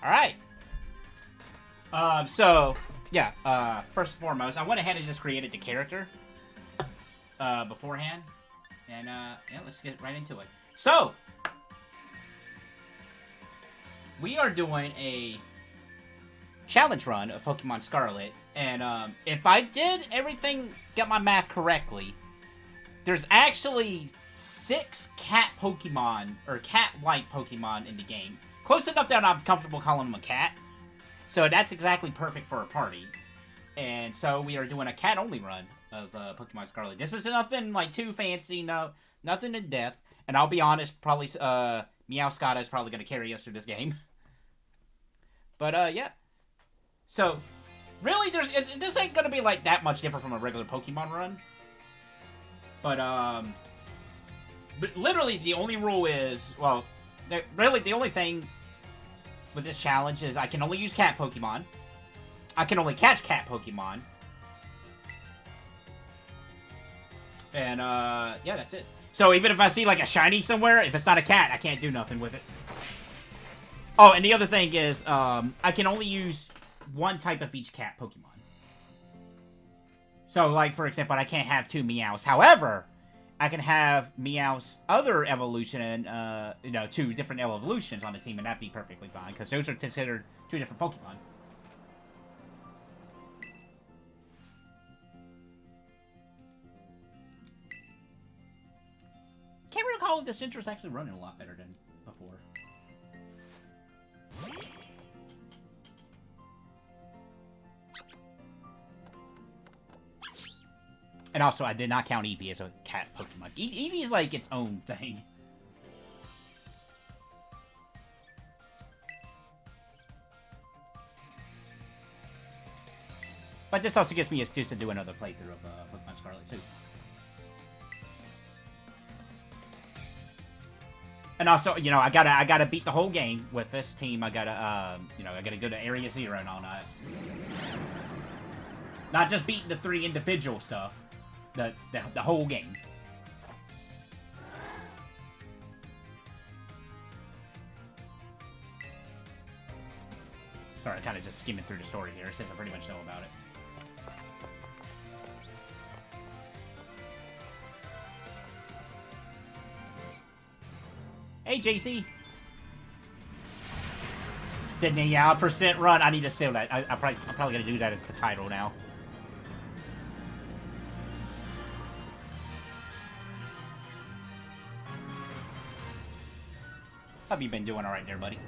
Alright. So, yeah, first and foremost, I went ahead and just created the character beforehand. And, yeah, let's get right into it. So, we are doing a challenge run of Pokemon Scarlet. And, if I did everything, get my math correctly, there's actually 6 cat Pokemon, or cat-like Pokemon in the game. Close enough that I'm comfortable calling them a cat. So that's exactly perfect for a party. And so we are doing a cat-only run of Pokemon Scarlet. This is nothing like too fancy, nothing in depth. And I'll be honest, probably Meowscarlet is probably going to carry us through this game. But yeah. So really, this ain't going to be like that much different from a regular Pokemon run. But literally the only rule is, well, really the only thing with this challenge is I can only use cat Pokemon. I can only catch cat Pokemon. And, yeah, that's it. So even if I see, like, a shiny somewhere, if it's not a cat, I can't do nothing with it. Oh, and the other thing is, I can only use one type of each cat Pokemon. So, like, for example, I can't have 2 Meows. However, I can have Meow's other evolution and, 2 different evolutions on the team, and that'd be perfectly fine, because those are considered 2 different Pokemon. Can't recall if this intro's actually running a lot better than before. And also, I did not count Eevee as a cat Pokemon. Eevee's like its own thing. But this also gives me an excuse to do another playthrough of Pokemon Scarlet, too. And also, I gotta beat the whole game with this team. I gotta, I gotta go to Area 0 and all that. Not just beating the 3 individual stuff. The whole game. Sorry, I'm kind of just skimming through the story here, since I pretty much know about it. Hey, JC. The percent run. I need to save that. I'm probably gonna do that as the title now. How have you been doing all right there, buddy?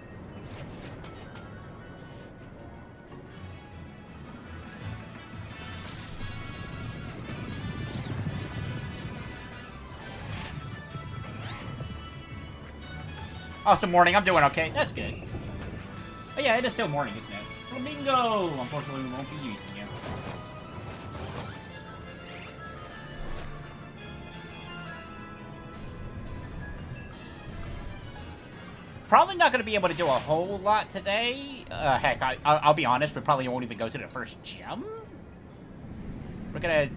Awesome morning. I'm doing okay. That's good. But yeah, it is still morning, isn't it? Flamingo! Unfortunately, we won't be using it. Probably not going to be able to do a whole lot today. Heck, I'll be honest, we probably won't even go to the first gym. We're going to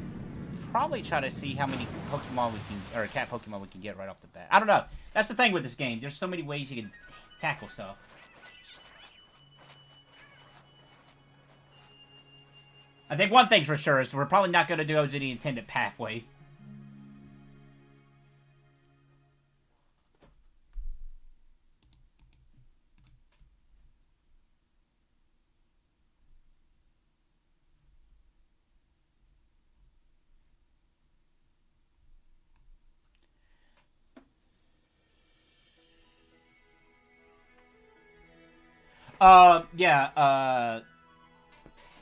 probably try to see how many Pokemon we can, or cat Pokemon we can get right off the bat. I don't know. That's the thing with this game. There's so many ways you can tackle stuff. I think one thing's for sure is we're probably not going to go to the intended pathway. Yeah,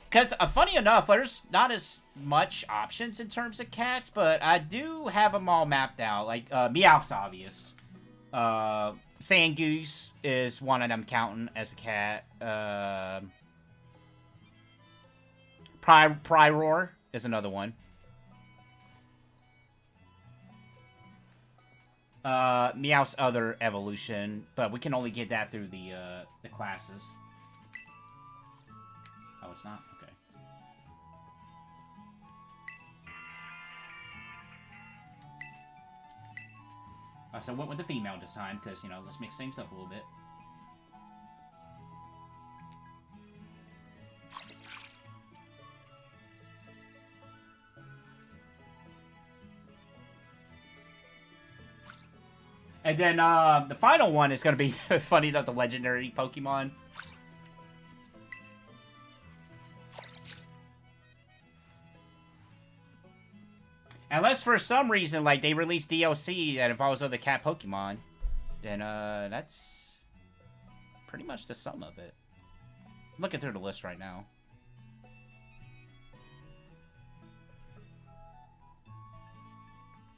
because, funny enough, there's not as much options in terms of cats, but I do have them all mapped out. Like, Meowth's obvious. Sandgoose is one of them counting as a cat. Priroar is another one. Meowth's other evolution, but we can only get that through the classes. Oh, it's not? Okay. So I went with the female this time, because, let's mix things up a little bit. And then the final one is going to be funny about the legendary Pokemon. Unless for some reason, like, they release DLC that involves other cat Pokemon, then that's pretty much the sum of it. I'm looking through the list right now.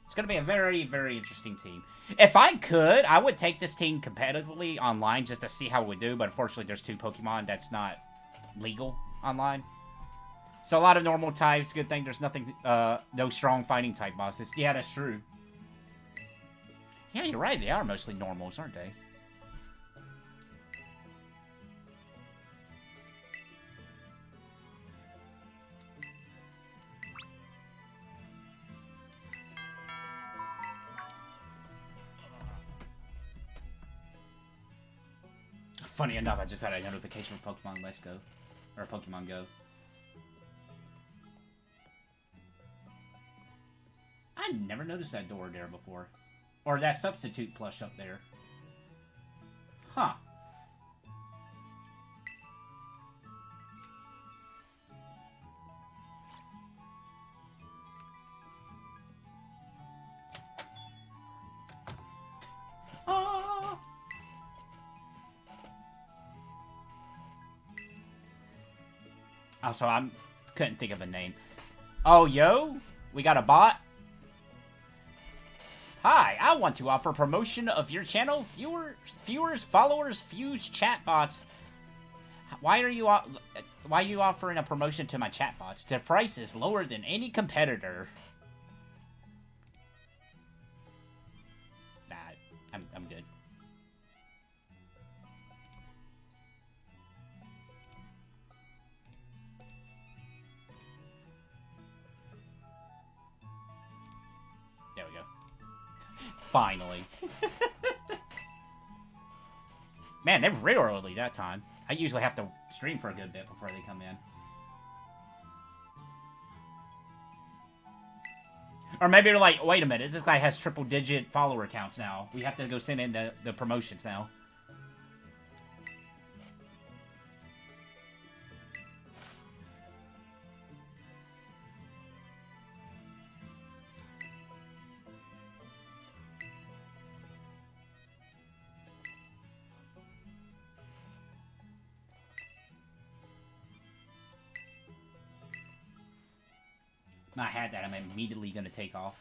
It's going to be a very, very interesting team. If I could, I would take this team competitively online just to see how it would do, but unfortunately there's 2 Pokemon that's not legal online. So a lot of normal types, good thing there's nothing, no strong fighting type bosses. Yeah, that's true. Yeah, you're right, they are mostly normals, aren't they? Funny enough, I just got a notification from Pokemon Let's Go. Or Pokemon Go. I never noticed that door there before. Or that substitute plush up there. Huh. Also, couldn't think of a name. Oh, yo, we got a bot. Hi, I want to offer promotion of your channel. Viewers, followers, views, chatbots. Why are you offering a promotion to my chatbots? The price is lower than any competitor. Nah, I'm good. There we go. Finally. Man, they were real early that time. I usually have to stream for a good bit before they come in. Or maybe they're like, wait a minute, this guy has triple-digit follower counts now. We have to go send in the promotions now. I had that, I'm immediately going to take off.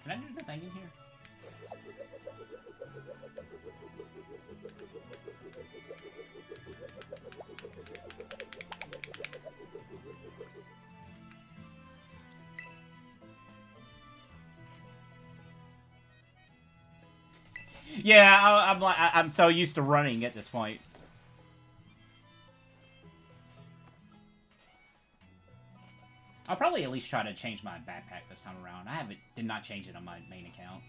Can I do the thing in here? Yeah, I'm so used to running at this point. I'll probably at least try to change my backpack this time around. Did not change it on my main account.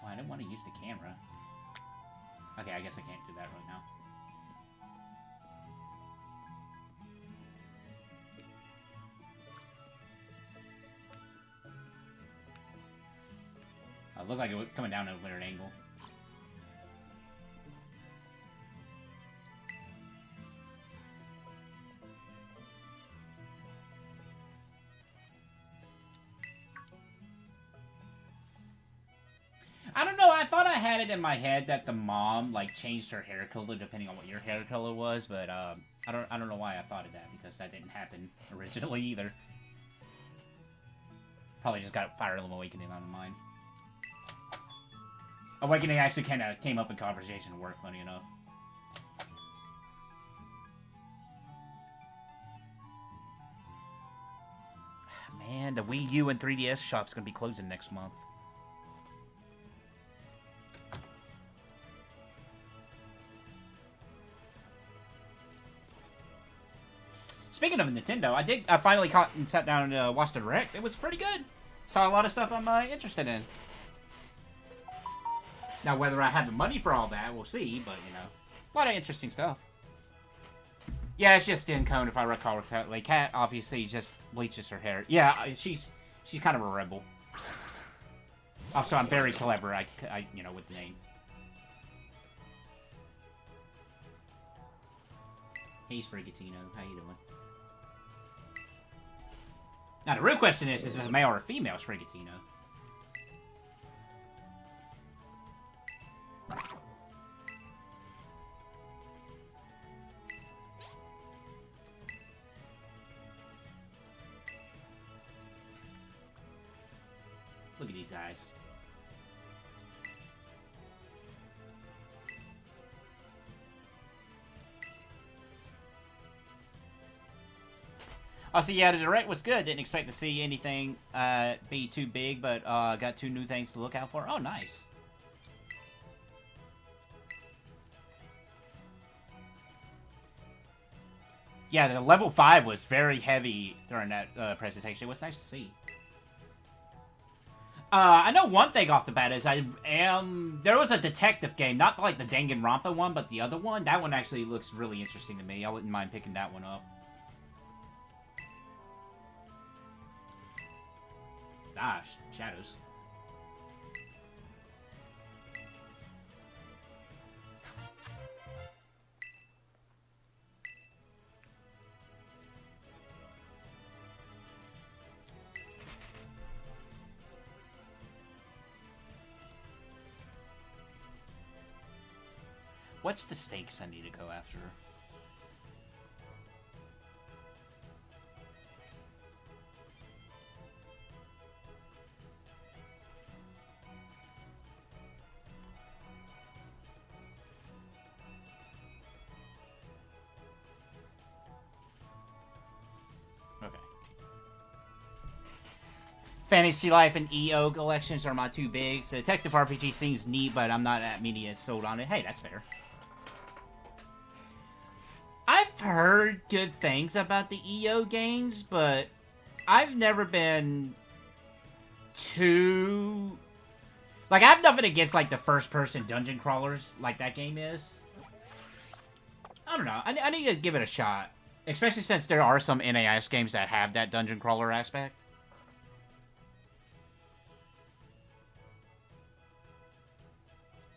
Well, I didn't want to use the camera. Okay, I guess I can't do that right now. It looked like it was coming down at a weird angle. I don't know, I thought I had it in my head that the mom, like, changed her hair color depending on what your hair color was, but, I don't know why I thought of that, because that didn't happen originally either. Probably just got Fire Emblem Awakening on mine. Awakening actually kind of came up in conversation at work, funny enough. Man, the Wii U and 3DS shop's gonna be closing next month. Speaking of Nintendo, I finally caught and sat down and watched the Direct. It was pretty good. Saw a lot of stuff I'm interested in. Now, whether I have the money for all that, we'll see, but, you know, a lot of interesting stuff. Yeah, it's just skin cone, if I recall correctly. Kat, obviously, just bleaches her hair. Yeah, she's kind of a rebel. Also, I'm very clever, I you know, with the name. Hey, Sprigatino, how you doing? Now, the real question is it a male or a female Sprigatino? Look at these guys. Oh, so yeah, the Direct was good. Didn't expect to see anything be too big, but got 2 new things to look out for. Oh, nice. Yeah, the level 5 was very heavy during that presentation. It was nice to see. I know one thing off the bat is there was a detective game, not like the Danganronpa one, but the other one. That one actually looks really interesting to me. I wouldn't mind picking that one up. Gosh, shadows. What's the stakes I need to go after? Okay. Fantasy Life and EO collections are my 2 bigs. The Detective RPG seems neat, but I'm not that many as sold on it. Hey, that's fair. I've heard good things about the EO games, but I've never been too... Like, I have nothing against, like, the first-person dungeon crawlers like that game is. I don't know. I need to give it a shot. Especially since there are some NAS games that have that dungeon crawler aspect.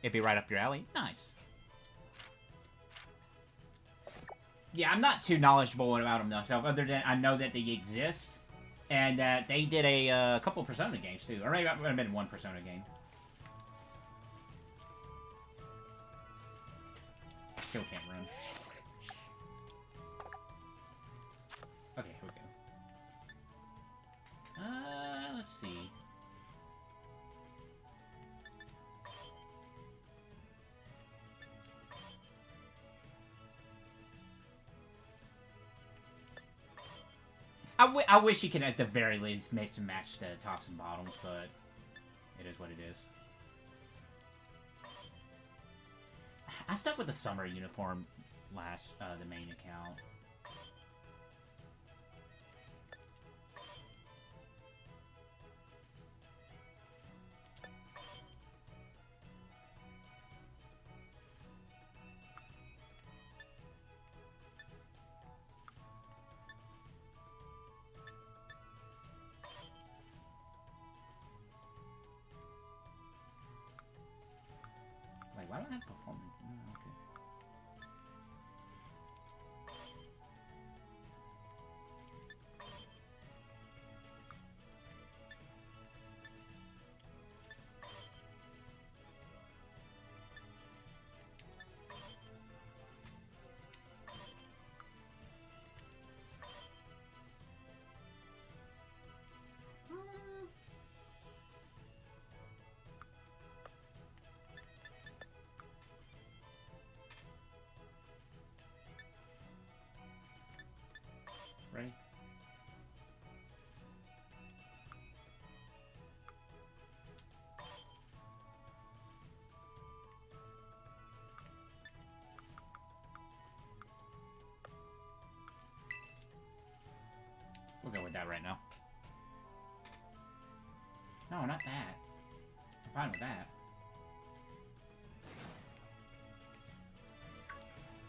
It'd be right up your alley. Nice. Yeah, I'm not too knowledgeable about them, though. So other than I know that they exist, and that they did a couple Persona games, too. Or maybe it might have been 1 Persona game. Still can't run. Okay, here we go. Let's see. I wish you could, at the very least, mix and match the tops and bottoms, but it is what it is. I stuck with the summer uniform last, the main account. Wait, why don't I have performance? Oh, okay. that right now. No, not that. I'm fine with that.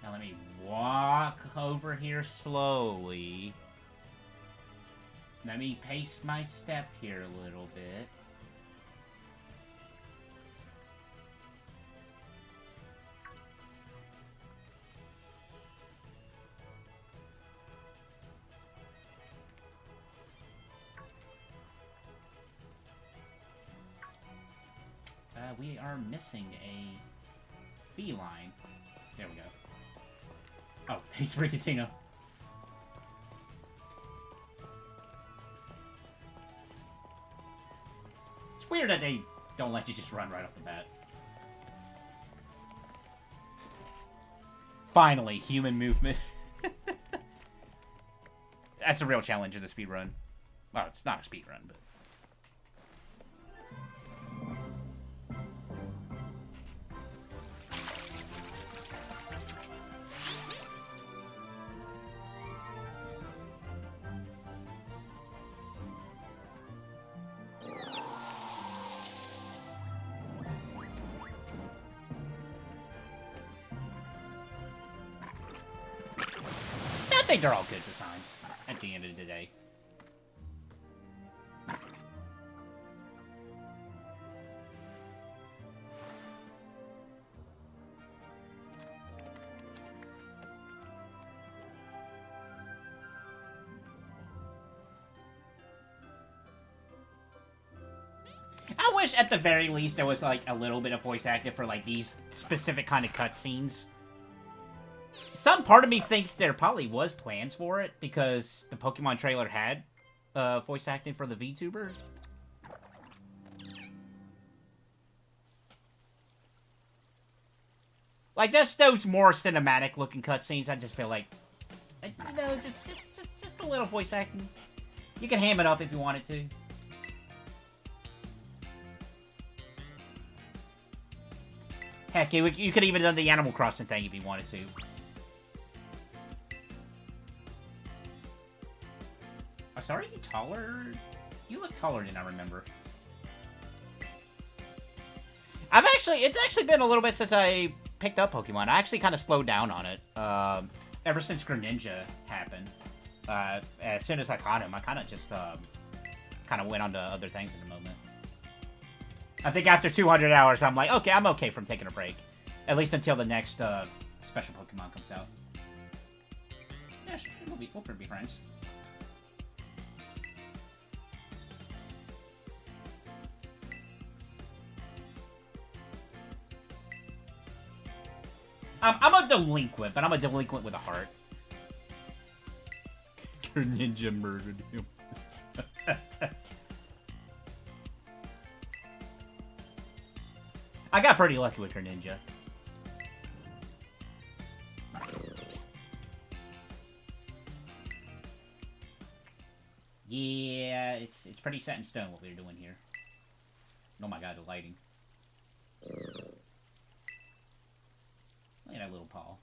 Now let me walk over here slowly. Let me pace my step here a little bit. We are missing a feline. There we go. Oh, he's Ricatino. It's weird that they don't let you just run right off the bat. Finally, human movement. That's the real challenge of the speedrun. Well, it's not a speedrun, but... I think they're all good designs at the end of the day. I wish at the very least there was like a little bit of voice acting for like these specific kind of cutscenes. Some part of me thinks there probably was plans for it because the Pokemon trailer had voice acting for the VTuber. Like, just those more cinematic looking cutscenes, I just feel like, you know, just a little voice acting. You can ham it up if you wanted to. Heck, you could even done the Animal Crossing thing if you wanted to. Oh, sorry, you taller? You look taller than I remember. It's actually been a little bit since I picked up Pokemon. I actually kind of slowed down on it. Ever since Greninja happened. As soon as I caught him, I kind of just, kind of went on to other things in the moment. I think after 200 hours, I'm like, okay, I'm okay from taking a break. At least until the next, special Pokemon comes out. Yeah, sure, we'll be friends. I'm a delinquent, but I'm a delinquent with a heart. Ninja murdered him. I got pretty lucky with her ninja. Yeah, it's pretty set in stone what we're doing here. Oh my god, the lighting. Look at that little paw.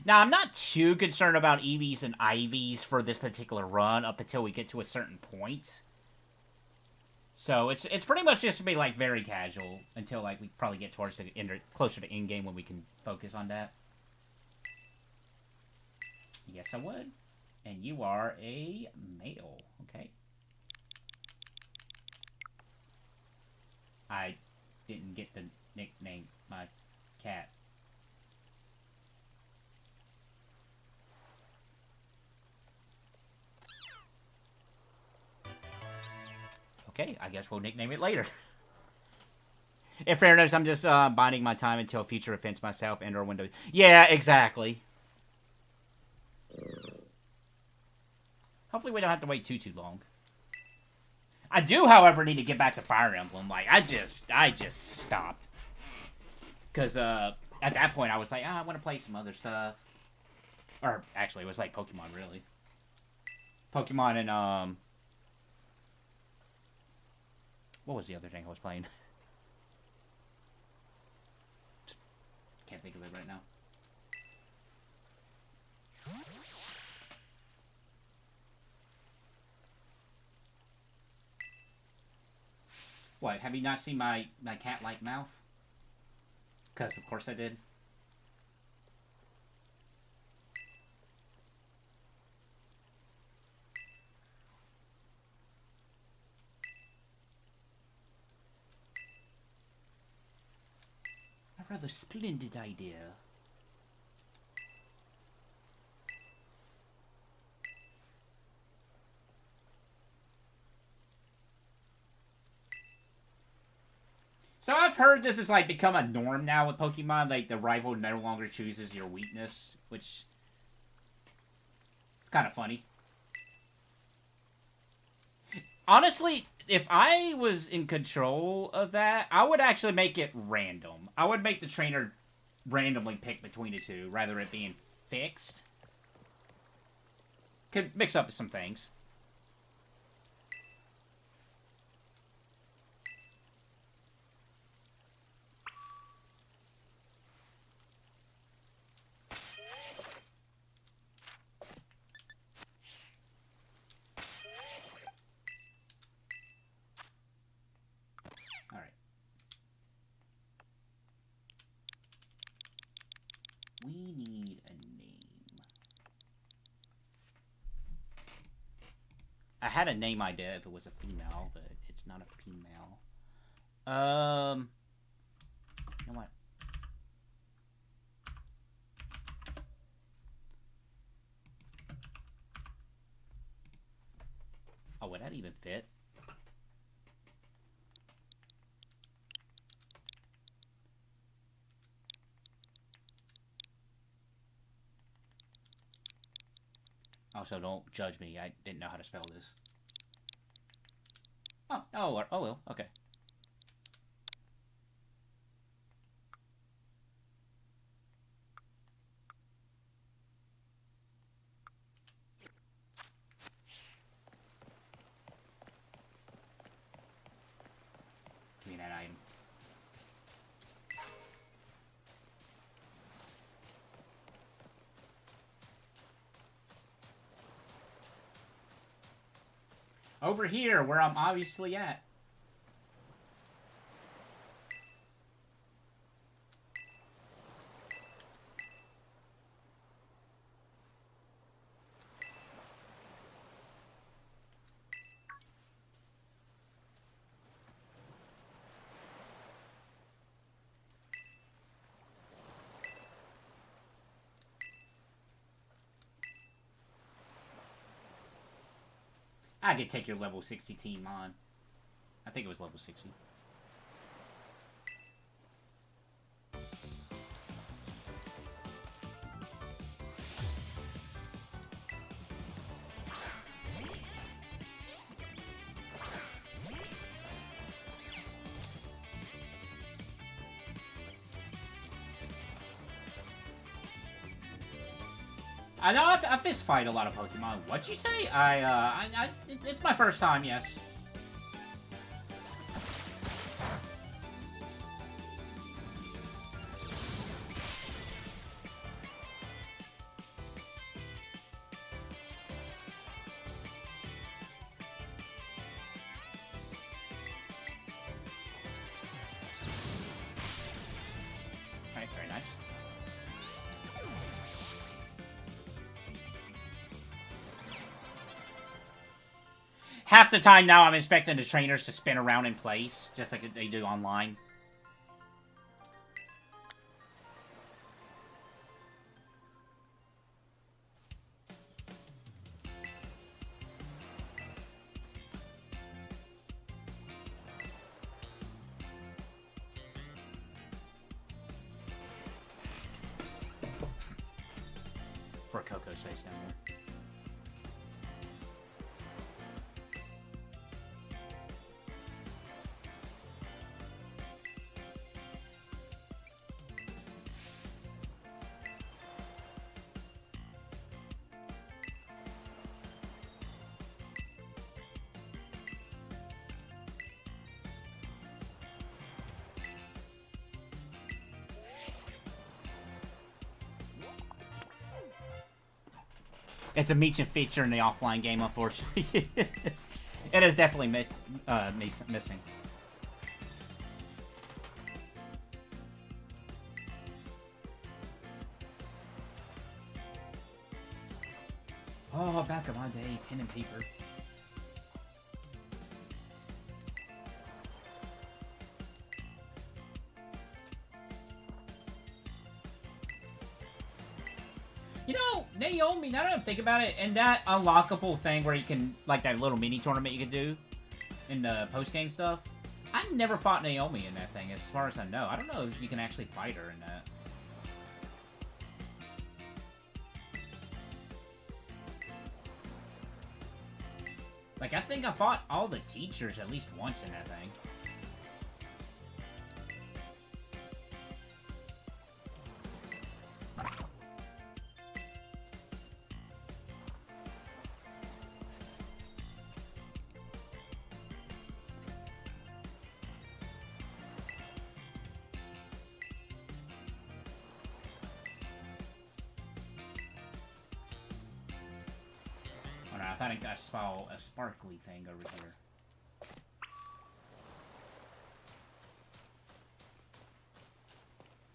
Now, I'm not too concerned about EVs and IVs for this particular run up until we get to a certain point. So, it's pretty much just to be, like, very casual until, like, we probably get towards the end, or closer to in-game when we can focus on that. Yes, I would. And you are a male, okay? I didn't get the nickname, my cat. Okay, I guess we'll nickname it later. In fairness, I'm just biding my time until future events myself and or windows. Yeah, exactly. Hopefully we don't have to wait too long. I do, however, need to get back to Fire Emblem. Like, I just stopped. Because, at that point, I was like, I want to play some other stuff. Or, actually, it was like Pokemon, really. Pokemon and, What was the other thing I was playing? Can't think of it right now. What, have you not seen my cat-like mouth? Because of course I did. A rather splendid idea. So I've heard this has like become a norm now with Pokemon. Like the rival no longer chooses your weakness, which is kind of funny. Honestly, if I was in control of that, I would actually make it random. I would make the trainer randomly pick between the two, rather than it being fixed. Could mix up some things. Alright. We need a name. I had a name idea if it was a female, but it's not a female. You know what? Oh, would that even fit? Also, don't judge me. I didn't know how to spell this. Oh, well, okay. Give me that item. Over here, where I'm obviously at. I could take your level 60 team on. I think it was level 60. I know I fist fight a lot of Pokemon. What'd you say? It's my first time, yes. Alright, very nice. Half the time now I'm expecting the trainers to spin around in place, just like they do online. For Coco's face down there. It's a meet and feature in the offline game, unfortunately. It is definitely missing. Oh, back in my day, pen and paper. You know, Naomi, now that I think about it, and that unlockable thing where you can, like that little mini tournament you could do in the post-game stuff, I never fought Naomi in that thing, as far as I know. I don't know if you can actually fight her in that. Like, I think I fought all the teachers at least once in that thing. I thought I saw a sparkly thing over here.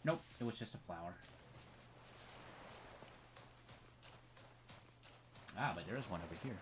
Nope, it was just a flower. Ah, but there is one over here.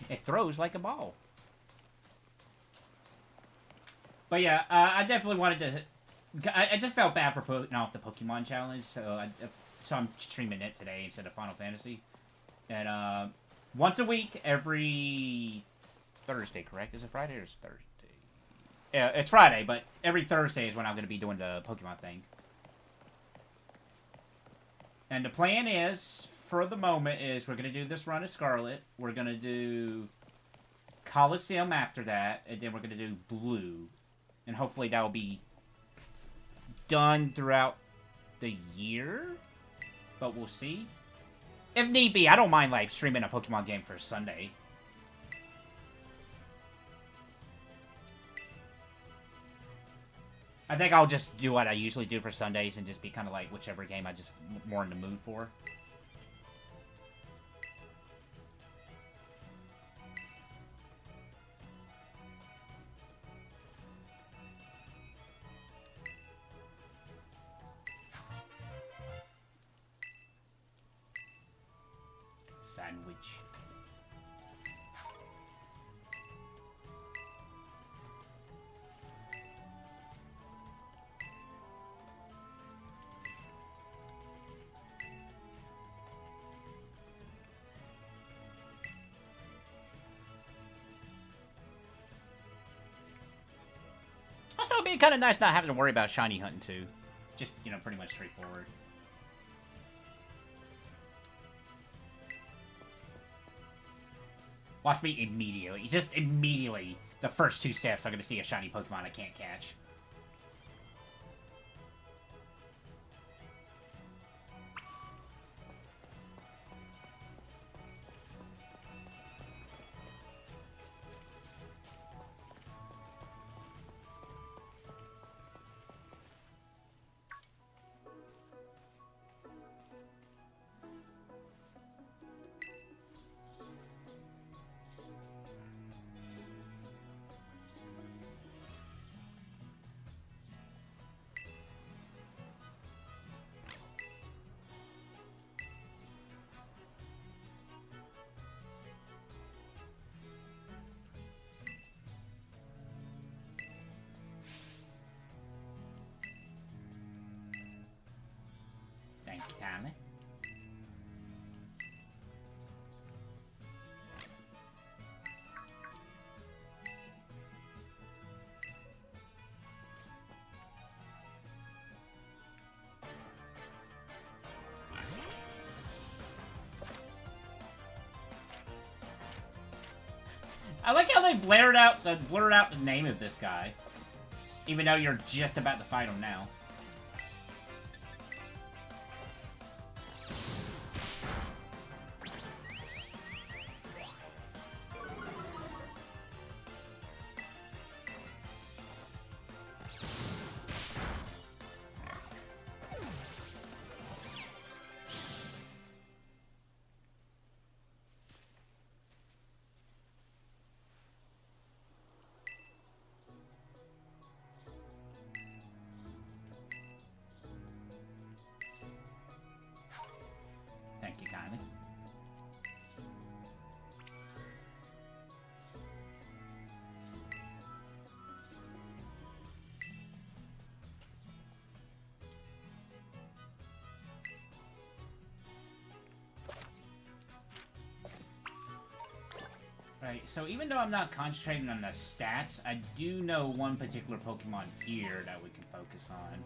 It throws like a ball. But yeah, I definitely wanted to... I just felt bad for putting off the Pokemon challenge, so I'm streaming it today instead of Final Fantasy. And once a week, every Thursday, correct? Is it Friday or is it Thursday? Yeah, it's Friday, but every Thursday is when I'm going to be doing the Pokemon thing. And the plan is, for the moment, is we're going to do this run of Scarlet. We're going to do Coliseum after that, and then we're going to do Blue. And hopefully that will be done throughout the year. But we'll see. If need be, I don't mind, like, streaming a Pokemon game for Sunday. I think I'll just do what I usually do for Sundays and just be kind of like whichever game I just more in the mood for. Sandwich. Also, it'd be kind of nice not having to worry about shiny hunting, too. Just, you know, pretty much straightforward. Watch me immediately. Just immediately. The first 2 steps, I'm going to see a shiny Pokemon I can't catch. I like how they blurred out the name of this guy, even though you're just about to fight him now. Thank you kindly. Right, so even though I'm not concentrating on the stats, I do know one particular Pokemon here that we can focus on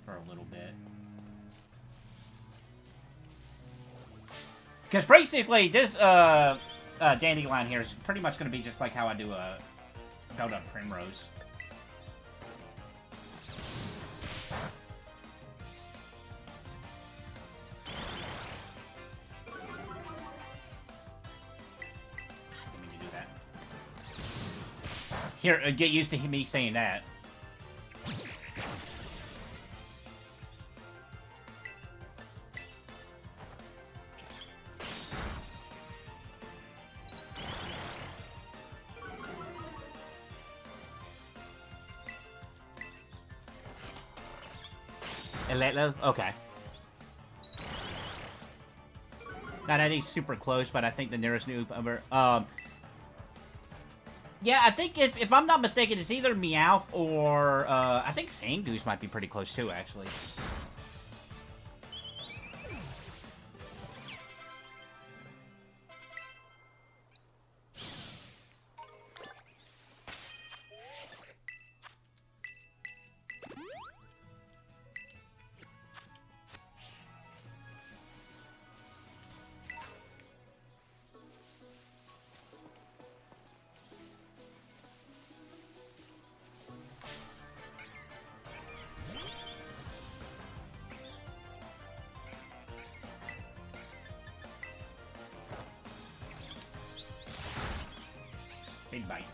for a little bit. Because basically, this Dandelion here is pretty much going to be just like how I do a build up Primrose. Here, get used to me saying that. Eletlo? Okay. Not any super close, but I think the nearest new number. Yeah, I think if I'm not mistaken, it's either Meowth or I think Zangoose might be pretty close too, actually. Big bite.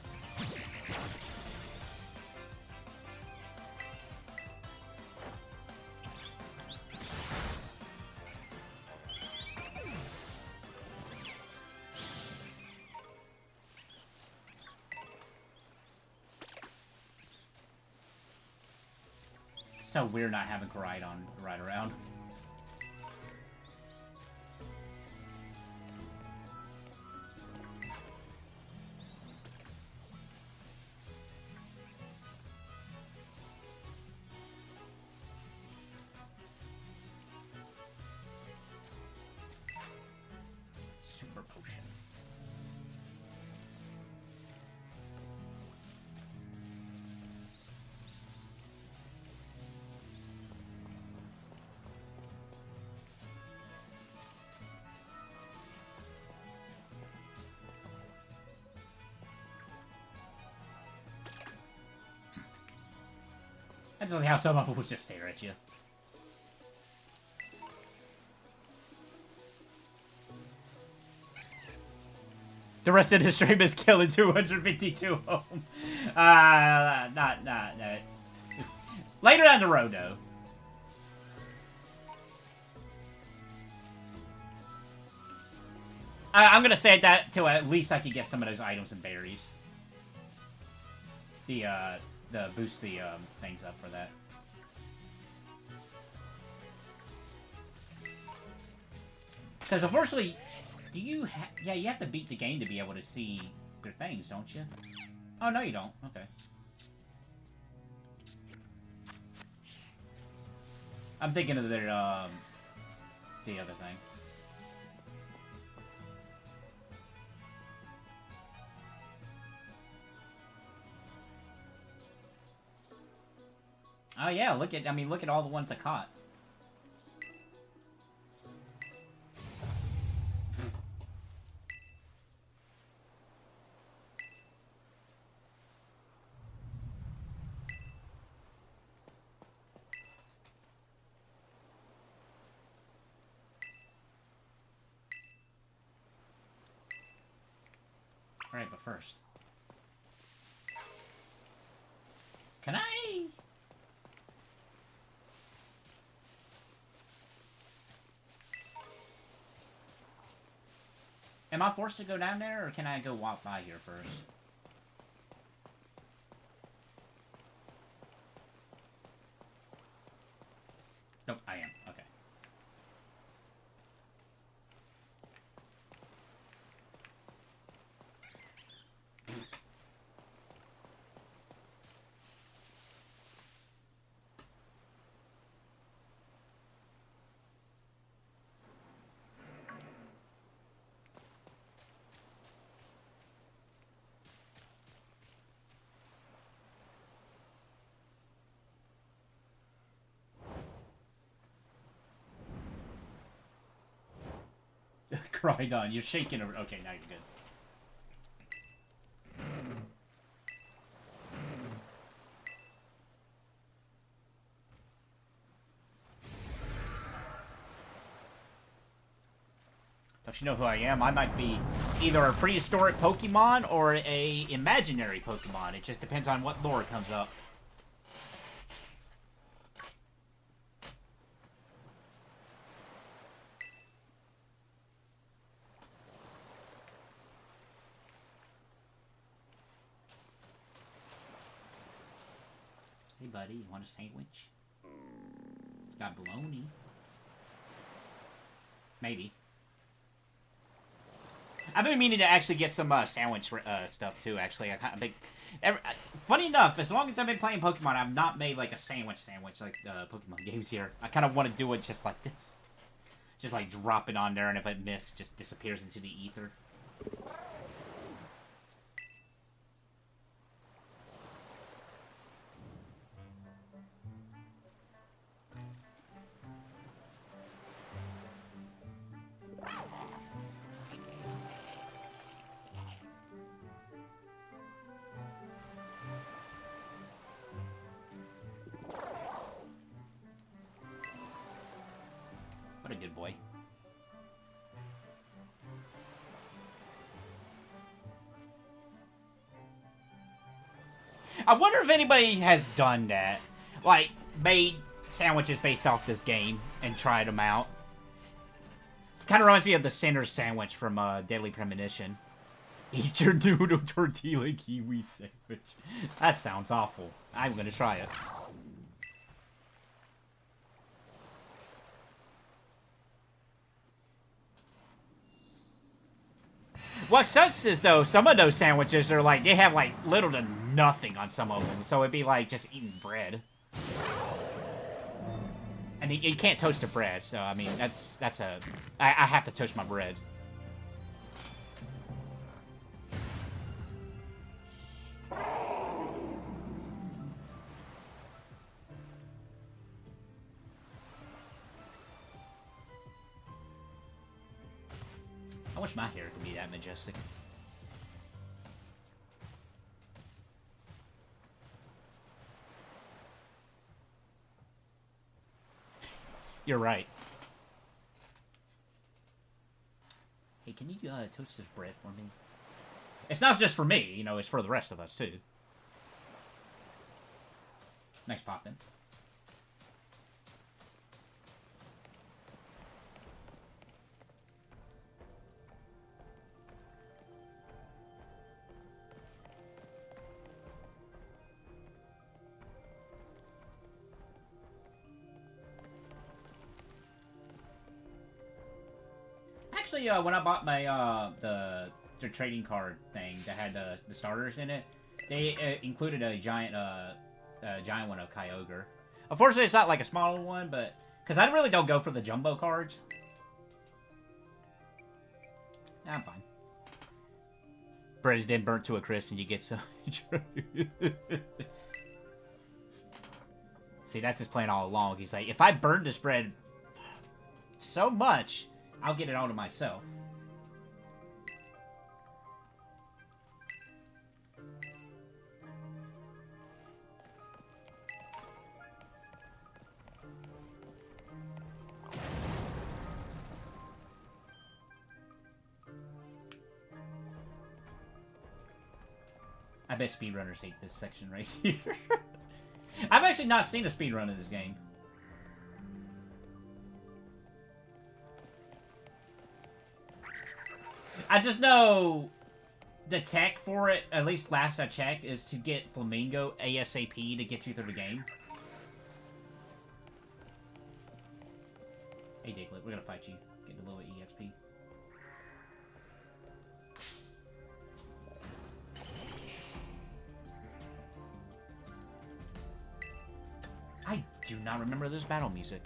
So weird not having Koraidon right around. Super potion. That's like how some of them will just stare at you. The rest of the stream is killing 252 home. Not. Later down the road, though. I'm gonna say that till at least I can get some of those items and berries. The boost the things up for that. Because unfortunately, do you yeah, you have to beat the game to be able to see their things, don't you? Oh, no you don't. Okay. I'm thinking of their, the other thing. Oh yeah, look at all the ones I caught. Alright, but first... Can I... Am I forced to go down there, or can I go walk by here first? Nope, I am. Okay. Cried on. You're shaking over. Okay, now you're good. Don't you know who I am? I might be either a prehistoric Pokemon or a imaginary Pokemon. It just depends on what lore comes up. Hey, buddy, you want a sandwich? It's got bologna. Maybe. I've been meaning to actually get some sandwich stuff too. Actually, I kind of big. Funny enough, as long as I've been playing Pokemon, I've not made like a sandwich like Pokemon games here. I kind of want to do it just like this, just like drop it on there, and if it misses, just disappears into the ether. What a good boy. I wonder if anybody has done that. Like, made sandwiches based off this game and tried them out. Kind of reminds me of the Sinner's sandwich from Deadly Premonition. Eat your noodle tortilla kiwi sandwich. That sounds awful. I'm gonna try it. What sucks is, though, some of those sandwiches are like, they have like little to nothing on some of them. So it'd be like just eating bread. And you can't toast the bread, so I mean, that's a... I have to toast my bread. I wish my hair could be that majestic. You're right. Hey, can you toast this bread for me? It's not just for me, you know, it's for the rest of us, too. Nice poppin'. Actually, when I bought my the trading card thing that had the starters in it, they included a giant one of Kyogre. Unfortunately, it's not like a smaller one, but because I really don't go for the jumbo cards. Nah, I'm fine. Bread is then burnt to a crisp, and you get some. See, that's his plan all along. He's like, if I burn this bread so much, I'll get it all to myself. I bet speedrunners hate this section right here. I've actually not seen a speedrun of this game. I just know the tech for it, at least last I checked, is to get Flamingo ASAP to get you through the game. Hey Diglett, we're gonna fight you. Get a little EXP. I do not remember this battle music.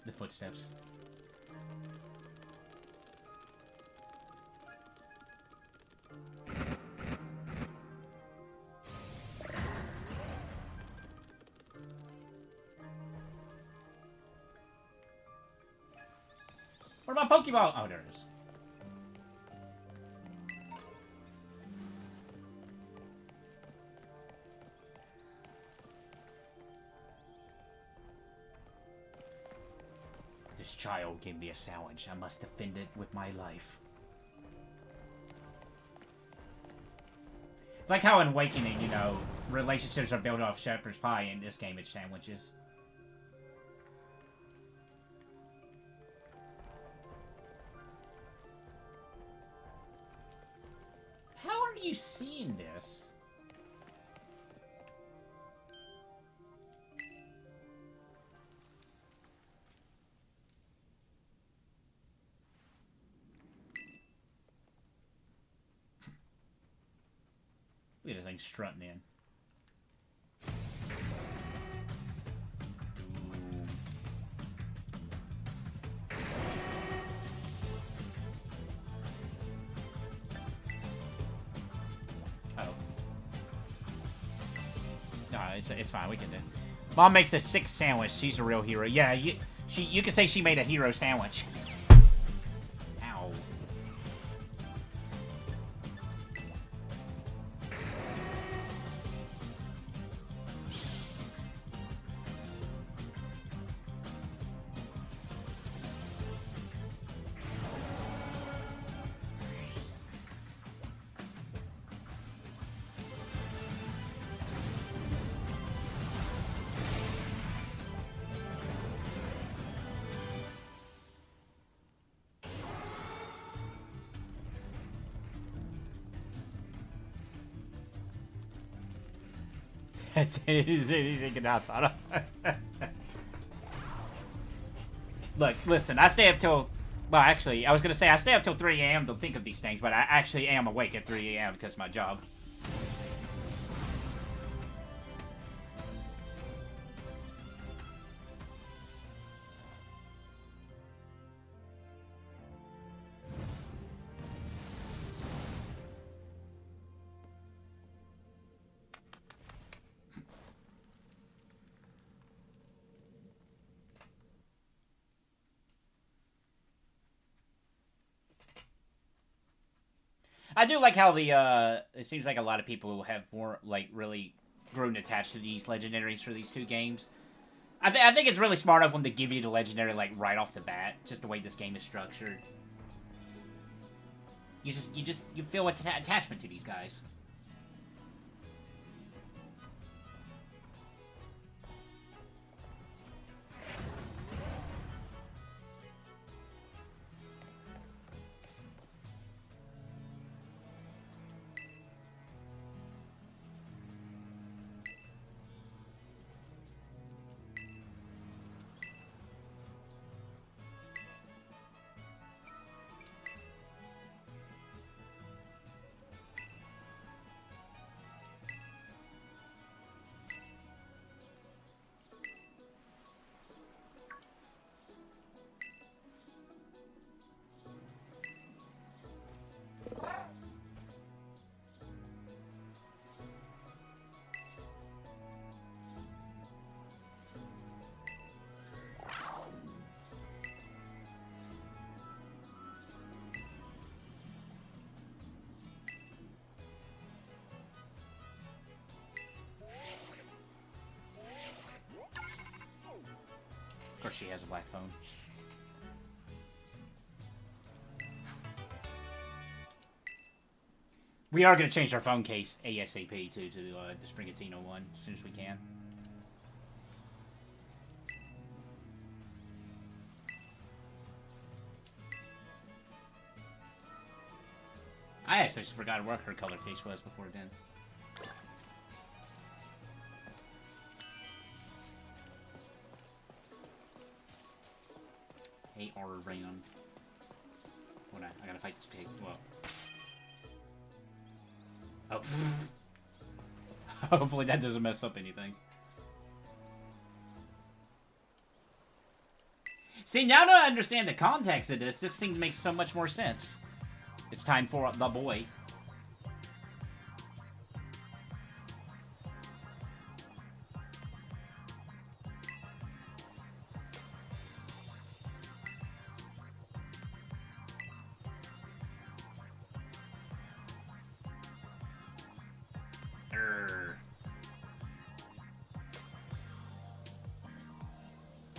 The footsteps. What about Pokeball? Oh, there it is. This child gave me a sandwich. I must defend it with my life. It's like how in Awakening, you know, relationships are built off shepherd's pie. In this game, it's sandwiches. How are you seeing this? Look at this thing strutting in. Oh. No, it's fine. We can do it. Mom makes a sick sandwich. She's a real hero. Yeah, you can say she made a hero sandwich. Ow. That's anything I thought of. Look, listen, I stay up till... Well, actually, I was going to say I stay up till 3 a.m. to think of these things, but I actually am awake at 3 a.m. because of my job. I do like how the, it seems like a lot of people have more, like, really grown attached to these legendaries for these two games. I think it's really smart of them to give you the legendary, like, right off the bat, just the way this game is structured. You feel attachment to these guys. Or she has a black phone. We are going to change our phone case ASAP, too, to the Sprigatino one as soon as we can. I actually forgot what her color case was before then. AR ram. Hold on, I gotta fight this pig. Whoa. Oh. Hopefully that doesn't mess up anything. See, now that I understand the context of this thing makes so much more sense. It's time for the boy.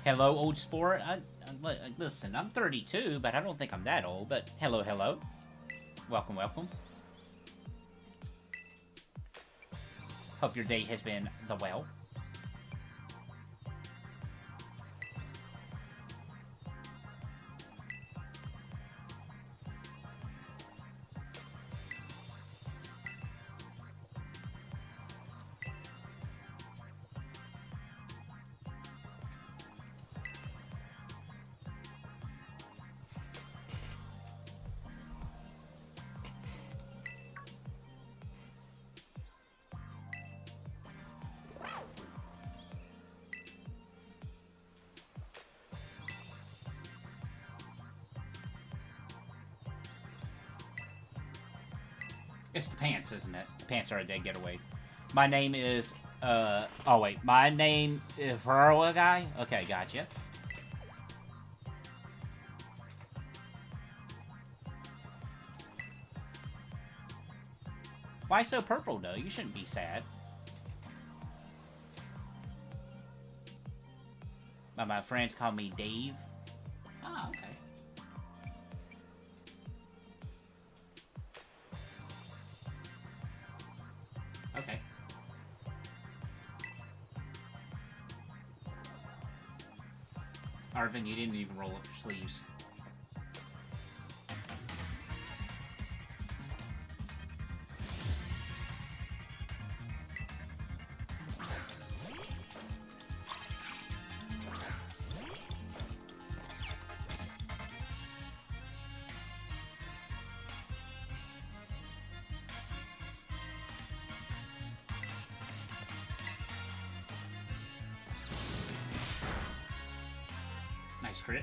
Hello, old sport. Listen, I'm 32, but I don't think I'm that old. But hello, hello. Welcome, welcome. Hope your day has been the well. It's the pants, isn't it? The pants are a dead getaway. My name is, oh wait. My name is Furrowa guy? Okay, gotcha. Why so purple, though? You shouldn't be sad. My friends call me Dave. Ah, okay. Okay. Arvin, you didn't even roll up your sleeves. Nice crit.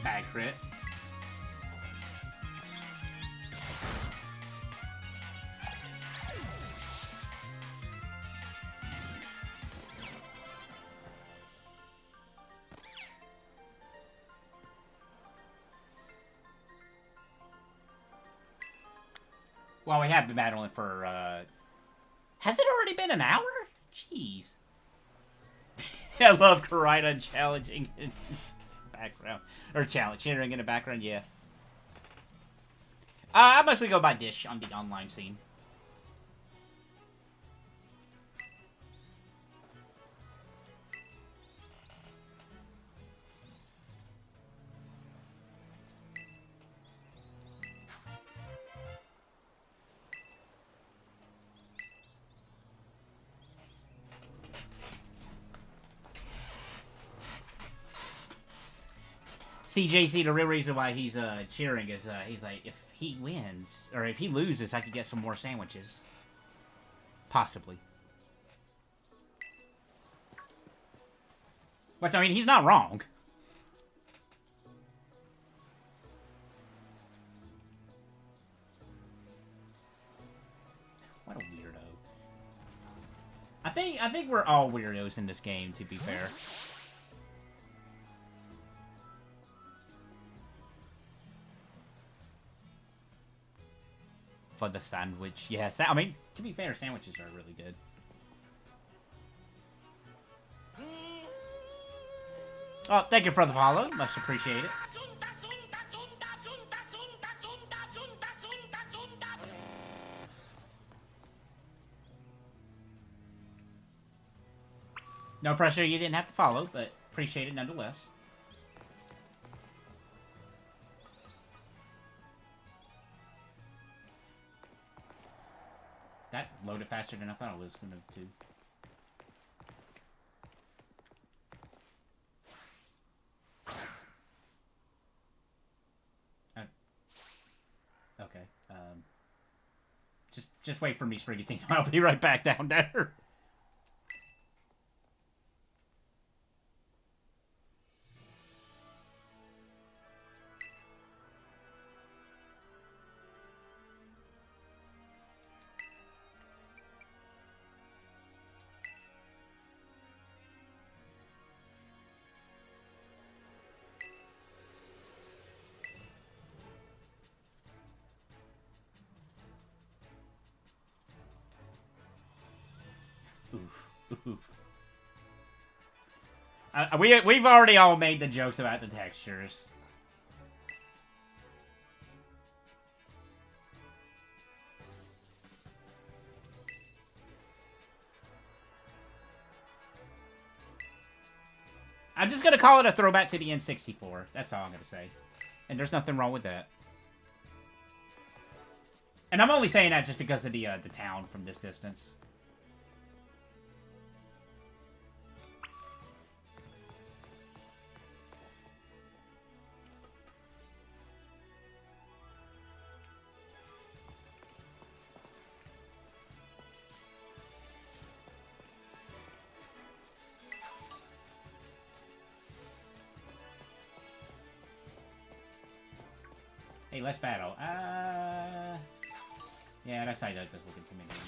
Bad crit. Well, we have been battling for, has it already been an hour? Jeez. I love Karina challenging in background. Or cheering in the background, yeah. I mostly go by Dish on the online scene. See, JC, the real reason why he's cheering is he's like, if he wins, or if he loses, I could get some more sandwiches. Possibly. Which, I mean, he's not wrong. What a weirdo. I think we're all weirdos in this game, to be fair. for the sandwich. Yeah, I mean, to be fair, sandwiches are really good. Oh, thank you for the follow. Much appreciated. No pressure, you didn't have to follow, but appreciate it nonetheless. That loaded faster than I thought it was going to. Okay. Just wait for me, Spriggy. I'll be right back down there. Oof. We've already all made the jokes about the textures. I'm just gonna call it a throwback to the N64. That's all I'm gonna say. And there's nothing wrong with that. And I'm only saying that just because of the town from this distance. Hey, let's battle. Yeah, that side does look intimidating.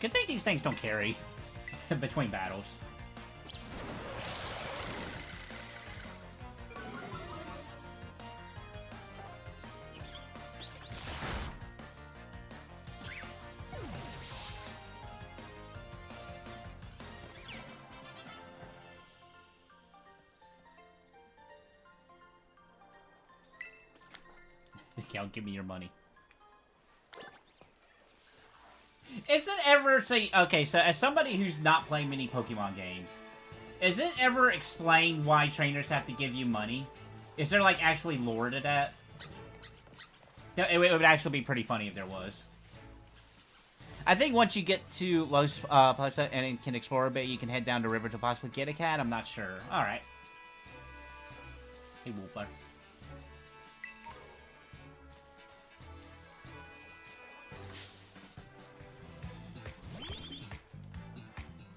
Good thing these things don't carry between battles. Cal, give me your money. Is it ever, say, okay, so as somebody who's not playing many Pokemon games, is it ever explained why trainers have to give you money? Is there, like, actually lore to that? It would actually be pretty funny if there was. I think once you get to Los Plaza and can explore a bit, you can head down the river to possibly get a cat. I'm not sure. Alright. Hey, Wolfer.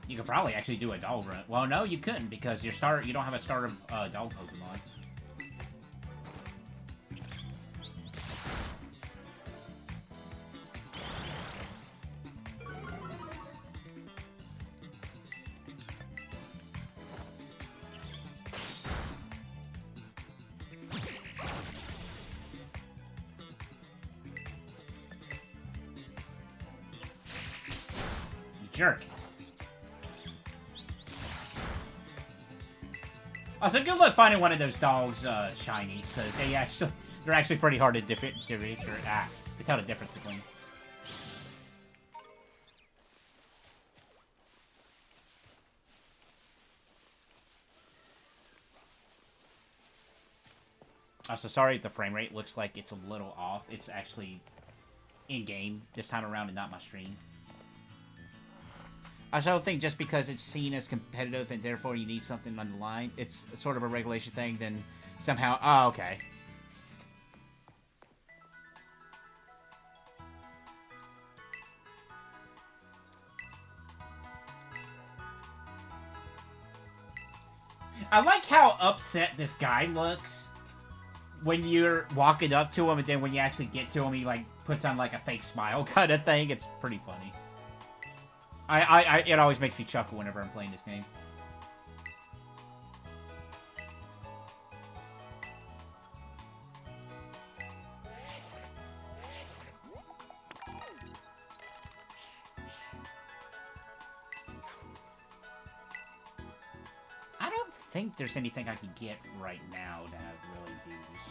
You could probably actually do a dog run. Well, no, you couldn't because you don't have a starter dog Pokemon. You jerk. Also, good luck finding one of those dogs shinies, because they're actually pretty hard to tell the difference between. Also, sorry if the frame rate looks like it's a little off. It's actually in-game this time around and not my stream. I don't think just because it's seen as competitive and therefore you need something on the line, it's sort of a regulation thing, then somehow... Oh, okay. I like how upset this guy looks when you're walking up to him, and then when you actually get to him, he, like, puts on, like, a fake smile kind of thing. It's pretty funny. It always makes me chuckle whenever I'm playing this game. I don't think there's anything I can get right now that I really use.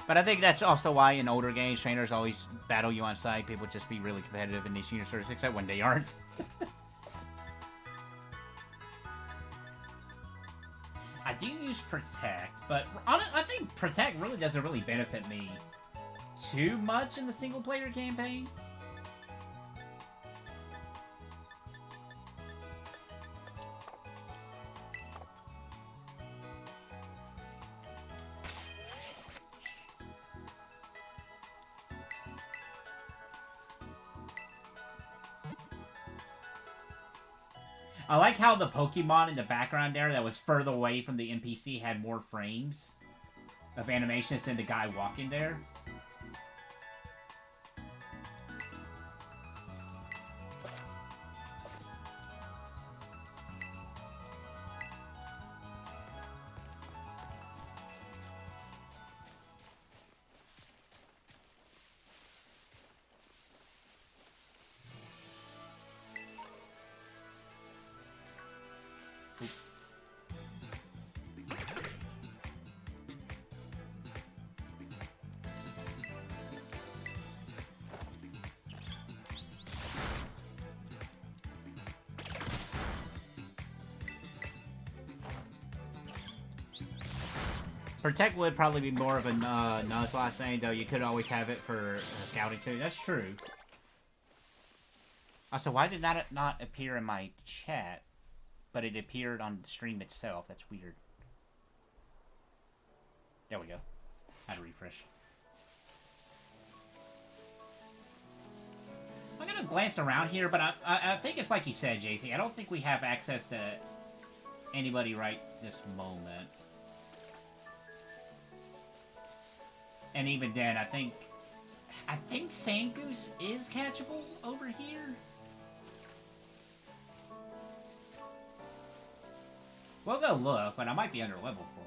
But I think that's also why in older games, trainers always battle you on site. People just be really competitive in these universes, except when they aren't. I do use Protect, but I think Protect really doesn't really benefit me too much in the single-player campaign. I like how the Pokemon in the background there that was further away from the NPC had more frames of animations than the guy walking there. Protect would probably be more of a Nuzlocke thing, though you could always have it for scouting too. That's true. Also, why did that not appear in my chat, but it appeared on the stream itself? That's weird. There we go. Had to refresh. I'm gonna glance around here, but I think it's like you said, JC. I don't think we have access to anybody right this moment. And even then, I think Sandgoose is catchable over here. We'll go look, but I might be under level for him.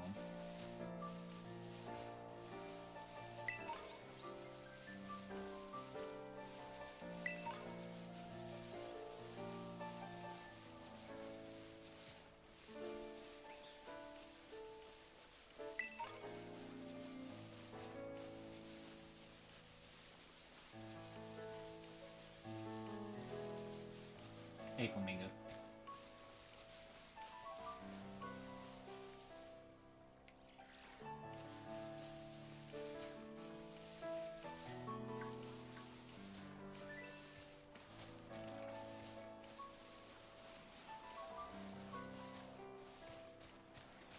Hey, Flamingo.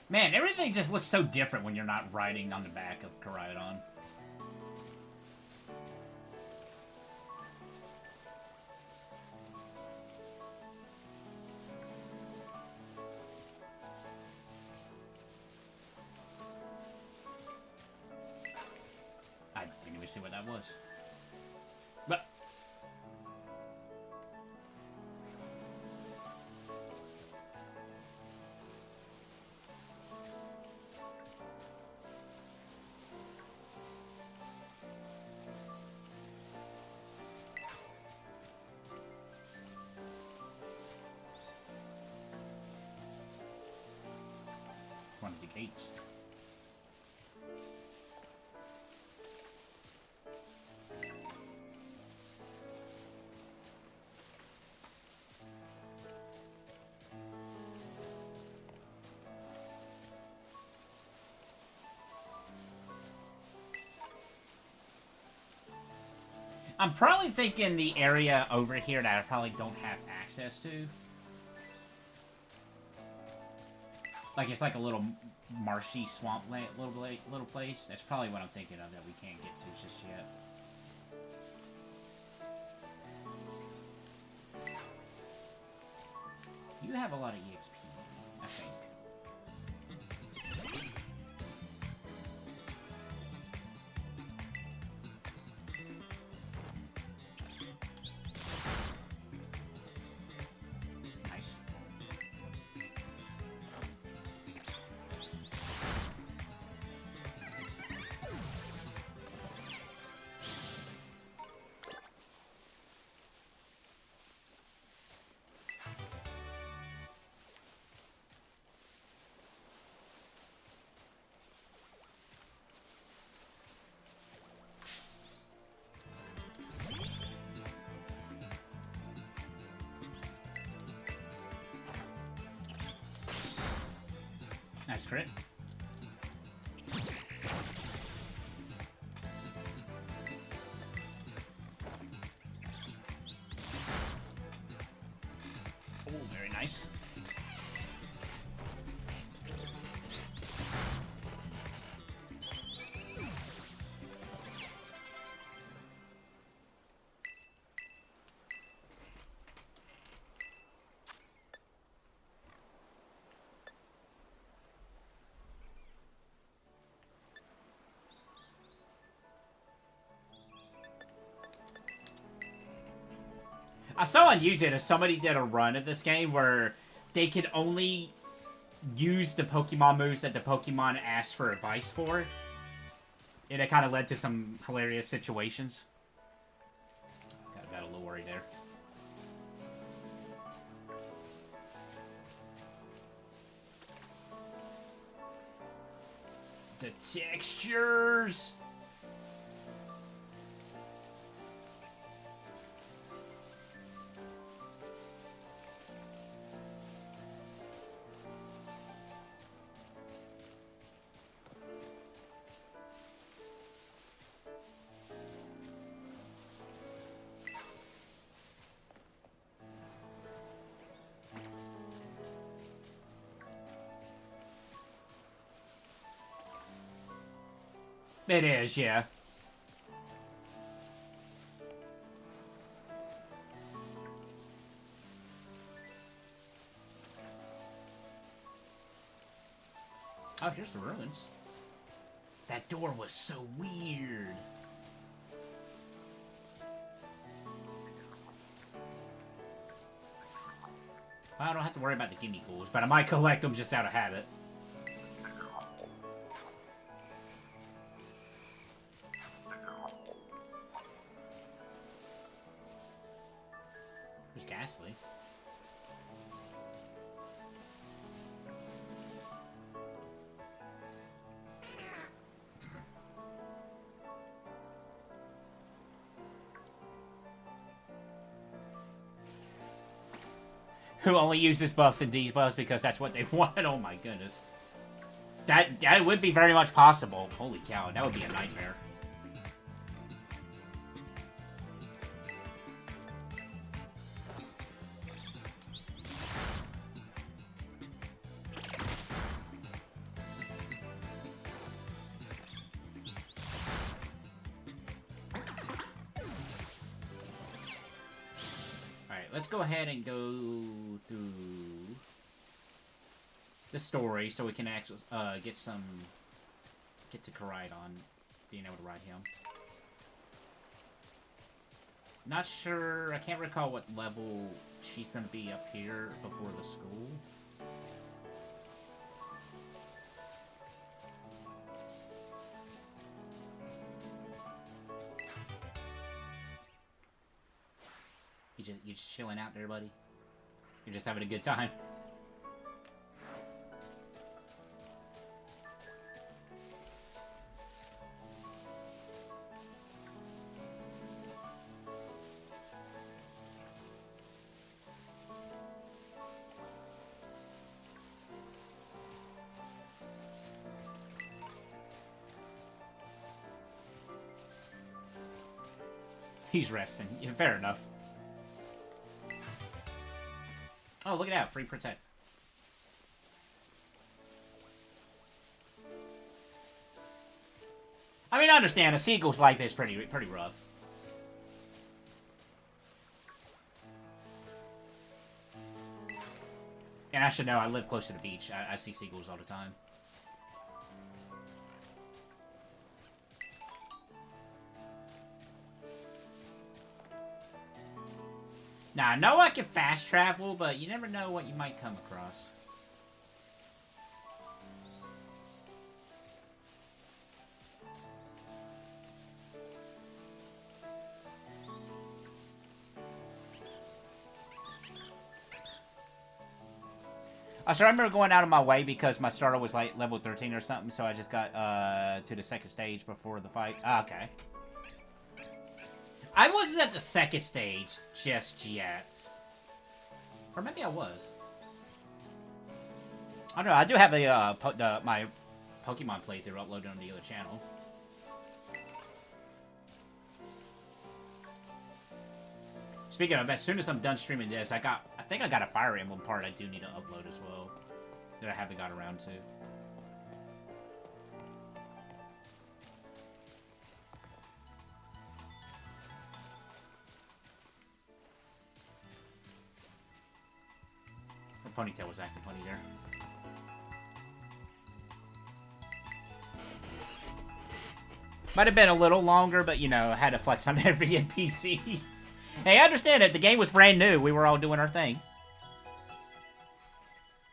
Man, everything just looks so different when you're not riding on the back of Koraidon. I didn't even see what that was. But... one of the gates. I'm probably thinking the area over here that I probably don't have access to. Like, it's like a little marshy swamp little place. That's probably what I'm thinking of that we can't get to just yet. You have a lot of EXP, I think. Nice. Nice crit. Oh, very nice. I saw on YouTube that somebody did a run of this game where they could only use the Pokemon moves that the Pokemon asked for advice for. And it kind of led to some hilarious situations. Got a little worried there. The textures! It is, yeah. Oh, here's the ruins. That door was so weird. Well, I don't have to worry about the guinea ghouls, but I might collect them just out of habit. There's Ghastly. Who only uses buff and debuffs because that's what they want. Oh my goodness. That would be very much possible. Holy cow, that would be a nightmare. Let's go ahead and go through the story so we can actually get to Koraidon, being able to ride him. Not sure, I can't recall what level she's gonna be up here before the school. You just chilling out there, buddy? You're just having a good time? He's resting. Yeah, fair enough. Oh, look at that. Free protect. I mean, I understand. A seagull's life is pretty rough. And I should know, I live close to the beach. I see seagulls all the time. Now, I know I can fast travel, but you never know what you might come across. So I remember going out of my way because my starter was like level 13 or something, so I just got to the second stage before the fight. Okay. I wasn't at the second stage just yet. Or maybe I was. I don't know. I do have a my Pokemon playthrough uploaded on the other channel. Speaking of, as soon as I'm done streaming this, I think I got a Fire Emblem part I do need to upload as well. That I haven't got around to. The Ponytail was acting funny there. Might have been a little longer, but you know, I had to flex on every NPC. Hey, I understand it. The game was brand new. We were all doing our thing.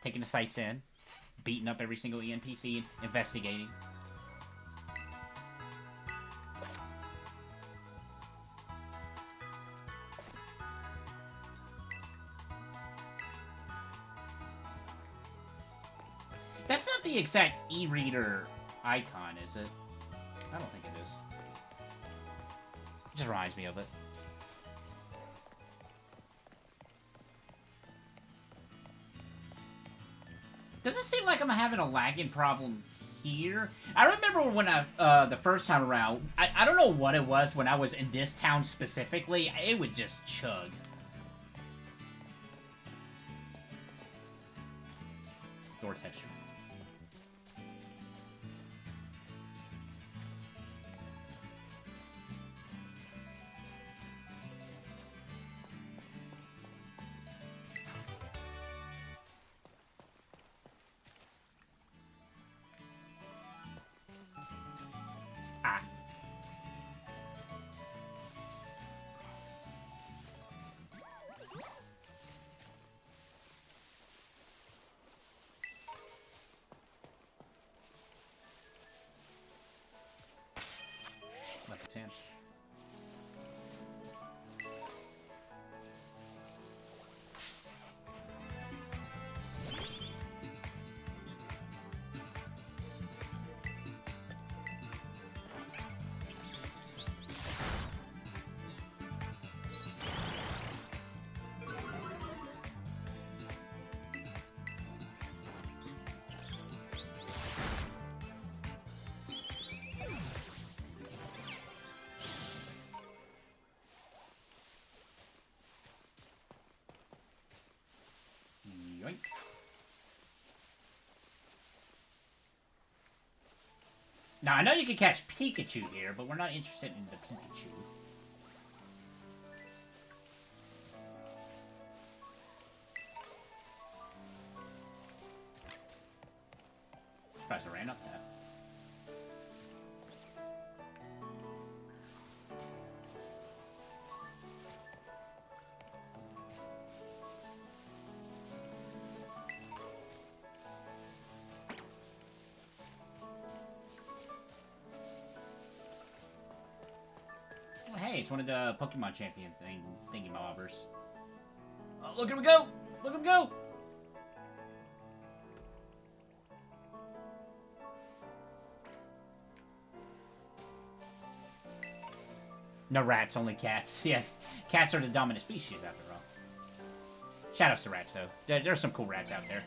Taking the sights in. Beating up every single NPC. Investigating. That's not the exact e-reader icon, is it? I don't think it is. It just reminds me of it. Does it seem like I'm having a lagging problem here? I remember when the first time around, I don't know what it was when I was in this town specifically, it would just chug. Door texture. Level 10. Yoink. Now, I know you can catch Pikachu here, but we're not interested in the Pikachu. Surprised I ran up that. Hey, it's one of the Pokemon champion thingy-mobbers. Oh, look at him go! Look at him go! No rats, only cats. Yeah, cats are the dominant species after all. Shoutouts to rats, though. There's some cool rats out there.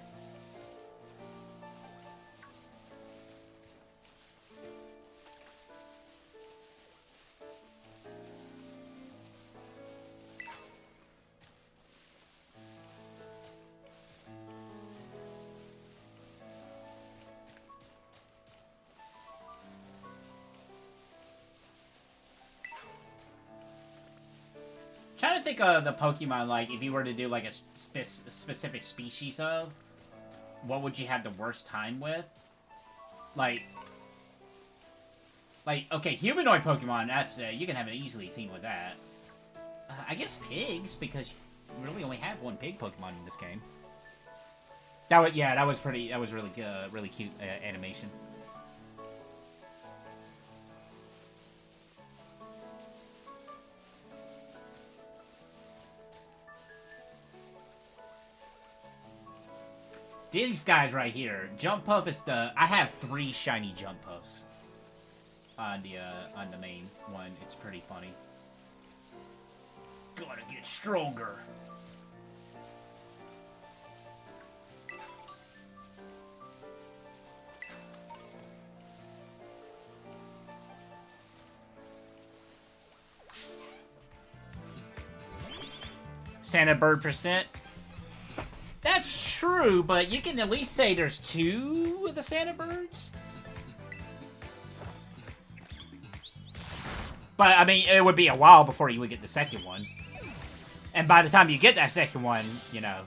Trying to think of the Pokemon, like, if you were to do, like, a specific species of, what would you have the worst time with? Like, okay, humanoid Pokemon, that's, you can have an easily team with that. I guess pigs, because you really only have one pig Pokemon in this game. That was, yeah, that was really good, really cute animation. These guys right here, Jump Puff is the. I have 3 shiny Jump Puffs on the main one. It's pretty funny. Gotta get stronger. Santa Bird percent. That's true, but you can at least say there's 2 of the Santa Birds. But, I mean, it would be a while before you would get the second one. And by the time you get that second one, you know,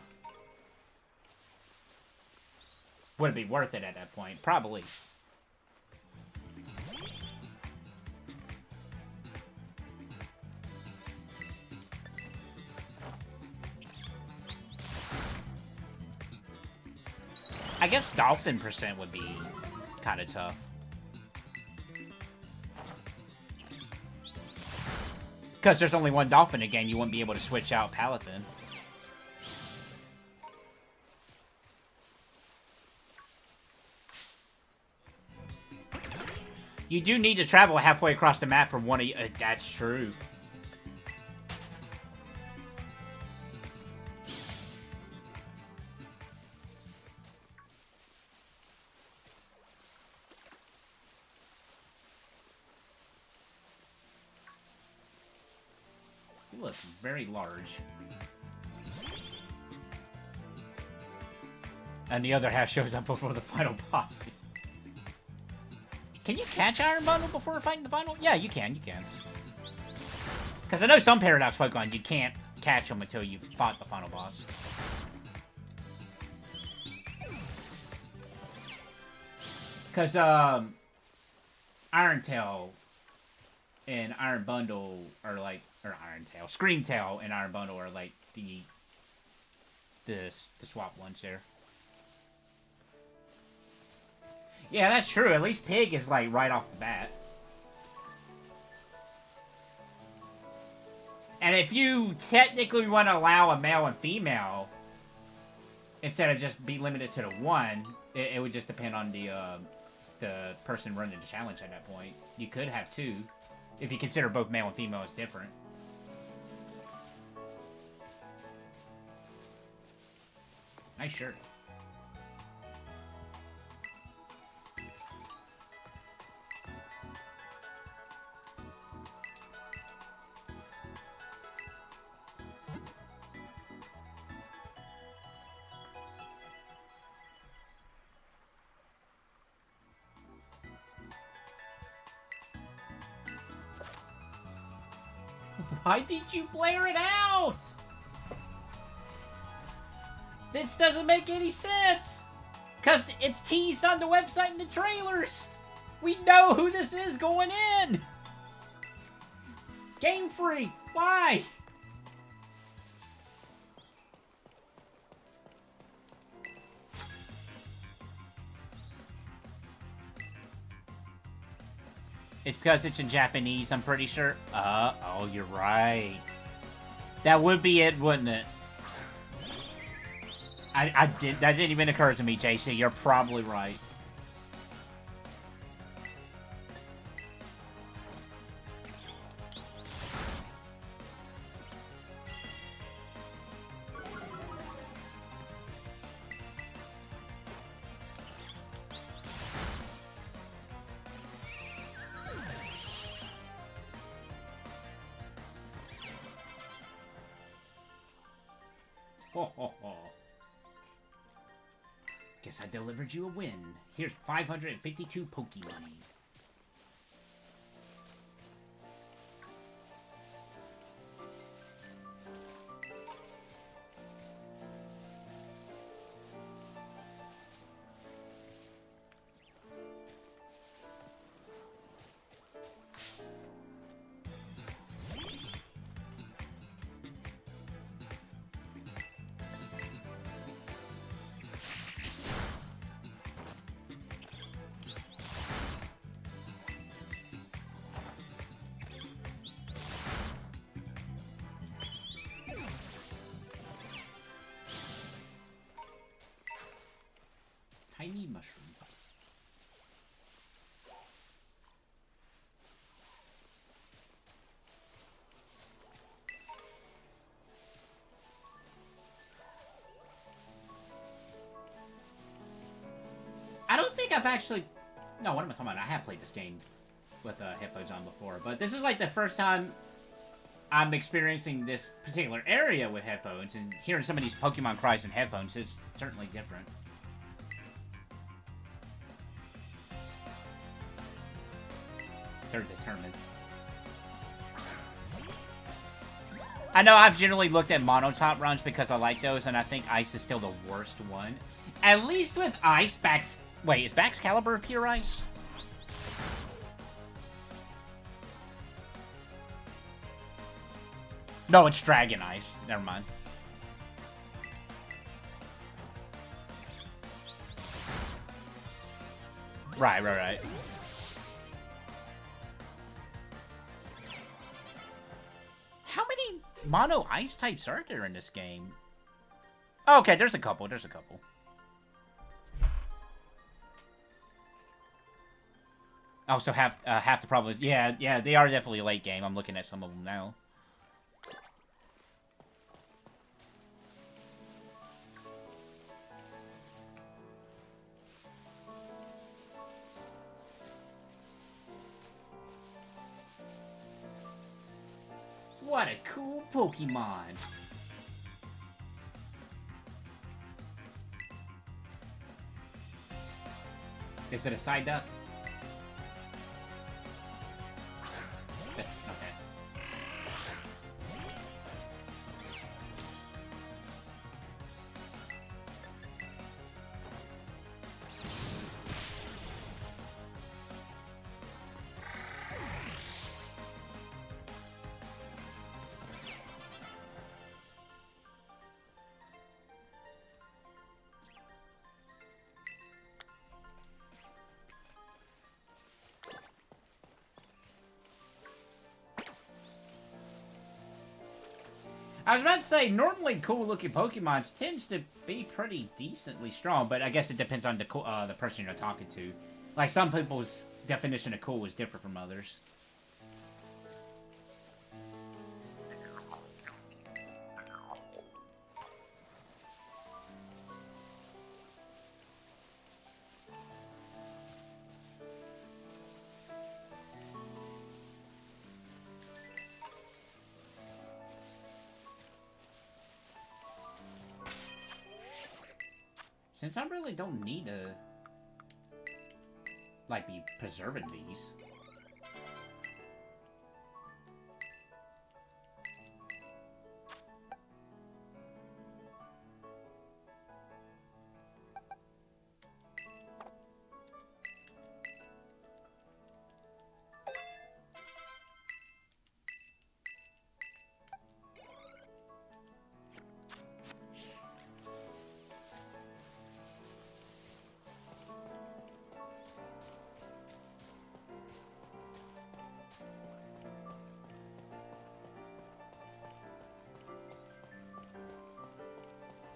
would it be worth it at that point? Probably. I guess Dolphin percent would be kind of tough. Because there's only one Dolphin again, you wouldn't be able to switch out Paladin. You do need to travel halfway across the map for one of you. That's true. You look very large. And the other half shows up before the final boss. Can you catch Iron Bundle before fighting the final? Yeah, you can. Because I know some Paradox Pokemon, you can't catch them until you've fought the final boss. Because, Iron Tail and Iron Bundle are like, or Iron Tail, Scream Tail and Iron Bundle are like the swap ones there. Yeah, that's true. At least Pig is like right off the bat. And if you technically want to allow a male and female, instead of just be limited to the one, it would just depend on the person running the challenge at that point. You could have 2, if you consider both male and female as different. Nice shirt. Why did you blare it out? This doesn't make any sense. Because it's teased on the website and the trailers. We know who this is going in. Game Freak, why? It's because it's in Japanese, I'm pretty sure. Oh, you're right. That would be it, wouldn't it? That didn't even occur to me, JC. You're probably right. Ho, ho, ho. Guess I delivered you a win. Here's 552 Pokemon. think I've actually... No, what am I talking about? I have played this game with headphones on before, but this is like the first time I'm experiencing this particular area with headphones, and hearing some of these Pokemon cries in headphones is certainly different. They're determined. I know I've generally looked at monotop runs because I like those, and I think Ice is still the worst one. At least with Ice, Wait, is Baxcalibur pure Ice? No, it's Dragon Ice. Never mind. Right. How many mono Ice types are there in this game? Oh, okay, there's a couple. Also, half the problem is... Yeah, they are definitely late game. I'm looking at some of them now. What a cool Pokemon! Is it a side duck? Okay. I was about to say, normally cool-looking Pokemon tends to be pretty decently strong, but I guess it depends on the person you're talking to. Like, some people's definition of cool is different from others. Since I really don't need to, like, be preserving these.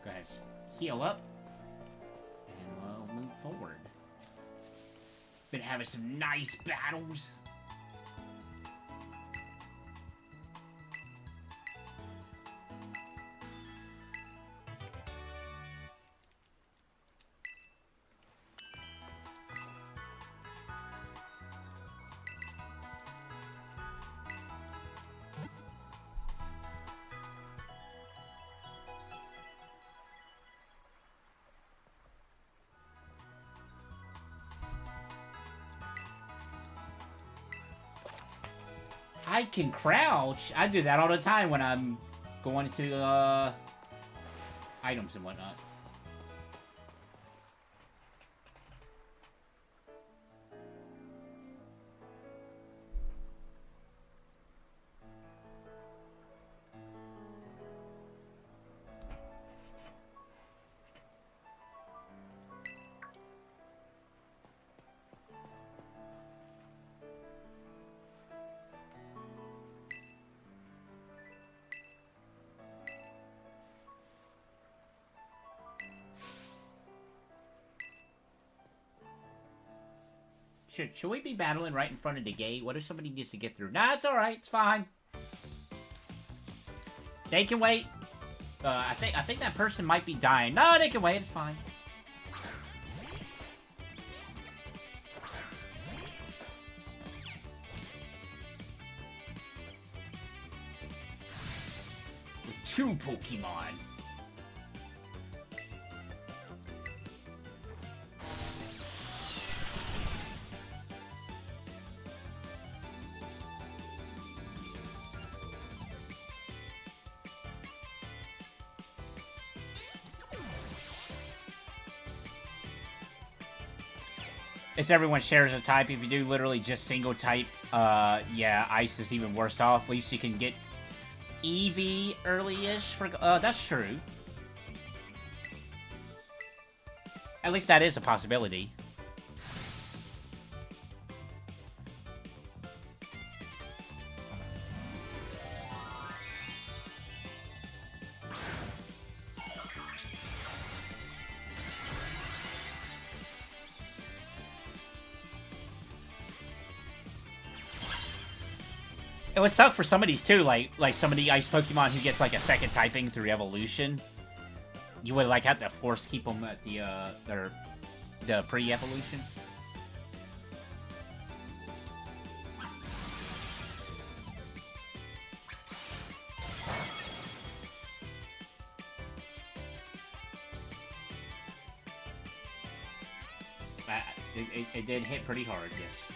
Go ahead, heal up, and we'll move forward. Been having some nice battles. I can crouch. I do that all the time when I'm going to items and whatnot. Should we be battling right in front of the gate? What if somebody needs to get through? Nah, it's alright. It's fine. They can wait. I think that person might be dying. No, they can wait. It's fine. 2 Pokemon. If everyone shares a type, if you do literally just single type, yeah, Ice is even worse off. At least you can get Eevee early-ish for... that's true. At least that is a possibility. It would suck for some of these too, like some of the ice Pokemon who gets like a second typing through evolution. You would like have to force keep them at the pre-evolution. It did hit pretty hard, yes.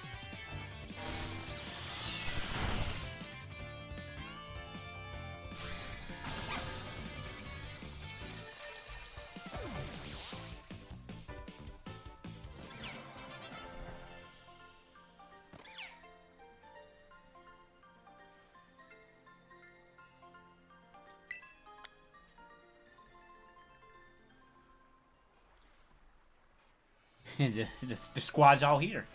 The squad's all here.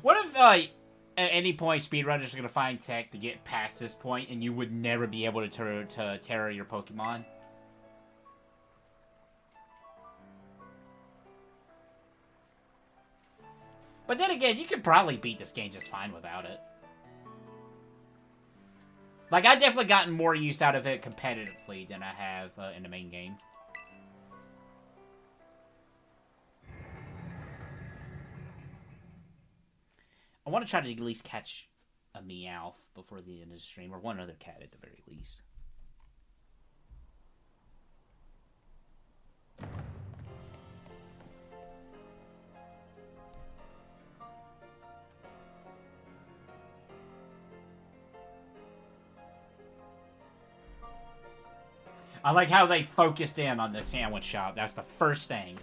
What if, at any point, speedrunners are going to find tech to get past this point, and you would never be able to terror your Pokemon? But then again, you could probably beat this game just fine without it. Like, I've definitely gotten more use out of it competitively than I have in the main game. I want to try to at least catch a Meowth before the end of the stream, or one other cat at the very least. I like how they focused in on the sandwich shop. That's the first thing.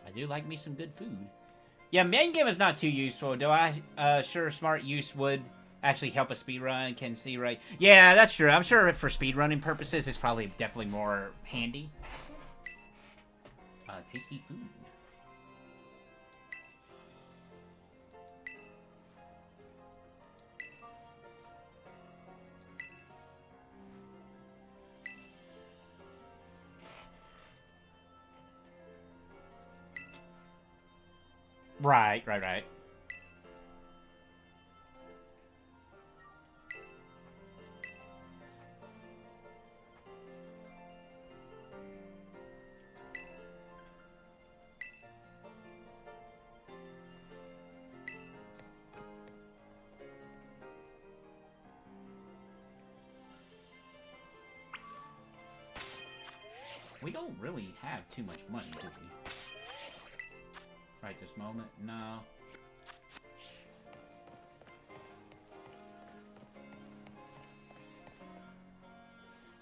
I do like me some good food. Yeah, main game is not too useful. Do I? Sure, smart use would actually help a speedrun. Can see right. Yeah, that's true. I'm sure for speedrunning purposes, it's probably definitely more handy. Tasty food. Right. We don't really have too much money, do we? Right this moment? No.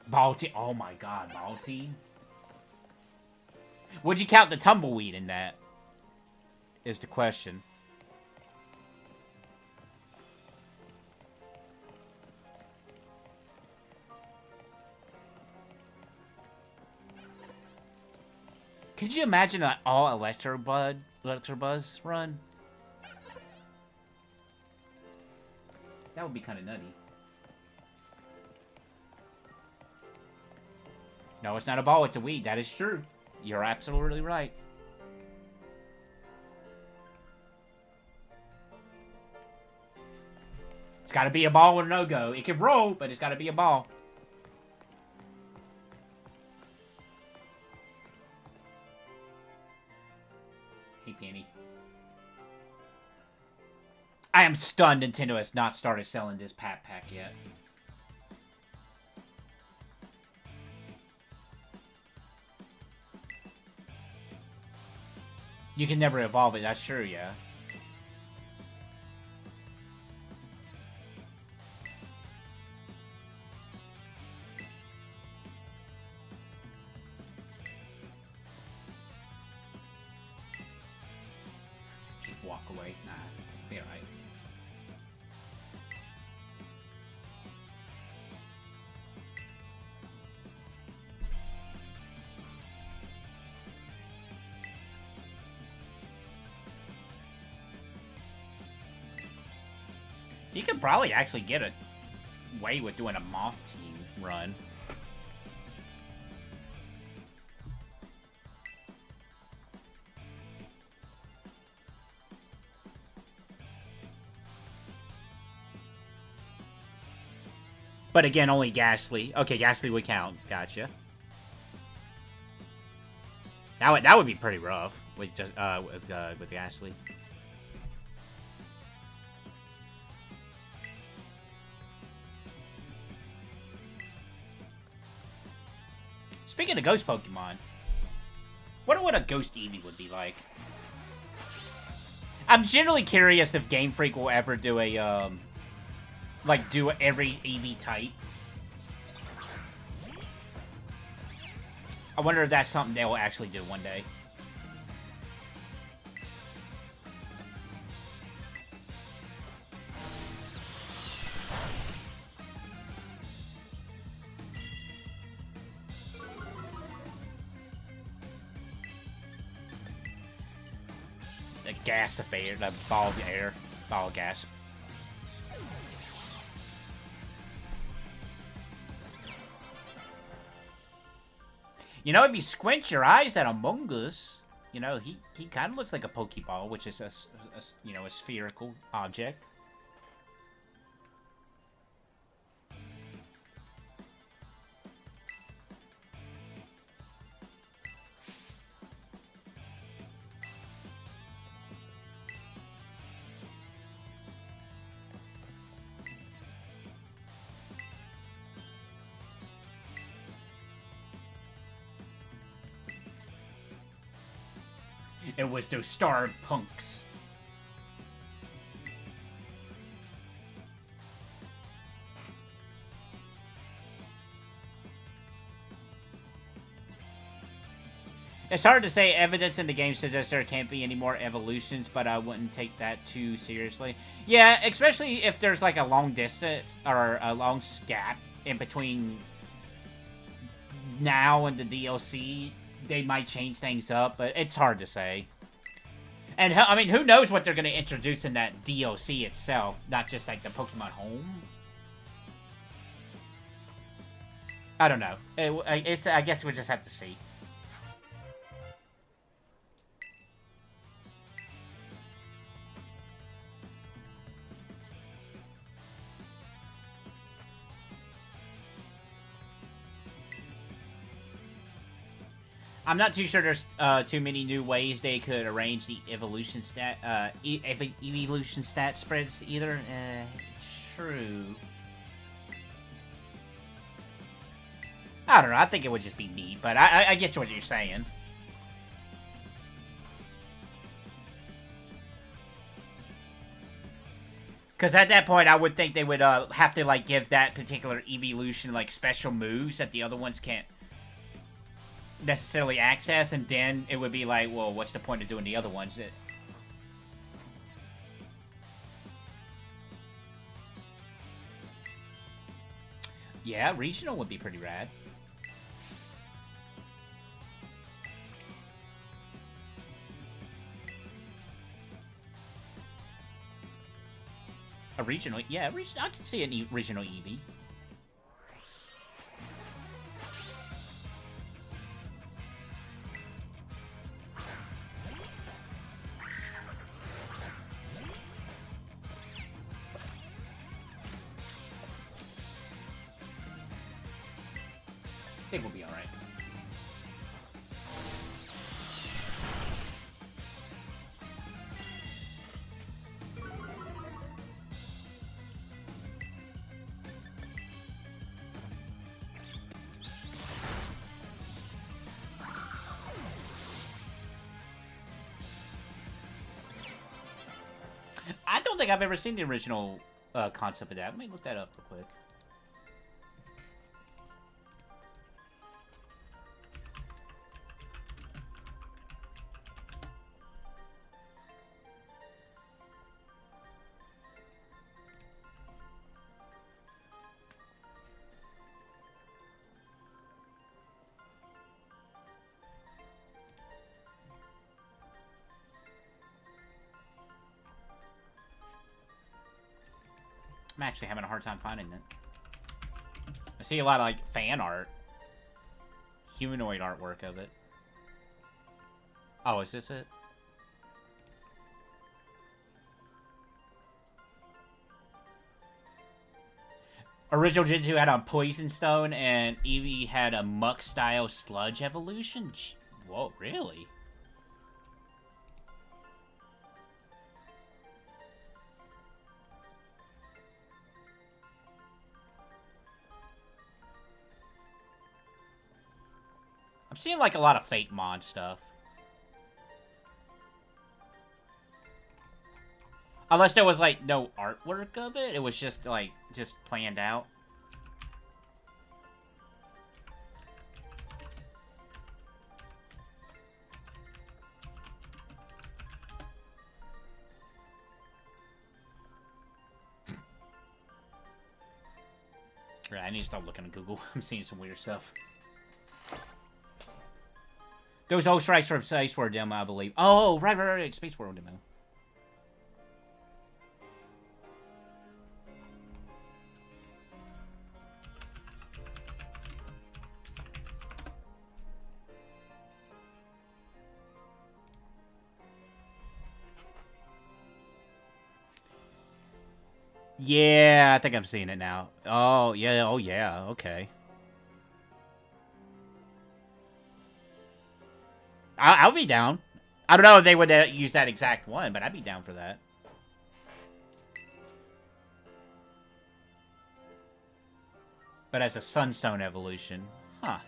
Ball team. Oh my god, ball team. Would you count the tumbleweed in that? Is the question. Could you imagine an all Electabuzz run? That would be kind of nutty. No, it's not a ball, it's a weed. That is true. You're absolutely right. It's got to be a ball or no-go. It can roll, but it's got to be a ball. Hey, Penny. I am stunned Nintendo has not started selling this pack yet. You can never evolve it, that's true, yeah. Just walk away. Nah, be alright. You could probably actually get away with doing a Moth Team run. But again, only Ghastly. Okay, Ghastly would count. Gotcha. That would be pretty rough with just with Ghastly. Speaking of ghost Pokemon, wonder what a ghost Eevee would be like. I'm generally curious if Game Freak will ever do a like do every Eevee type. I wonder if that's something they will actually do one day. The gas affair, the ball of air, ball of gas. You know, if you squint your eyes at Among Us, you know, he kind of looks like a Pokeball, which is you know, a spherical object. It was those star punks. It's hard to say. Evidence in the game suggests there can't be any more evolutions, but I wouldn't take that too seriously. Yeah, especially if there's like a long distance or a long gap in between now and the DLC. They might change things up, but it's hard to say. And, I mean, who knows what they're going to introduce in that DLC itself, not just, like, the Pokemon Home? I don't know. I guess we'll just have to see. I'm not too sure there's too many new ways they could arrange the evolution stat evolution stat spreads either. True. I don't know. I think it would just be neat, but I get what you're saying. Because at that point, I would think they would have to like give that particular evolution like special moves that the other ones can't necessarily access, and then it would be like, well, what's the point of doing the other ones? Yeah, regional would be pretty rad. A regional, yeah, I can see an regional Eevee. I think we'll be alright. I don't think I've ever seen the original concept of that. Let me look that up real quick. I'm actually having a hard time finding it. I see a lot of, like, fan art. Humanoid artwork of it. Oh, is this it? Original Gen 2 had a Poison Stone, and Eevee had a Muck-style Sludge evolution? Whoa, really? I'm seeing, like, a lot of Fate Mod stuff. Unless there was, like, no artwork of it. It was just, like, just planned out. Right, I need to stop looking at Google. I'm seeing some weird stuff. Those old strikes from Space World demo, I believe. Oh, right. Space World demo. Yeah, I think I'm seeing it now. Oh, yeah. Oh, yeah. Okay. I'll be down. I don't know if they would use that exact one, but I'd be down for that. But as a Sunstone evolution. Huh.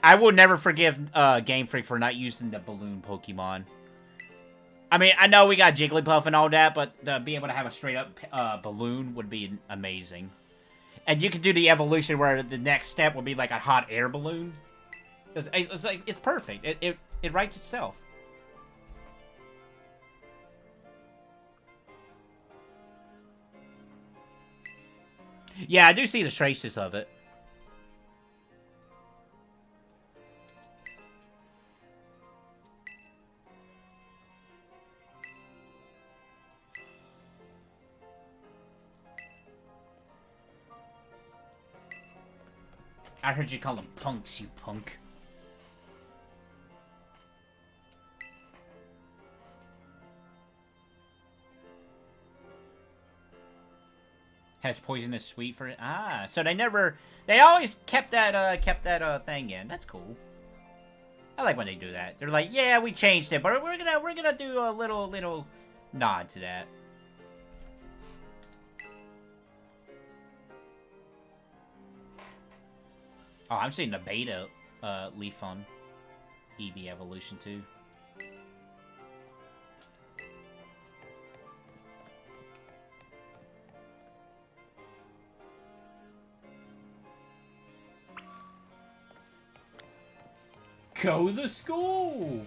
I will never forgive Game Freak for not using the balloon Pokemon. I mean, I know we got Jigglypuff and all that, but being able to have a straight-up balloon would be amazing. And you can do the evolution where the next step would be like a hot air balloon. It's like, it's perfect. It writes itself. Yeah, I do see the traces of it. I heard you call them punks, you punk. Has poisonous sweet for it. Ah, so they always kept that thing in. That's cool. I like when they do that. They're like, yeah, we changed it, but we're gonna do a little nod to that. Oh, I'm seeing the beta leaf on Eevee evolution too. Go to school!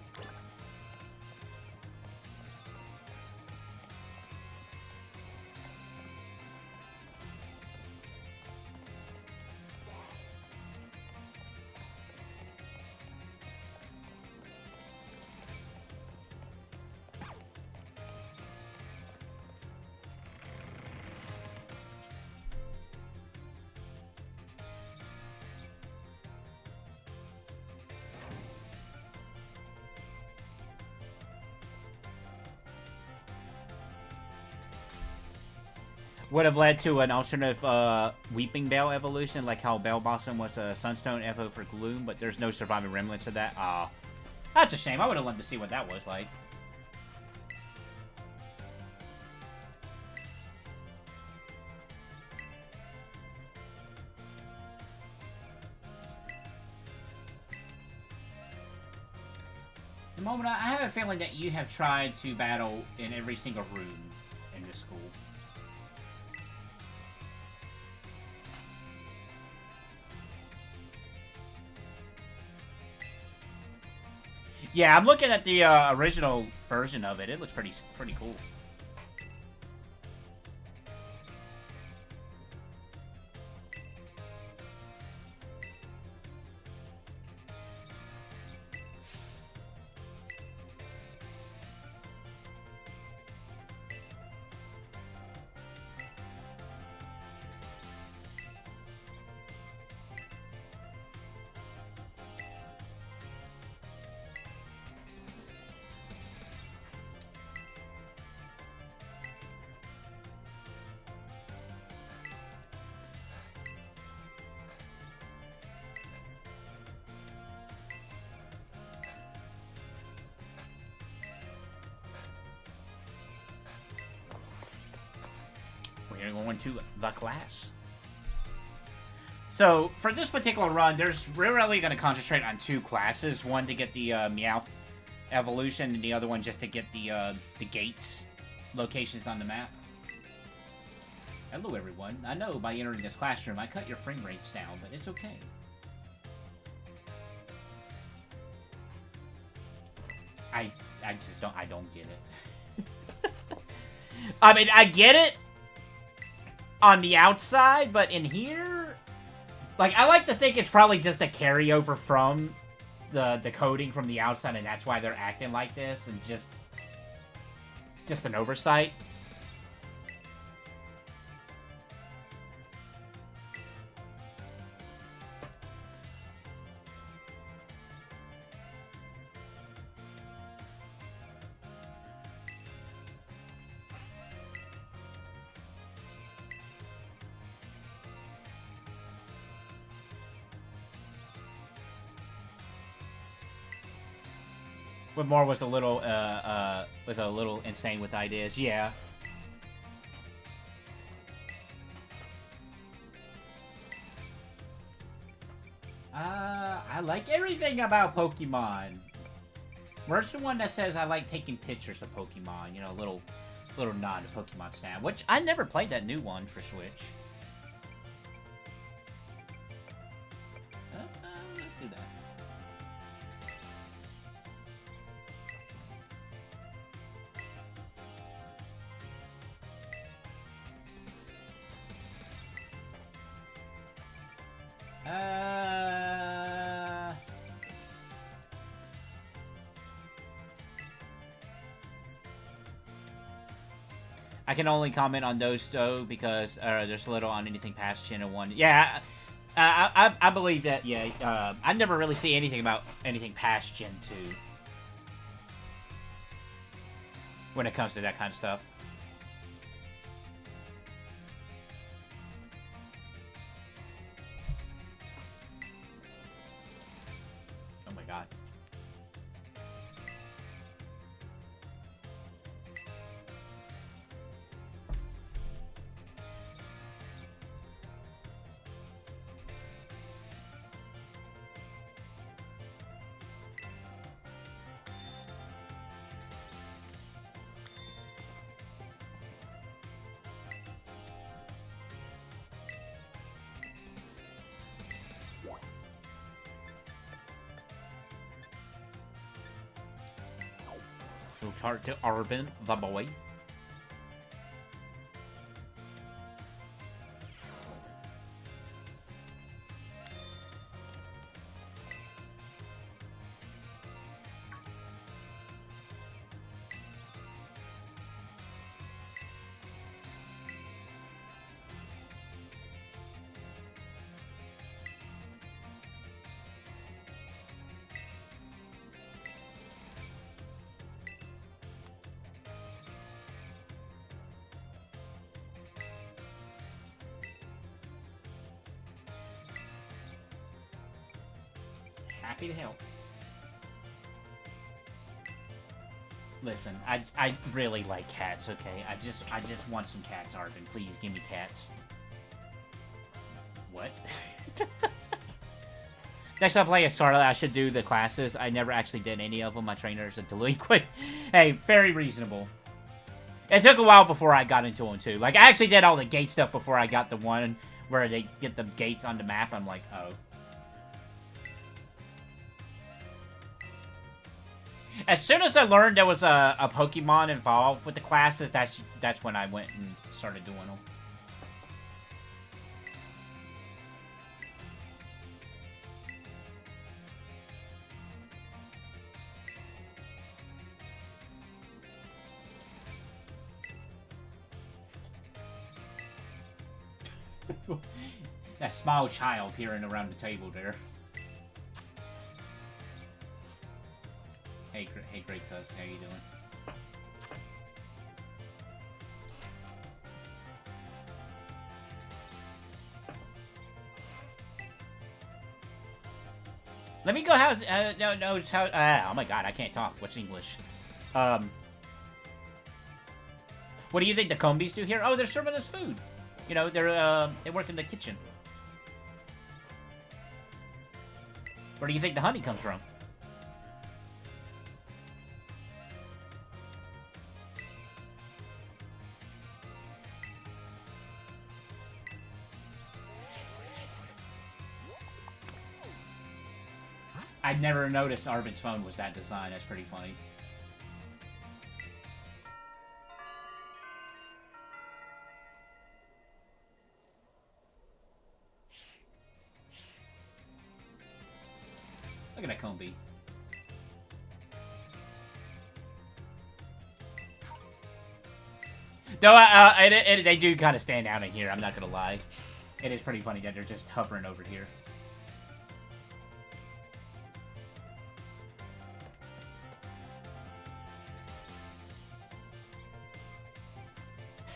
would have led to an alternative Weeping Bell evolution, like how Bell Blossom was a Sunstone Evo for Gloom, but there's no surviving remnants of that. Ah, that's a shame. I would have loved to see what that was like. The moment I have a feeling that you have tried to battle in every single room in this school. Yeah, I'm looking at the original version of it. It looks pretty cool. We're going to the class. So, for this particular run, we're really going to concentrate on two classes. One to get the Meowth evolution, and the other one just to get the gates locations on the map. Hello, everyone. I know by entering this classroom, I cut your frame rates down, but it's okay. I just don't, I don't get it. I mean, I get it on the outside, but in here, like, I like to think it's probably just a carryover from the coding from the outside, and that's why they're acting like this, and just an oversight. Whitmore was a little insane with ideas. Yeah. I like everything about Pokemon. Where's the one that says I like taking pictures of Pokemon? You know, a little nod to Pokemon Snap, which I never played that new one for Switch. Let's do that. I can only comment on those though because there's little on anything past Gen 1. Yeah, I believe that. Yeah, I never really see anything about anything past Gen 2 when it comes to that kind of stuff. Oh my god. Talk to Arvin, the boy. Happy to help. Listen, I really like cats, okay? I just want some cats, Arvin. Please give me cats. What? Next time I play a Scarlet, I should do the classes. I never actually did any of them. My trainer's a delinquent. Hey, very reasonable. It took a while before I got into them, too. Like, I actually did all the gate stuff before I got the one where they get the gates on the map. I'm like, oh. As soon as I learned there was a Pokemon involved with the classes, that's when I went and started doing them. That small child peering around the table there. Hey, great cuz, how you doing? Let me go. How's no, it's how. Oh my god, I can't talk. What's English? What do you think the Combies do here? Oh, they're serving us food. You know, they work in the kitchen. Where do you think the honey comes from? I'd never noticed Arvin's phone was that design. That's pretty funny. Look at that Combi. Though they do kind of stand out in here, I'm not gonna lie. It is pretty funny that they're just hovering over here.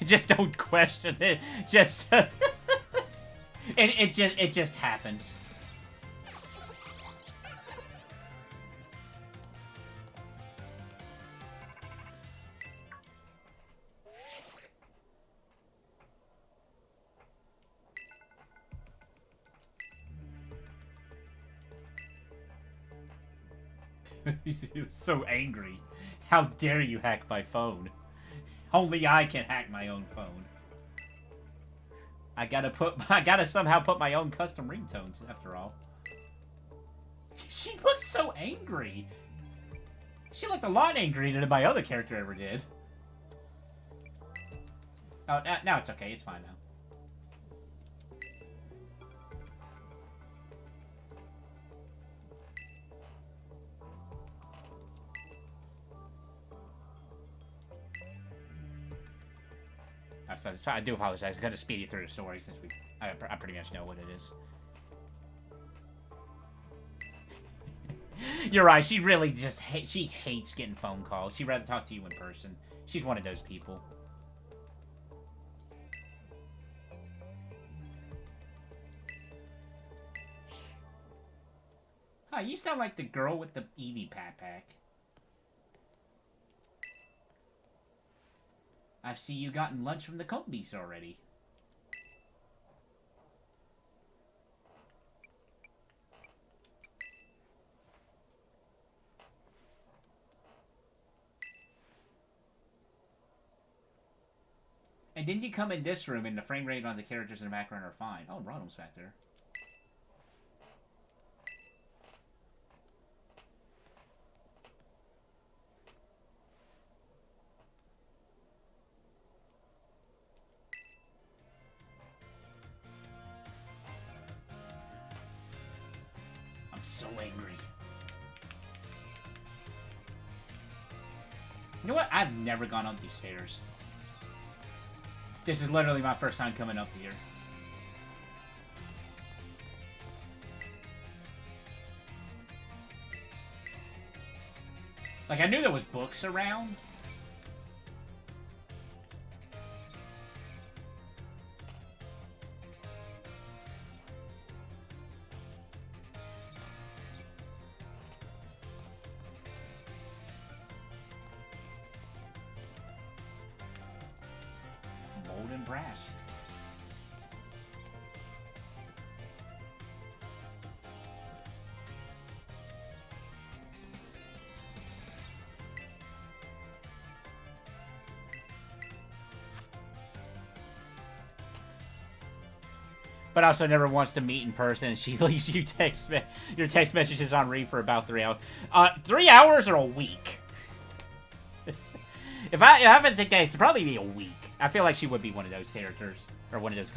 Just don't question it. Just it just happens. He was so angry. How dare you hack my phone? Only I can hack my own phone. I gotta somehow put my own custom ringtones after all. She looks so angry. She looked a lot angrier than my other character ever did. Oh, now it's okay. It's fine now. So I do apologize. I got to speed you through the story since I pretty much know what it is. You're right. She really just she hates getting phone calls. She'd rather talk to you in person. She's one of those people. Huh, you sound like the girl with the Eevee backpack. I see you gotten lunch from the Combies already. And then you come in this room and the frame rate on the characters in the background are fine. Oh, Ronald's back there. So angry. You know what? I've never gone up these stairs. This is literally my first time coming up here. Like, I knew there was books around. gold and brass. But also never wants to meet in person. She leaves you your text messages on read for about 3 hours. 3 hours or a week? if I have to take that, it'd probably be a week. I feel like she would be one of those characters. Or one of those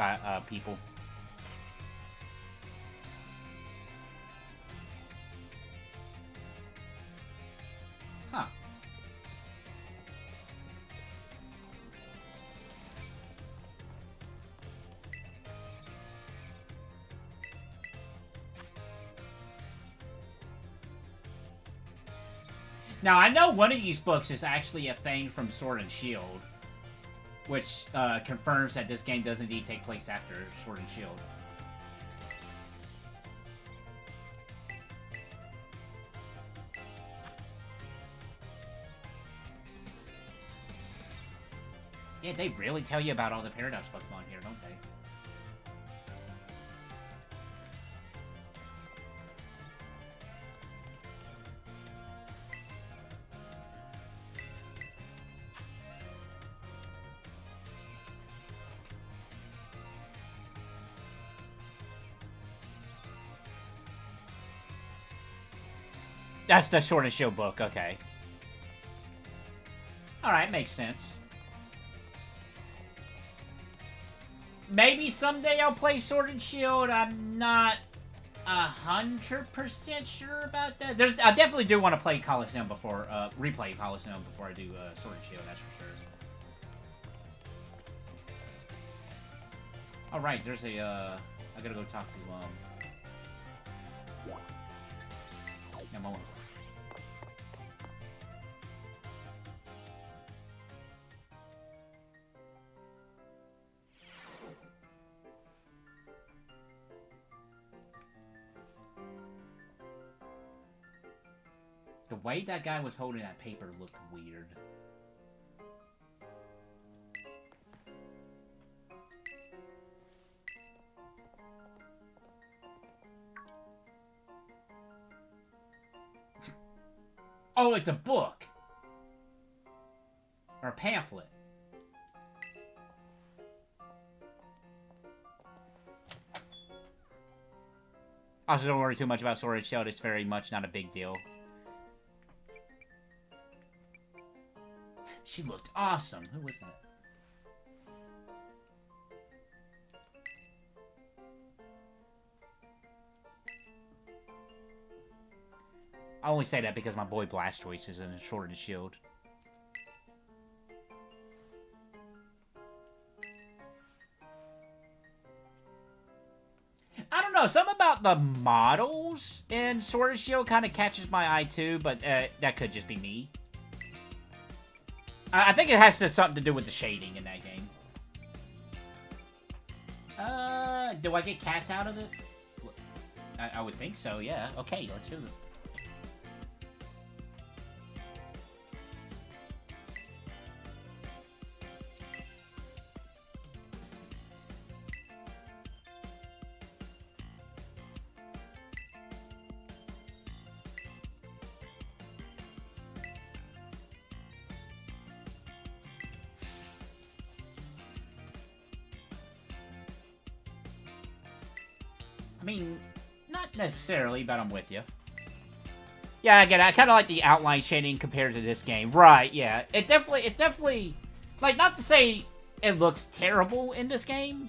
people. Huh. Now, I know one of these books is actually a thing from Sword and Shield, which confirms that this game does indeed take place after Sword and Shield. Yeah, they really tell you about all the Paradox Pokemon here, don't they? That's the Sword and Shield book, okay. Alright, makes sense. Maybe someday I'll play Sword and Shield. I'm not 100% sure about that. I definitely do want to play Coliseum before, replay Coliseum before I do Sword and Shield, that's for sure. Alright, there's a, I gotta go talk to, Momo. The way that guy was holding that paper looked weird. Oh, it's a book! Or a pamphlet. Also, don't worry too much about Sword and Shield. It's very much not a big deal. She looked awesome. Who was that? I only say that because my boy Blastoise is in Sword and Shield. I don't know. Something about the models in Sword and Shield kind of catches my eye too, but that could just be me. I think it has something to do with the shading in that game. Do I get cats out of it? I would think so, yeah. Okay, let's do it. I mean, not necessarily, but I'm with you. Yeah, again, I kind of like the outline shading compared to this game. Right, yeah. It's definitely, like, not to say it looks terrible in this game.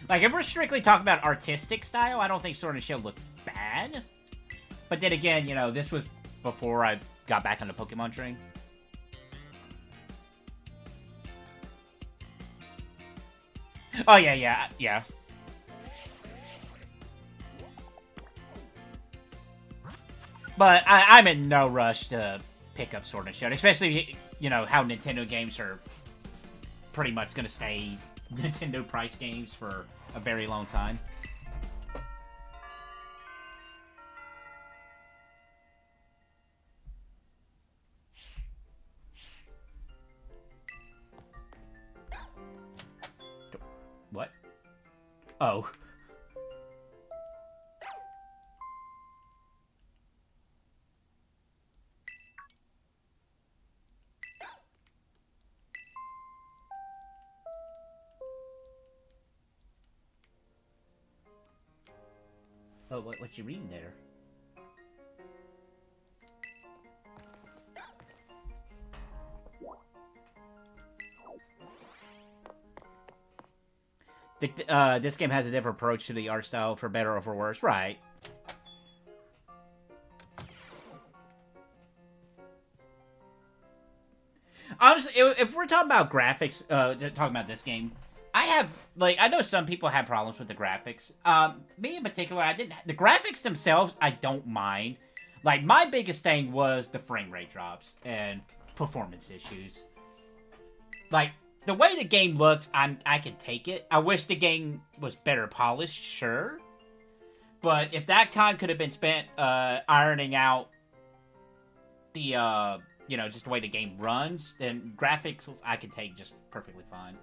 Like, if we're strictly talking about artistic style, I don't think Sword and Shield looks bad. But then again, you know, this was before I got back on the Pokemon train. Oh, yeah. But I'm in no rush to pick up Sword and Shield, especially, you know, how Nintendo games are pretty much going to stay Nintendo price games for a very long time. What? Oh. Oh, what you reading there? This game has a different approach to the art style, for better or for worse. Right. Honestly, if we're talking about graphics, talking about this game, I have, like, I know some people have problems with the graphics. Me in particular, I didn't. The graphics themselves, I don't mind. Like, my biggest thing was the frame rate drops and performance issues. Like, the way the game looks, I can take it. I wish the game was better polished, sure. But if that time could have been spent ironing out the, you know, just the way the game runs, then graphics I can take just perfectly fine.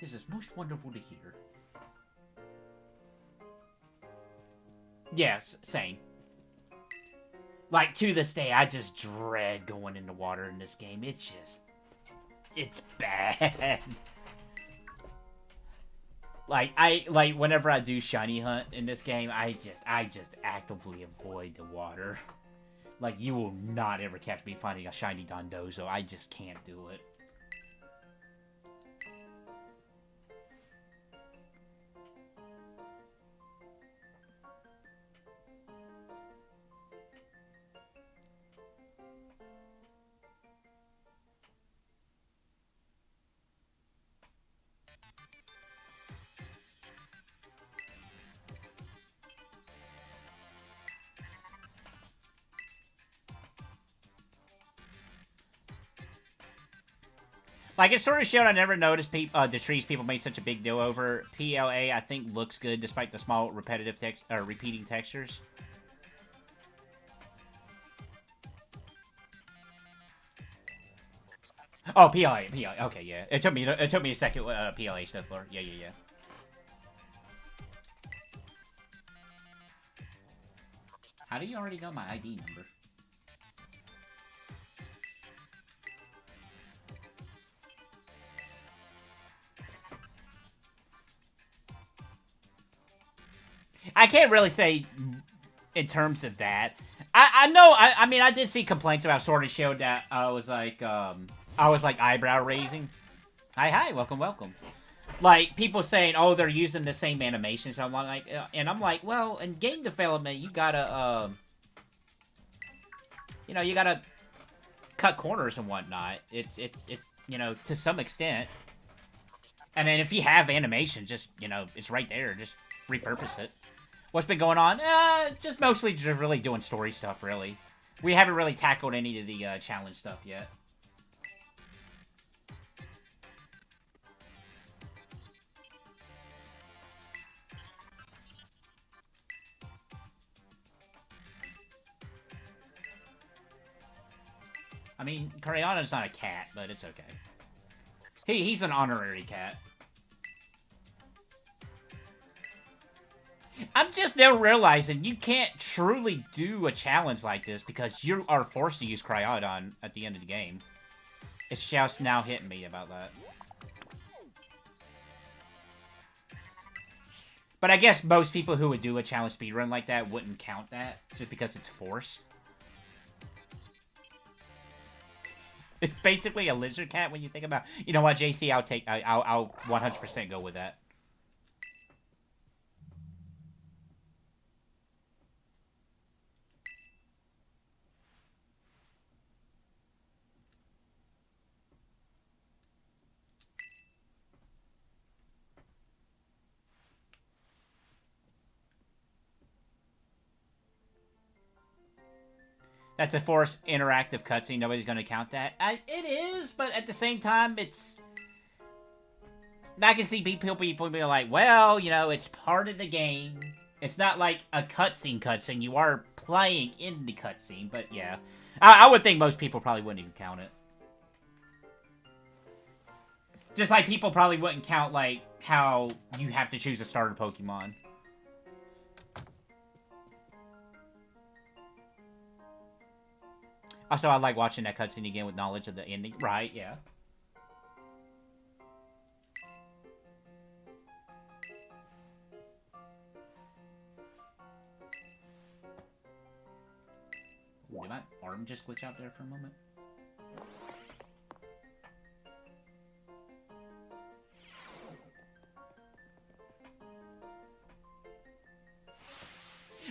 This is most wonderful to hear. Yes, same. Like, to this day, I just dread going in the water in this game. It's bad. Like, whenever I do shiny hunt in this game, I just actively avoid the water. Like, you will not ever catch me finding a shiny Dondozo. I just can't do it. Like, it sort of showed I never noticed the trees people made such a big deal over. PLA, I think, looks good despite the small repetitive repeating textures. Oh, PLA. Okay, yeah. It took me a second. PLA stuff for. Yeah. How do you already know my ID number? I can't really say in terms of that. I know. I mean, I did see complaints about Sword and Shield that I was like eyebrow raising. Hi, welcome. Like, people saying, oh, they're using the same animations. I'm like, and I'm like, well, in game development, you gotta, you know, you gotta cut corners and whatnot. It's you know, to some extent. And then if you have animation, just, you know, it's right there. Just repurpose it. What's been going on? Just mostly just really doing story stuff, really. We haven't really tackled any of the challenge stuff yet. I mean, Karyana's not a cat, but it's okay. He's an honorary cat. I'm just now realizing you can't truly do a challenge like this because you are forced to use Cryodon at the end of the game. It's just now hitting me about that. But I guess most people who would do a challenge speedrun like that wouldn't count that, just because it's forced. It's basically a lizard cat when you think about... You know what, JC, I'll 100% go with that. That's a forced interactive cutscene. Nobody's going to count that. It is, but at the same time, it's... I can see people being like, well, you know, it's part of the game. It's not like a cutscene. You are playing in the cutscene, but yeah. I would think most people probably wouldn't even count it. Just like people probably wouldn't count, like, how you have to choose a starter Pokemon. Also, I like watching that cutscene again with knowledge of the ending. Right, yeah. Did my arm just glitch out there for a moment?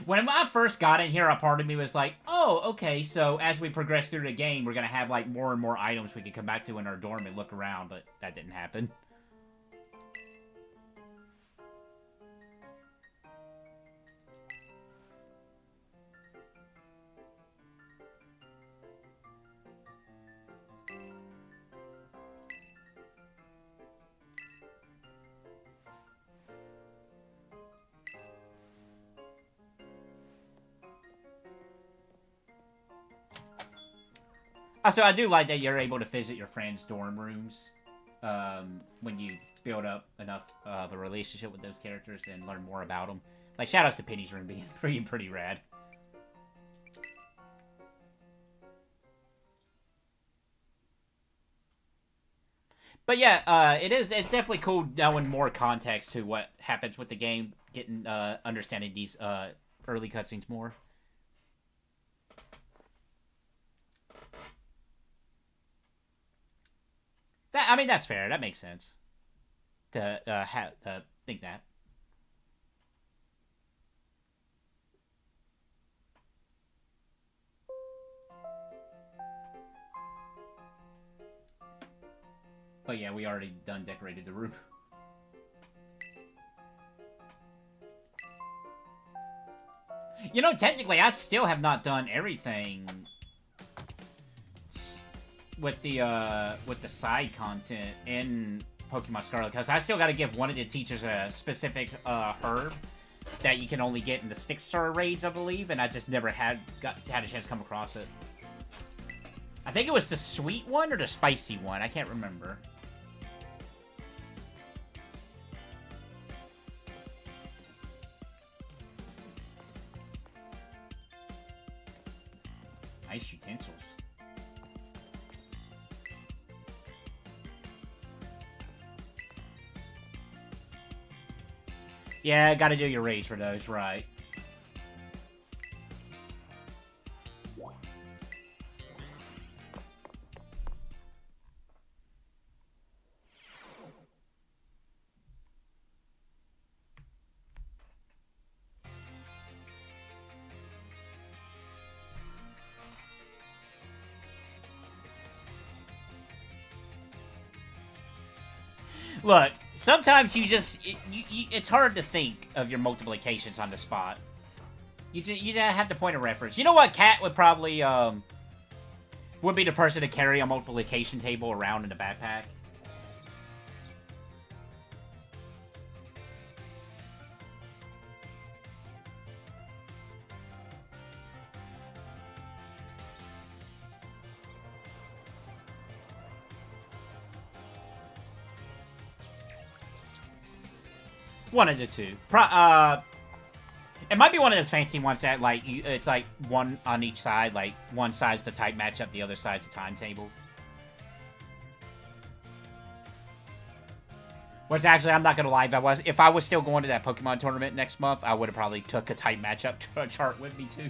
When I first got in here, a part of me was like, oh, okay, so as we progress through the game, we're going to have, like, more and more items we can come back to in our dorm and look around, but that didn't happen. Also, I do like that you're able to visit your friends' dorm rooms when you build up enough of a relationship with those characters and learn more about them. Like, shoutouts to Penny's room being pretty rad. But yeah, it's definitely cool knowing more context to what happens with the game, getting understanding these early cutscenes more. I mean, that's fair. That makes sense. To think that. Oh yeah, we already done decorated the room. You know, technically, I still have not done everything with the side content in Pokemon Scarlet, because I still got to give one of the teachers a specific herb that you can only get in the Stick Star raids, I believe, and I just never had a chance to come across it. I think it was the sweet one or the spicy one. I can't remember. Nice utensils. Yeah, gotta do your raids for those, right. Look, sometimes you just... it's hard to think of your multiplications on the spot. You just have to point a reference. You know what? Cat would probably, would be the person to carry a multiplication table around in a backpack. One of the two. It might be one of those fancy ones that, like, it's like one on each side. Like, one side's the type matchup, the other side's the timetable. Which, actually, I'm not gonna lie, if I was still going to that Pokemon tournament next month, I would have probably took a type matchup chart with me, too.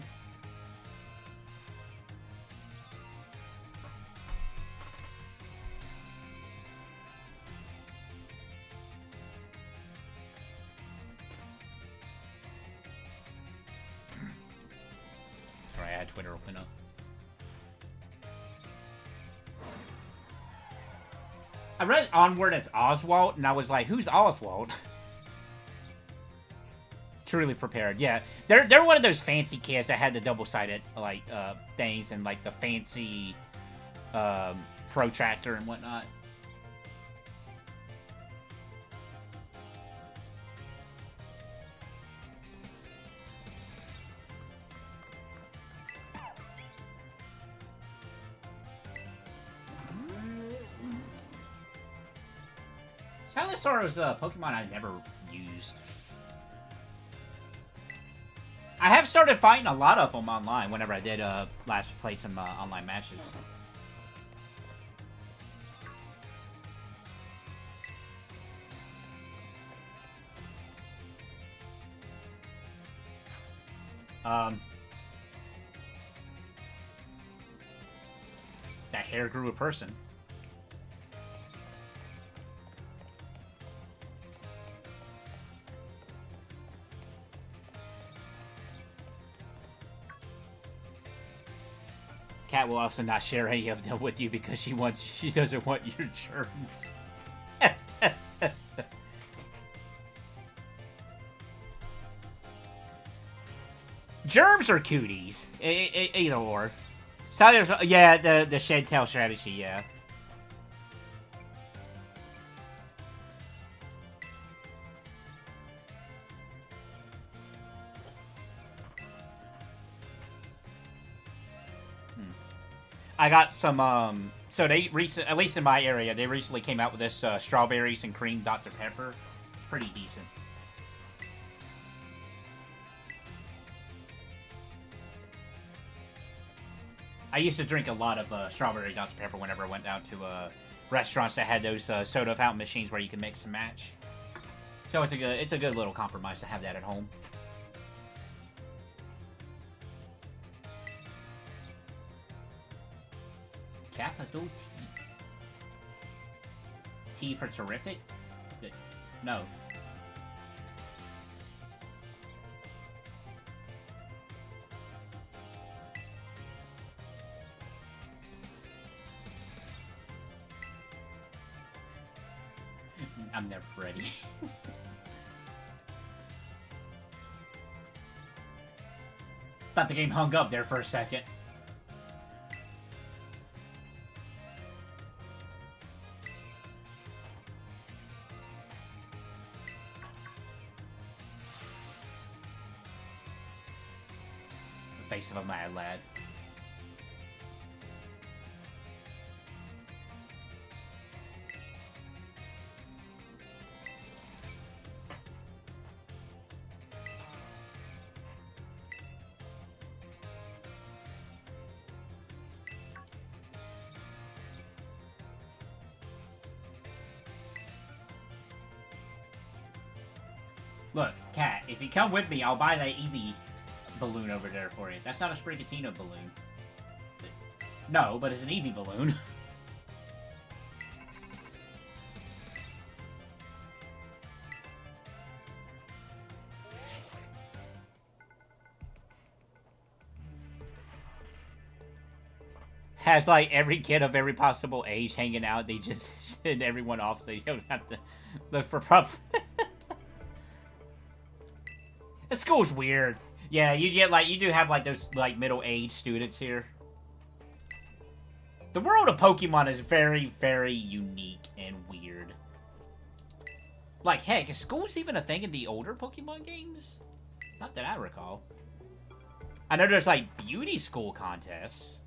Twitter open up. I read Onward as Oswald, and I was like, who's Oswald? truly prepared. Yeah, they're one of those fancy kids that had the double-sided like things and like the fancy protractor and whatnot. Salazar's Pokemon I never use. I have started fighting a lot of them online whenever I did last play some online matches. That hair grew a person. Cat will also not share any of them with you because she doesn't want your germs. Germs or cooties? Either or. Yeah, the shed tail strategy, yeah. I got some, so they at least in my area, they recently came out with this strawberries and cream Dr. Pepper. It's pretty decent. I used to drink a lot of strawberry Dr. Pepper whenever I went out to restaurants that had those soda fountain machines where you can mix and match. So it's a good little compromise to have that at home. Capital T. T for terrific? No. I'm never ready. Thought the game hung up there for a second. The face of a mad lad. Look, Cat, if you come with me, I'll buy that Eevee balloon over there for you. That's not a Sprigatito balloon. No, but it's an Eevee balloon. Has, like, every kid of every possible age hanging out. They just send everyone off so you don't have to look for prop. The school's weird. Yeah, you get, like, you do have, like, those, like, middle-aged students here. The world of Pokemon is very, very unique and weird. Like, heck, is schools even a thing in the older Pokemon games? Not that I recall. I know there's, like, beauty school contests.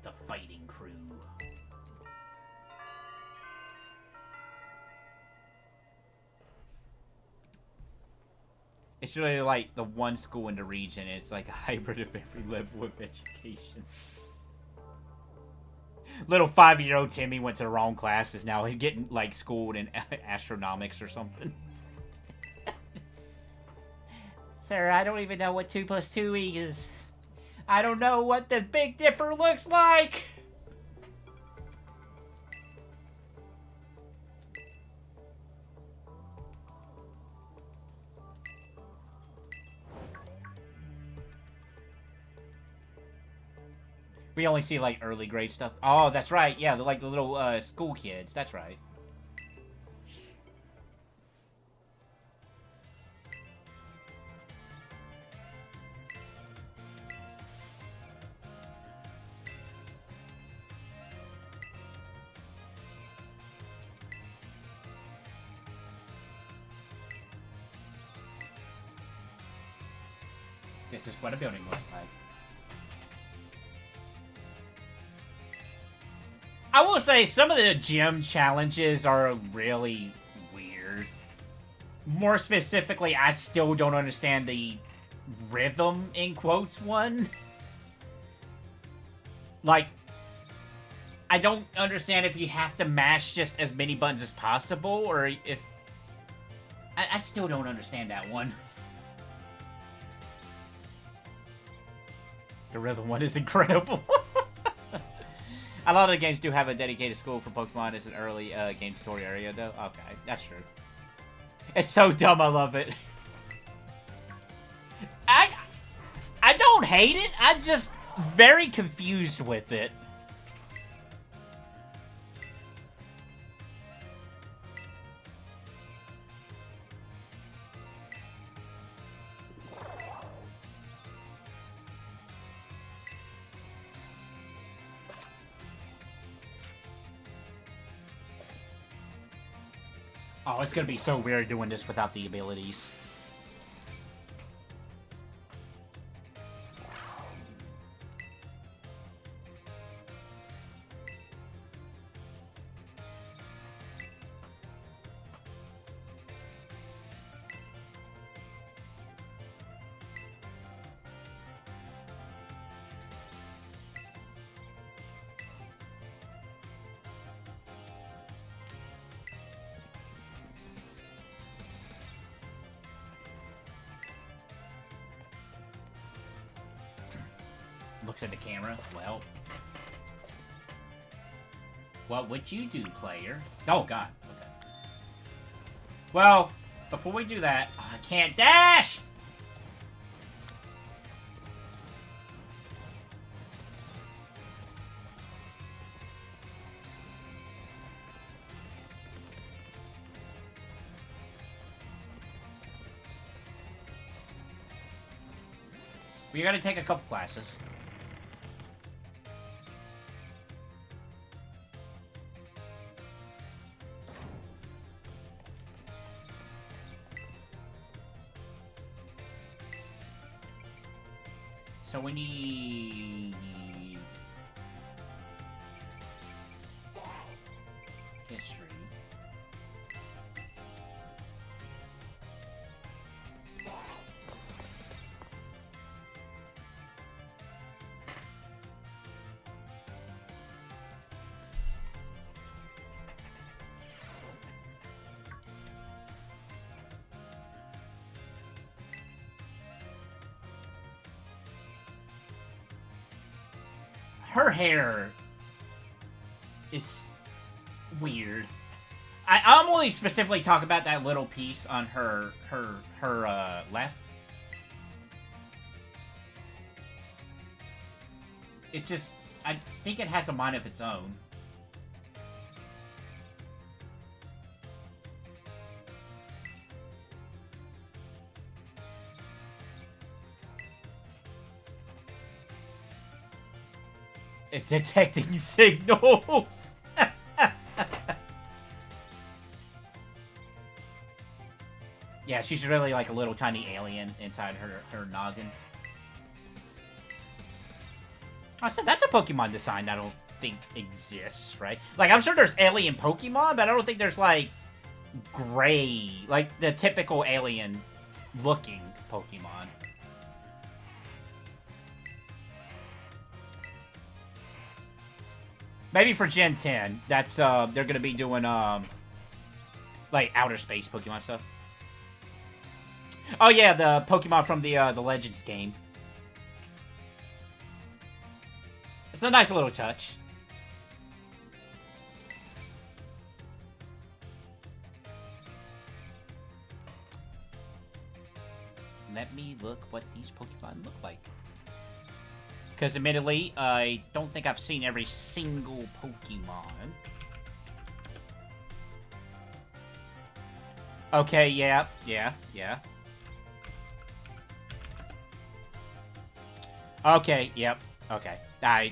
The Fighting Crew. It's really like the one school in the region. It's like a hybrid of every level of education. Little 5-year-old Timmy went to the wrong classes. Now he's getting like schooled in astronomics or something. Sir, I don't even know what 2 + 2 is. I don't know what the Big Dipper looks like. We only see, like, early grade stuff. Oh, that's right. Yeah, like the little school kids. That's right. This is what a building looks like. I will say some of the gym challenges are really weird. More specifically, I still don't understand the rhythm, in quotes, one. Like, I don't understand if you have to mash just as many buttons as possible, or if... I still don't understand that one. The rhythm one is incredible. A lot of the games do have a dedicated school for Pokemon as an early game tutorial area, though. Okay, that's true. It's so dumb, I love it. I don't hate it, I'm just very confused with it. Oh, it's gonna be so weird doing this without the abilities. Looks at the camera. Well, what would you do, player? Oh, God. Okay. Well, before we do that, I can't dash! We gotta take a couple classes. So we need... history. Her hair is weird. I'm only specifically talking about that little piece on her left. It just, I think it has a mind of its own. It's detecting signals. Yeah, she's really like a little tiny alien inside her noggin. I said that's a Pokemon design I don't think exists, right? Like, I'm sure there's alien Pokemon, but I don't think there's, like, gray, like the typical alien-looking Pokemon. Maybe for Gen 10, that's, they're gonna be doing, like, outer space Pokemon stuff. Oh, yeah, the Pokemon from the Legends game. It's a nice little touch. Let me look what these Pokemon look like. Because admittedly, I don't think I've seen every single Pokemon. Okay, yeah. Okay, yep. Okay. That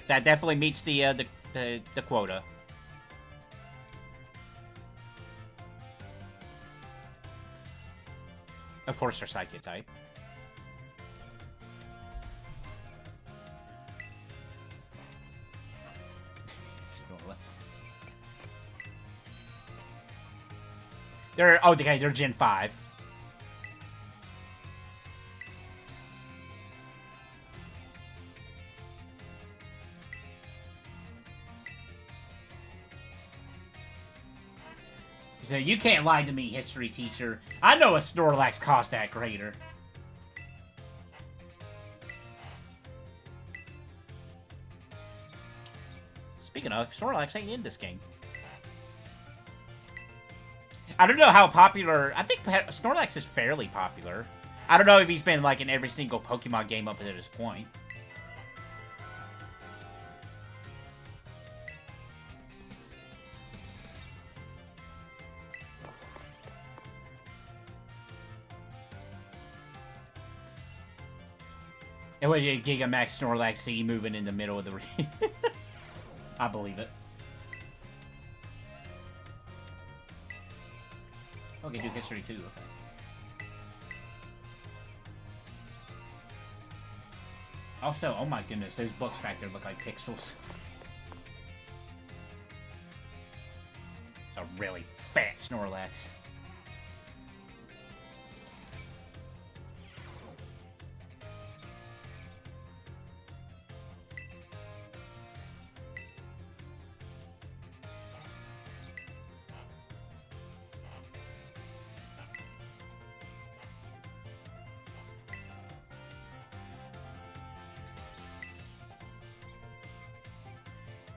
definitely meets the quota. Of course, they're Psychic type. They're Gen 5. So you can't lie to me, history teacher. I know a Snorlax caused that crater. Speaking of, Snorlax ain't in this game. I don't know how popular... I think Snorlax is fairly popular. I don't know if he's been, like, in every single Pokemon game up to this point. And what, Gigamax Snorlax C moving in the middle of the ring? I believe it. Okay, do history too. Okay. Also, oh my goodness, those books back there look like pixels. It's a really fat Snorlax.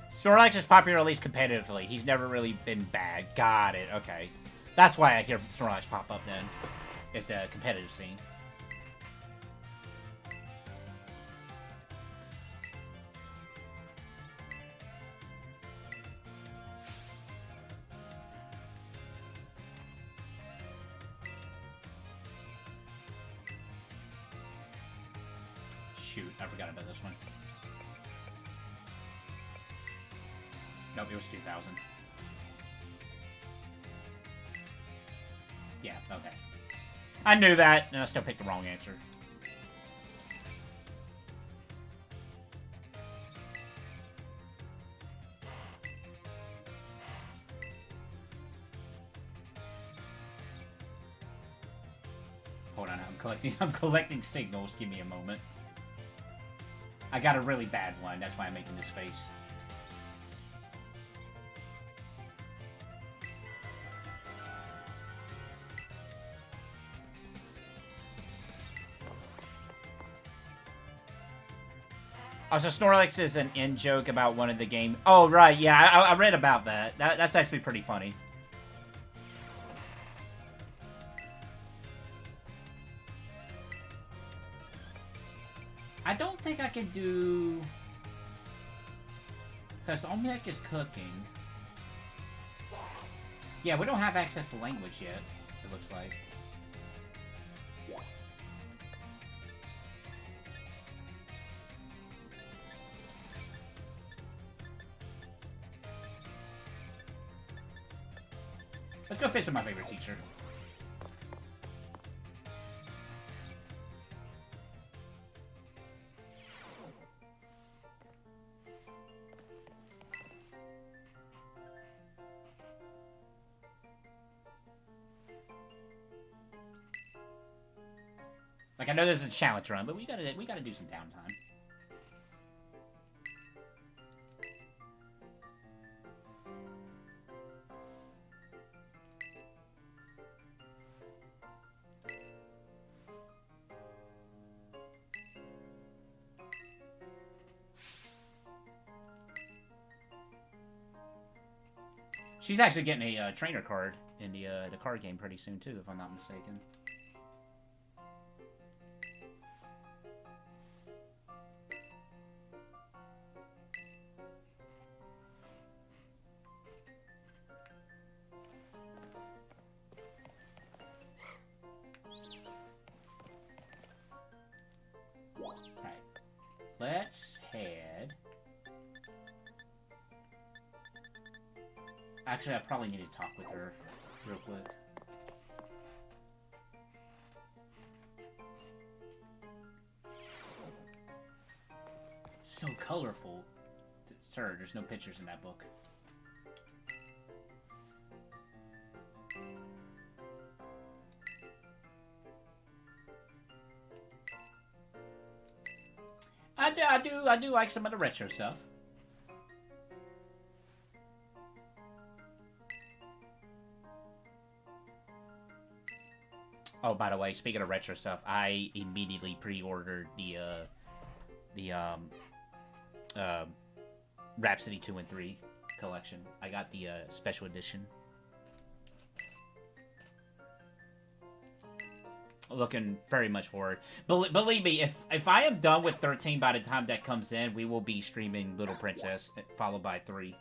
Snorlax is popular, at least competitively. He's never really been bad. Got it. Okay. That's why I hear Snorlax pop up then. It's the competitive scene. Shoot, I forgot about this one. Nope, it was 2000. Yeah, okay. I knew that, and I still picked the wrong answer. Hold on, I'm collecting signals. Give me a moment. I got a really bad one, that's why I'm making this face. Oh, so Snorlax is an in-joke about one of the game... Oh, right, yeah, I read about that. That's actually pretty funny. I don't think I can do... Because Olmec is cooking. Yeah, we don't have access to language yet, it looks like. Let's go fish with my favorite teacher. Like, I know there's a challenge run, but we gotta do some downtime. She's actually getting a trainer card in the card game pretty soon too, if I'm not mistaken. let's head... Actually, I probably need to talk with her real quick. So colorful. Sir, there's no pictures in that book. I do like some of the retro stuff. Oh, by the way, speaking of retro stuff, I immediately pre-ordered the Rhapsody 2 and 3 collection. I got the special edition. Looking very much forward. Believe me, if I am done with 13 by the time that comes in, we will be streaming Little Princess, followed by 3.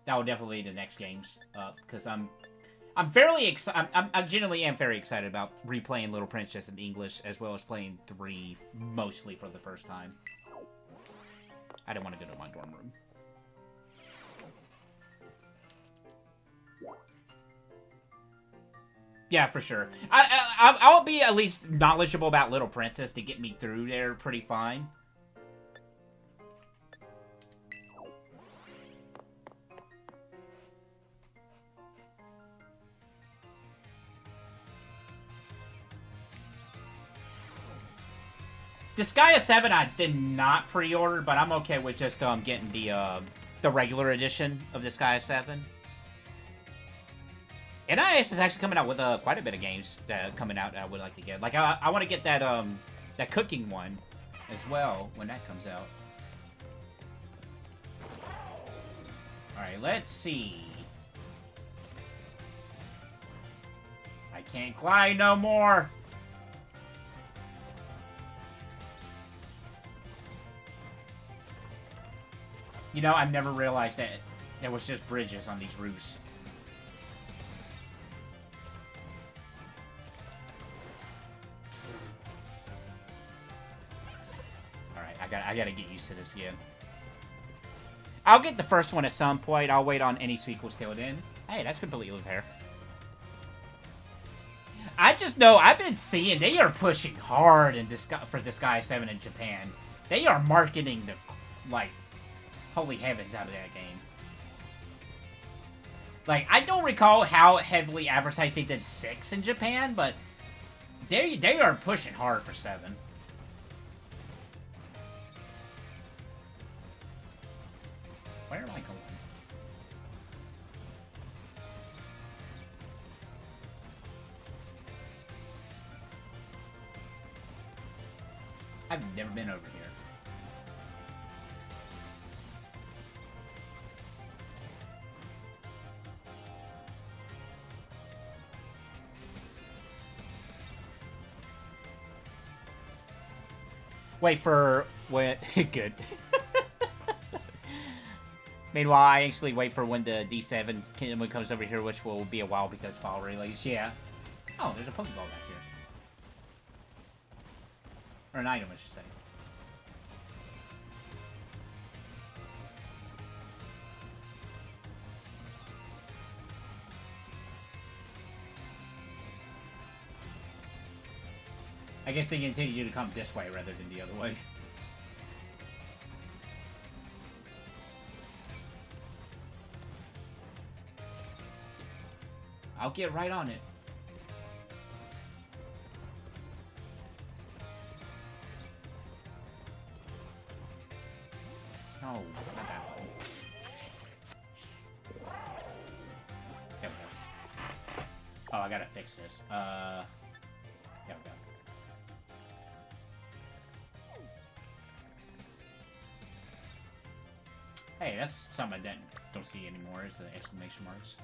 That will definitely be the next games up, because I'm fairly excited. I genuinely am very excited about replaying Little Princess in English, as well as playing 3 mostly for the first time. I didn't want to go to my dorm room. Yeah, for sure. I'll be at least knowledgeable about Little Princess to get me through there pretty fine. Disgaea 7 I did not pre-order, but I'm okay with just getting the regular edition of Disgaea 7. NIS is actually coming out with quite a bit of games that coming out that I would like to get. Like I want to get that that cooking one as well when that comes out. All right, let's see. I can't glide no more. You know, I've never realized that there was just bridges on these roofs. I gotta get used to this again. I'll get the first one at some point. I'll wait on any sequels till then. Hey, that's completely live hair. I just know I've been seeing they are pushing hard in for Disgaea 7 in Japan. They are marketing the like holy heavens out of that game. Like I don't recall how heavily advertised they did 6 in Japan, but they are pushing hard for 7. Where am I going? I've never been over here. Wait for what? Good. Meanwhile, I actually wait for when the D7 Kingdom comes over here, which will be a while because fall release. Yeah. Oh, there's a Pokeball back here. Or an item, I should say. I guess they continue to come this way rather than the other way. I'll get right on it. No, not that one. There we go. Oh, I gotta fix this. There we go. Hey, that's something I don't see anymore, is the exclamation marks.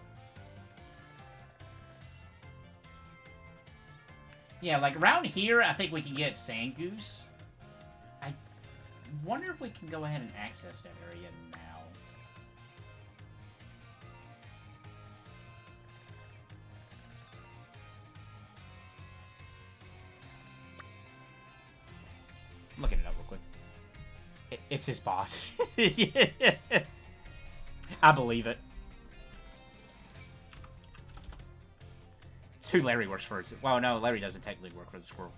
Yeah, like around here, I think we can get Sangoose. I wonder if we can go ahead and access that area now. Look at it. It's his boss. I believe it. It's who Larry works for. Well, no, Larry doesn't technically work for the squirrel.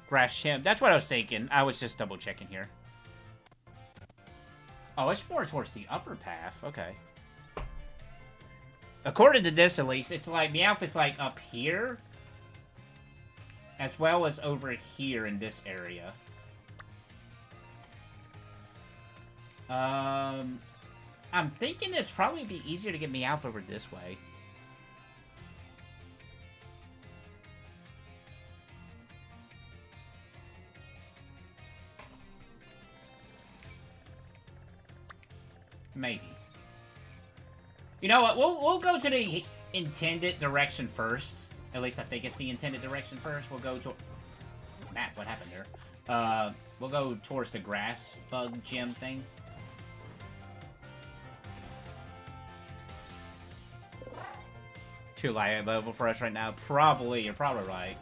Grass Shim. That's what I was thinking. I was just double checking here. Oh, it's more towards the upper path. Okay. According to this, at least, it's like Meowth is like up here, as well as over here in this area. I'm thinking it's probably be easier to get Meowth over this way. Maybe. You know what? We'll go to the intended direction first. At least I think it's the intended direction first. We'll go to... Matt, what happened there? We'll go towards the grass bug gym thing. Too light level for us right now. Probably. You're probably right.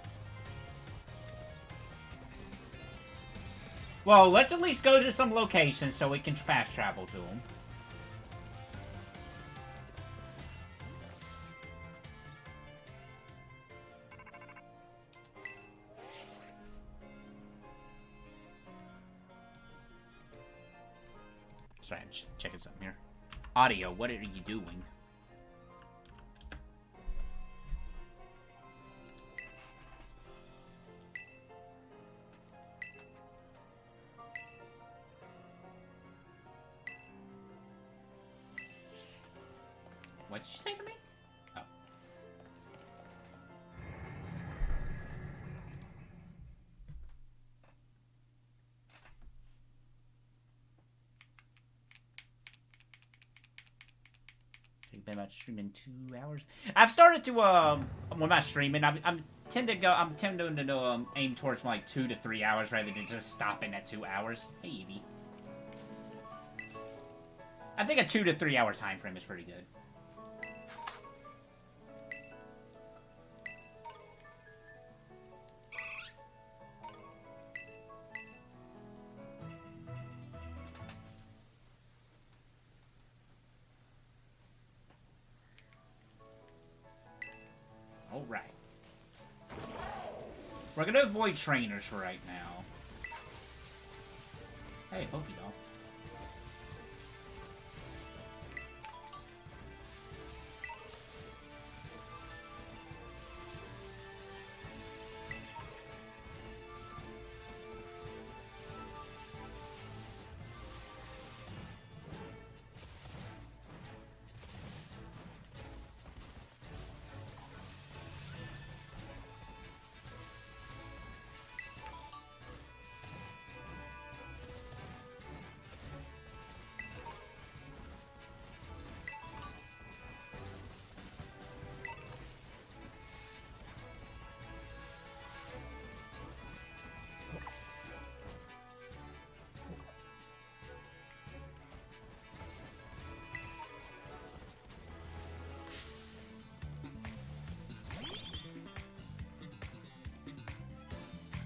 Well, let's at least go to some locations so we can fast travel to them. Sorry, I'm checking something here. Audio, what are you doing? What did you say to me? Oh. Been about streaming 2 hours. I've started to when I'm streaming, I'm tending to aim towards like 2 to 3 hours rather than just stopping at 2 hours. Hey Evie. I think a 2 to 3 hour time frame is pretty good. Alright. We're gonna avoid trainers for right now. Hey, Pokédoll.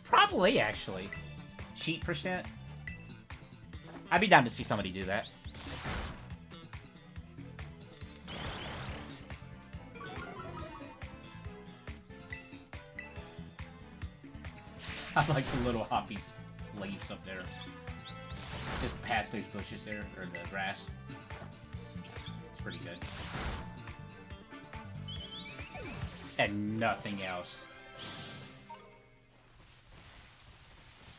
Probably, actually. Cheat percent? I'd be down to see somebody do that. I like the little hoppy leaves up there. Just past those bushes there, or the grass. It's pretty good. And nothing else.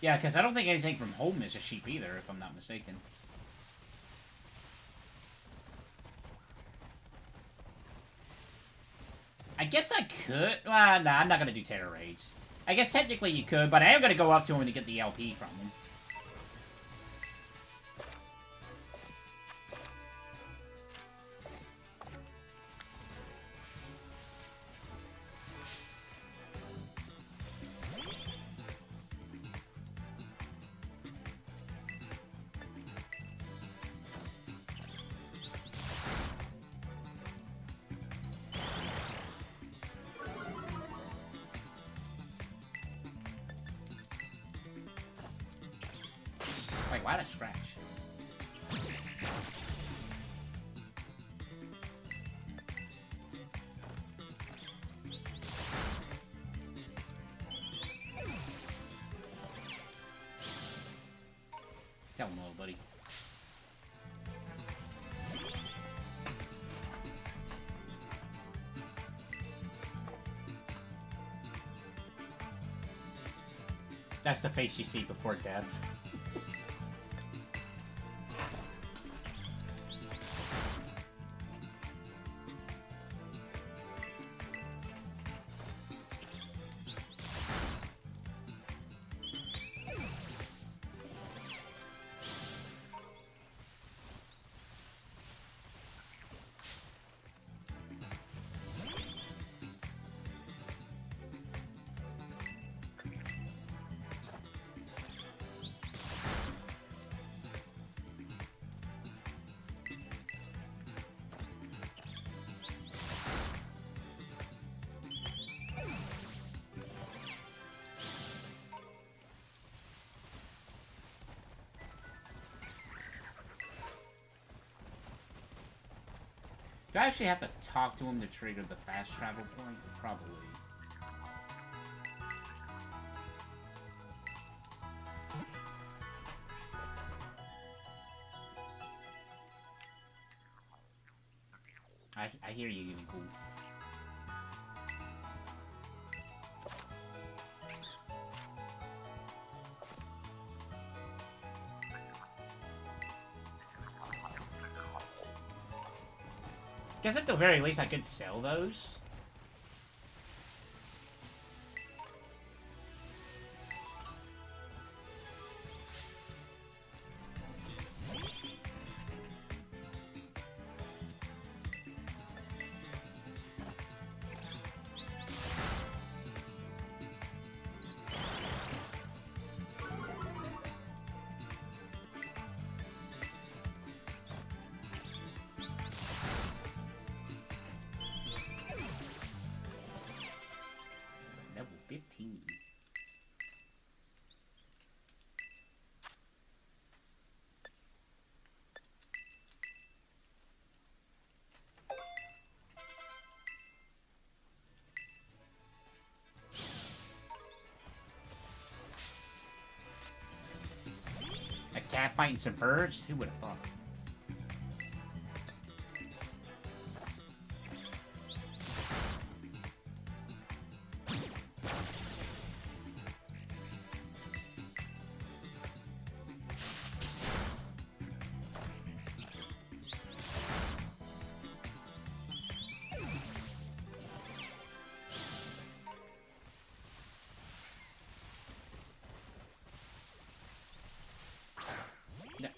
Yeah, because I don't think anything from home is a sheep either, if I'm not mistaken. I guess I could. Well, nah, I'm not going to do terror raids. I guess technically you could, but I am going to go up to him to get the LP from him. like, why did I scratch? Hell no, buddy. That's the face you see before death. Do I actually have to talk to him to trigger the fast travel point? Probably. I hear you getting cool. Guess at the very least I could sell those. Level 15. A cat fighting some birds? Who would have thought?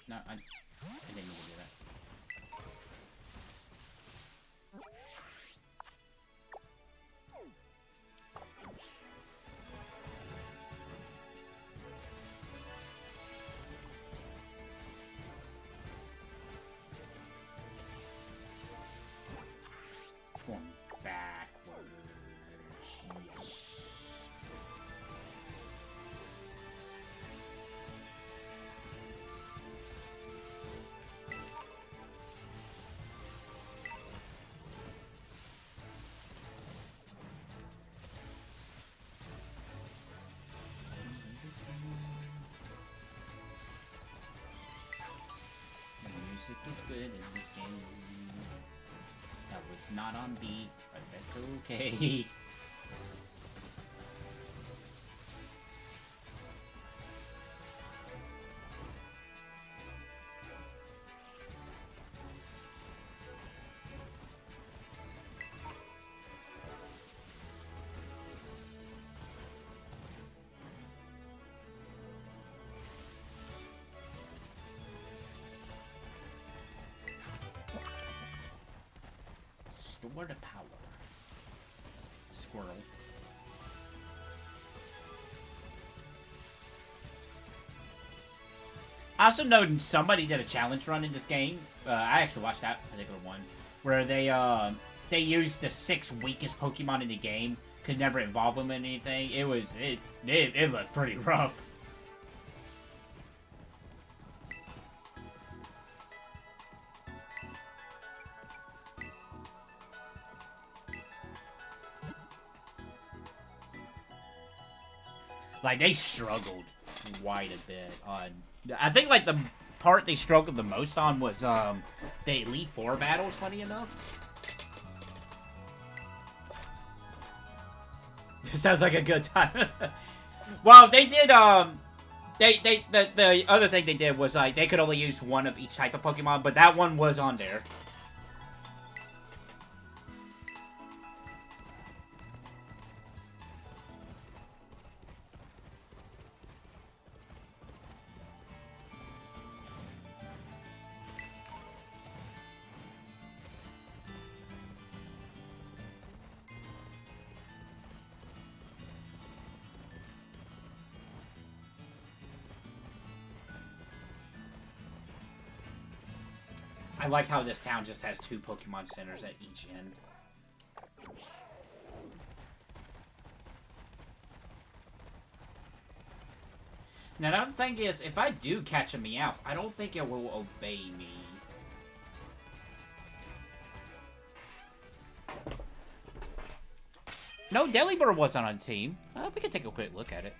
No, I didn't need to do that. Going backwards. Yes. Music is good in this game. That was not on beat, but that's okay. Store the power. Squirrel. I also noted somebody did a challenge run in this game. I actually watched that particular one where they used the 6 weakest Pokemon in the game, could never evolve them in anything. It looked pretty rough. Like, they struggled quite a bit on... I think, like, the part they struggled the most on was, the Elite Four battles, funny enough. Sounds like a good time. Well, they did, the other thing they did was, like, they could only use one of each type of Pokemon, but that one was on there. I like how this town just has 2 Pokemon centers at each end. Now, the other thing is, if I do catch a Meowth, I don't think it will obey me. No, Delibird wasn't on team. We could take a quick look at it.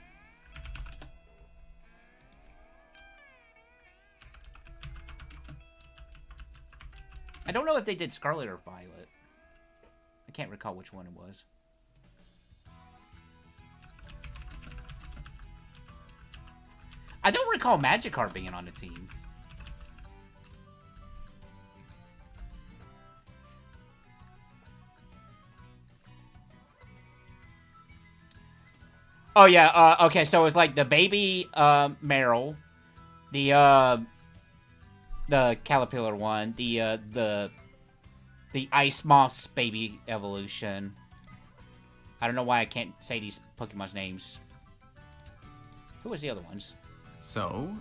I don't know if they did Scarlet or Violet. I can't recall which one it was. I don't recall Magikarp being on the team. Oh yeah, okay, so it was like the baby Meryl, the Caterpillar one, the Ice Moss baby evolution. I don't know why I can't say these Pokemon's names. Who was the other ones? So...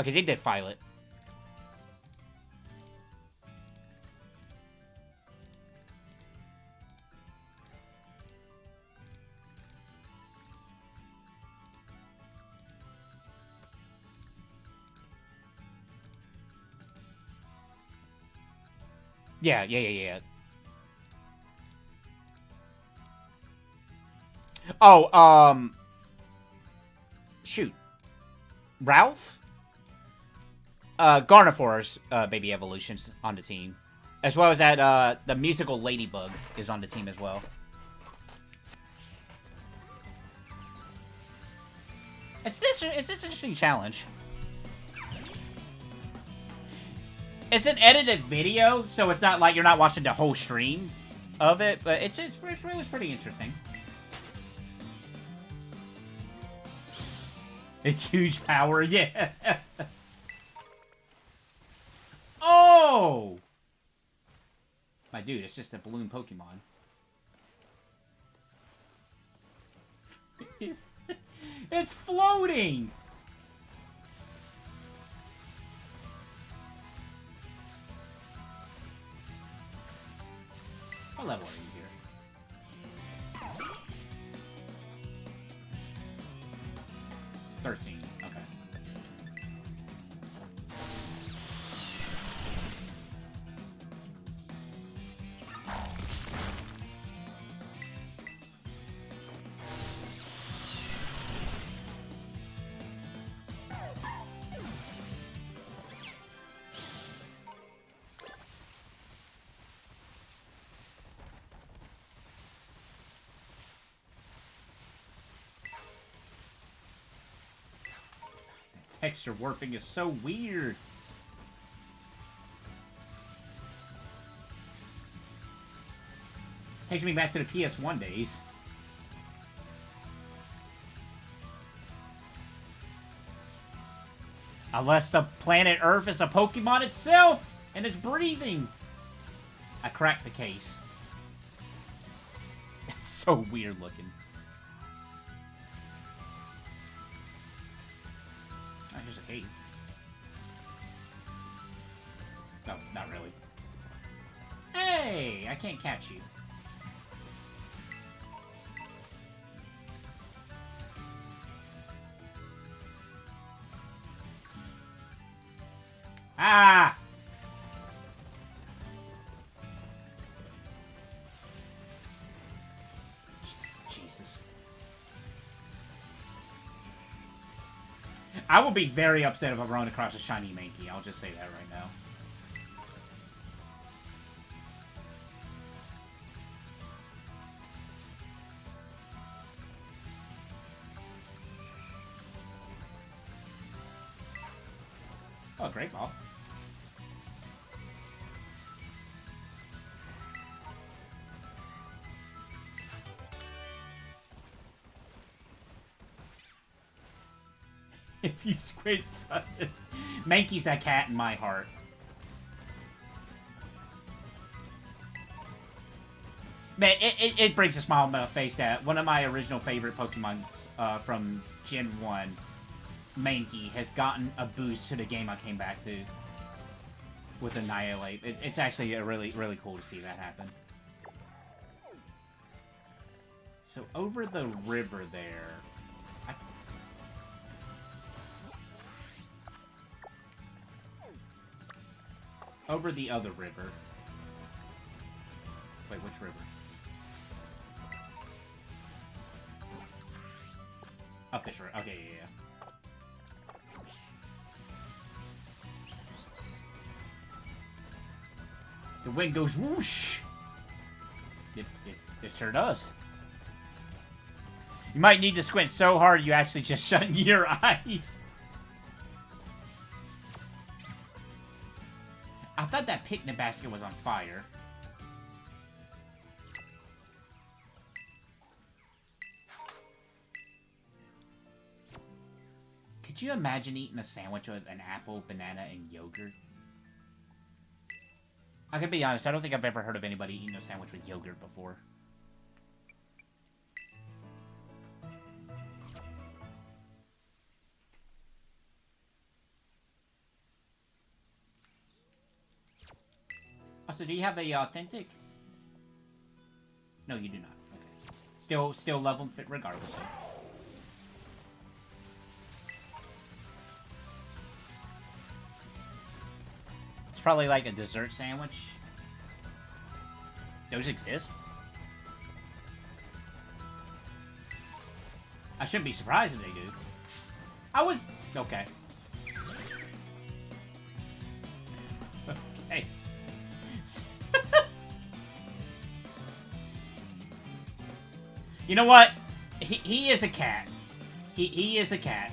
Okay, they did Violet. Yeah. Oh, shoot. Ralph? Garnifor's baby evolution's on the team. As well as that, the musical Ladybug is on the team as well. It's this interesting challenge. It's an edited video, so it's not like you're not watching the whole stream of it, but it was pretty interesting. It's huge power, yeah. Oh! My dude, it's just a balloon Pokemon. It's floating! What level are you here? 13, okay. Texture warping is so weird. Takes me back to the PS1 days. Unless the planet Earth is a Pokemon itself and it's breathing. I cracked the case. That's so weird looking. Oh, here's a cave. No, not really. Hey, I can't catch you. Ah! Jesus. Jesus. I will be very upset if I run across a shiny Mankey. I'll just say that right now. Oh, great ball. If you squid something. Mankey's that cat in my heart. Man, it brings a smile on my face that one of my original favorite Pokemons from Gen 1, Mankey, has gotten a boost to the game I came back to with Annihilate. It's actually really, really cool to see that happen. So over the river there... Over the other river. Wait, which river? Up this river. Okay, yeah. The wind goes whoosh. It sure does. You might need to squint so hard you actually just shut your eyes. I thought that picnic basket was on fire. Could you imagine eating a sandwich with an apple, banana, and yogurt? I can be honest, I don't think I've ever heard of anybody eating a sandwich with yogurt before. Also, do you have a authentic? No, you do not. Okay. Still level and fit regardless. It's probably like a dessert sandwich. Those exist? I shouldn't be surprised if they do. I was... Okay. Okay. You know what? He is a cat. He is a cat.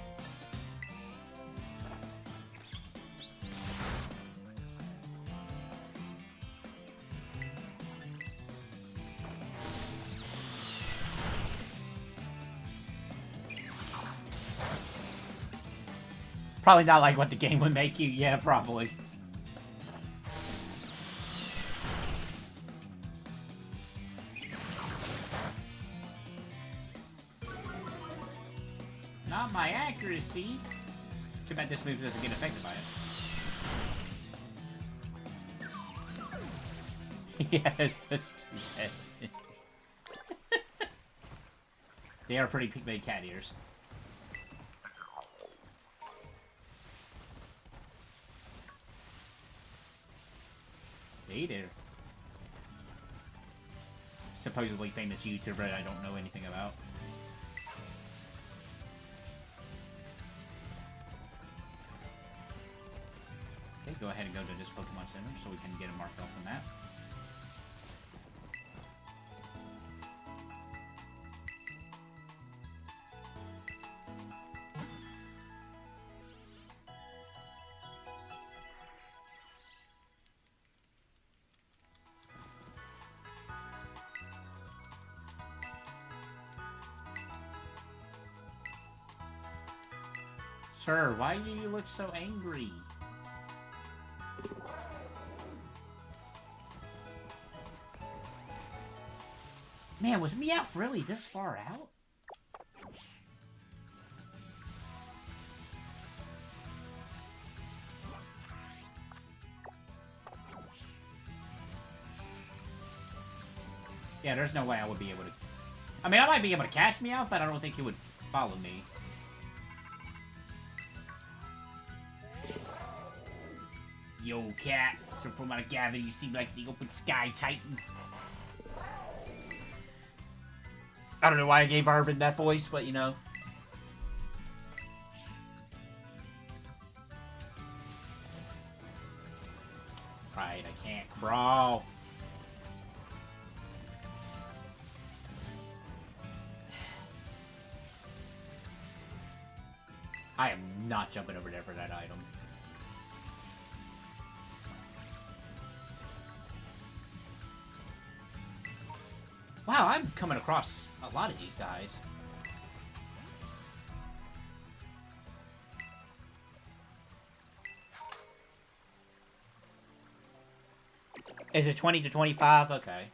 Probably not like what the game would make you. Yeah, probably. Not my accuracy. Too bad this move doesn't get affected by it. Yes, that's too bad. They are pretty big cat ears. Hey there. Supposedly famous YouTuber I don't know anything about. Okay, go ahead and go to this Pokemon Center so we can get a marked off on that. Sir, why do you look so angry? Man, was Meowth really this far out? Yeah, there's no way I would be able to... I mean, I might be able to catch Meowth, but I don't think he would follow me. Yo, cat. So from what I gather, you seem like the open sky titan. I don't know why I gave Arvin that voice, but you know. Right, I can't crawl. I am not jumping over there for that item. Wow, I'm coming across a lot of these guys. Is it 20 to 25? Okay.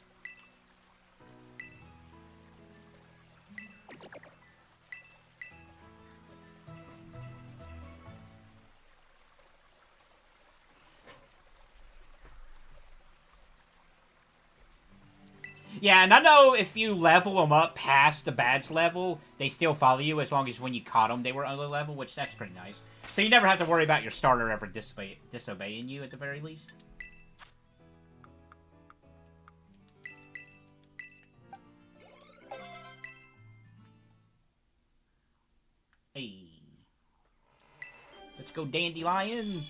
Yeah, and I know if you level them up past the badge level, they still follow you as long as when you caught them they were on the level, which that's pretty nice. So you never have to worry about your starter ever disobeying you at the very least. Hey. Let's go, Dandelion.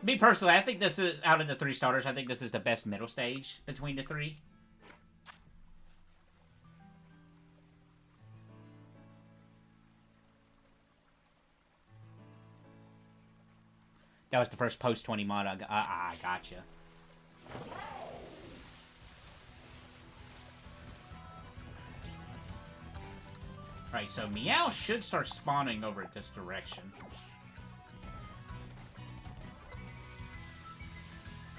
Me personally, I think this is, out of the 3 starters, I think this is the best middle stage between the 3. That was the first post-20 mod. I gotcha. Right, so Meow should start spawning over this direction.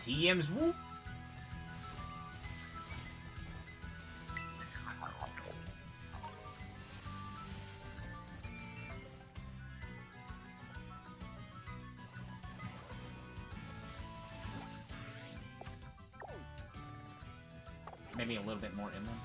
TM's whoop. Maybe a little bit more inland.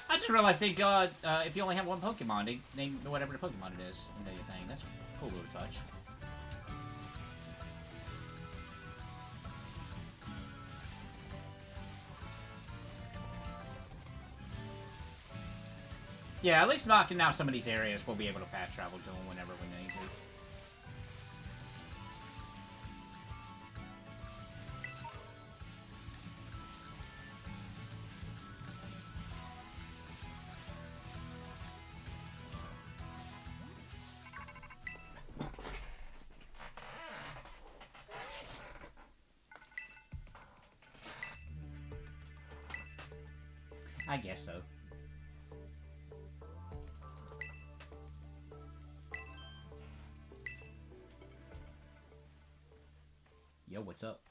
I just realized they got, if you only have one Pokemon, they name whatever the Pokemon it is in the thing. That's a cool little touch. Yeah, at least knocking out some of these areas, we'll be able to fast travel to them whenever we need to. I guess so. Yo, what's up?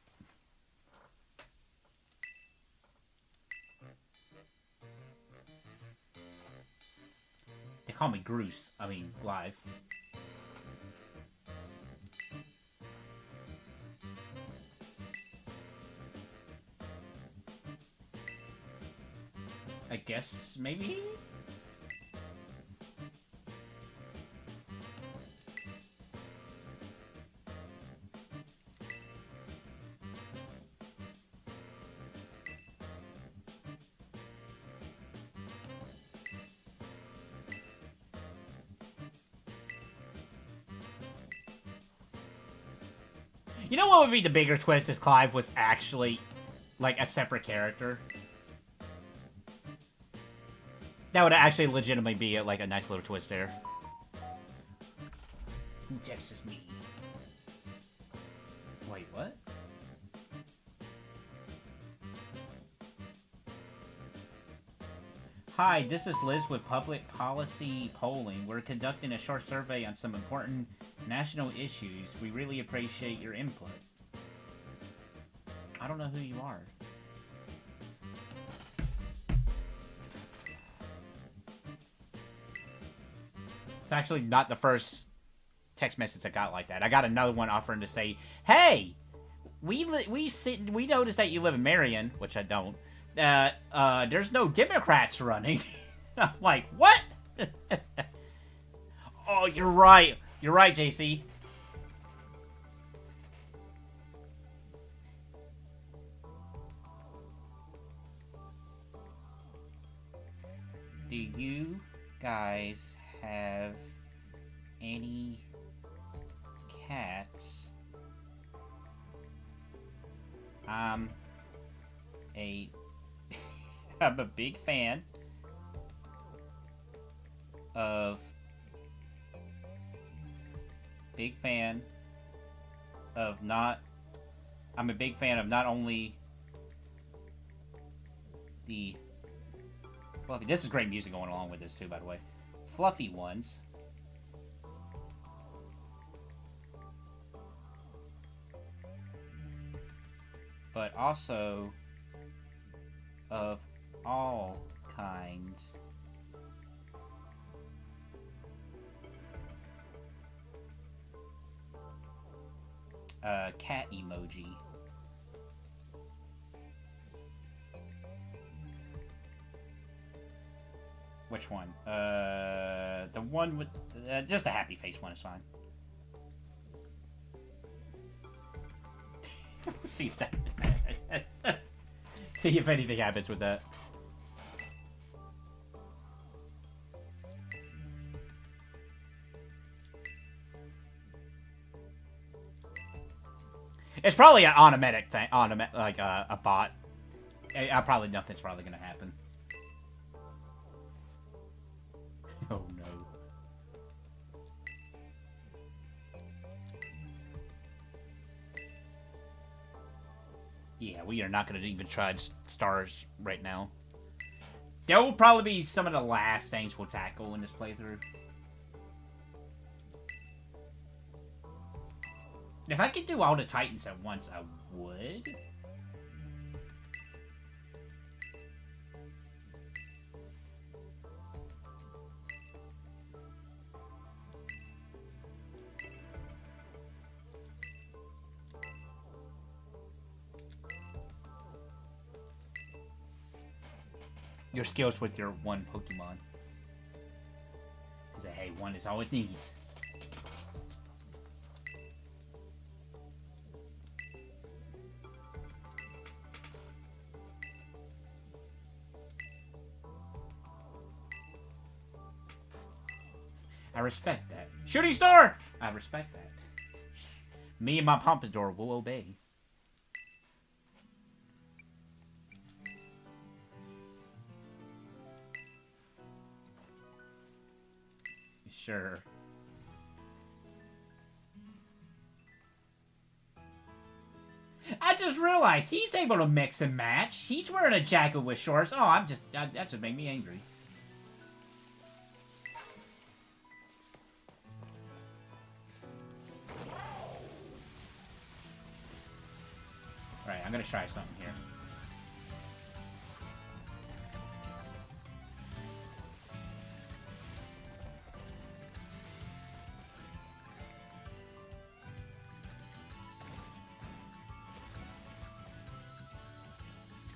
They call me Groose. I mean, live. I guess, maybe? You know what would be the bigger twist if Clive was actually, like, a separate character? That would actually legitimately be, like, a nice little twist there. Who texts me? Wait, what? Hi, this is Liz with Public Policy Polling. We're conducting a short survey on some important national issues. We really appreciate your input. I don't know who you are. It's actually not the first text message I got like that. I got another one offering to say, "Hey, we noticed that you live in Marion," which I don't. There's no Democrats running. I'm like, what? Oh, you're right. You're right, JC. Do you guys have any cats? I'm a big fan of not only the fluffy. This is great music going along with this too, by the way. Fluffy ones. But also of all kinds. Cat emoji. Which one? The one with just a happy face one is fine. We'll see if that. See if anything happens with that. It's probably an automatic thing, like a bot. Nothing's probably gonna happen. Oh no. Yeah, we are not gonna even try stars right now. There will probably be some of the last things we'll tackle in this playthrough. If I could do all the Titans at once, I would. Your skills with your one Pokemon. Because, hey, one is all it needs. I respect that. Shooting star! I respect that. Me and my Pompadour will obey. Sure. I just realized he's able to mix and match. He's wearing a jacket with shorts. Oh, that just made me angry. Alright, I'm gonna try something here.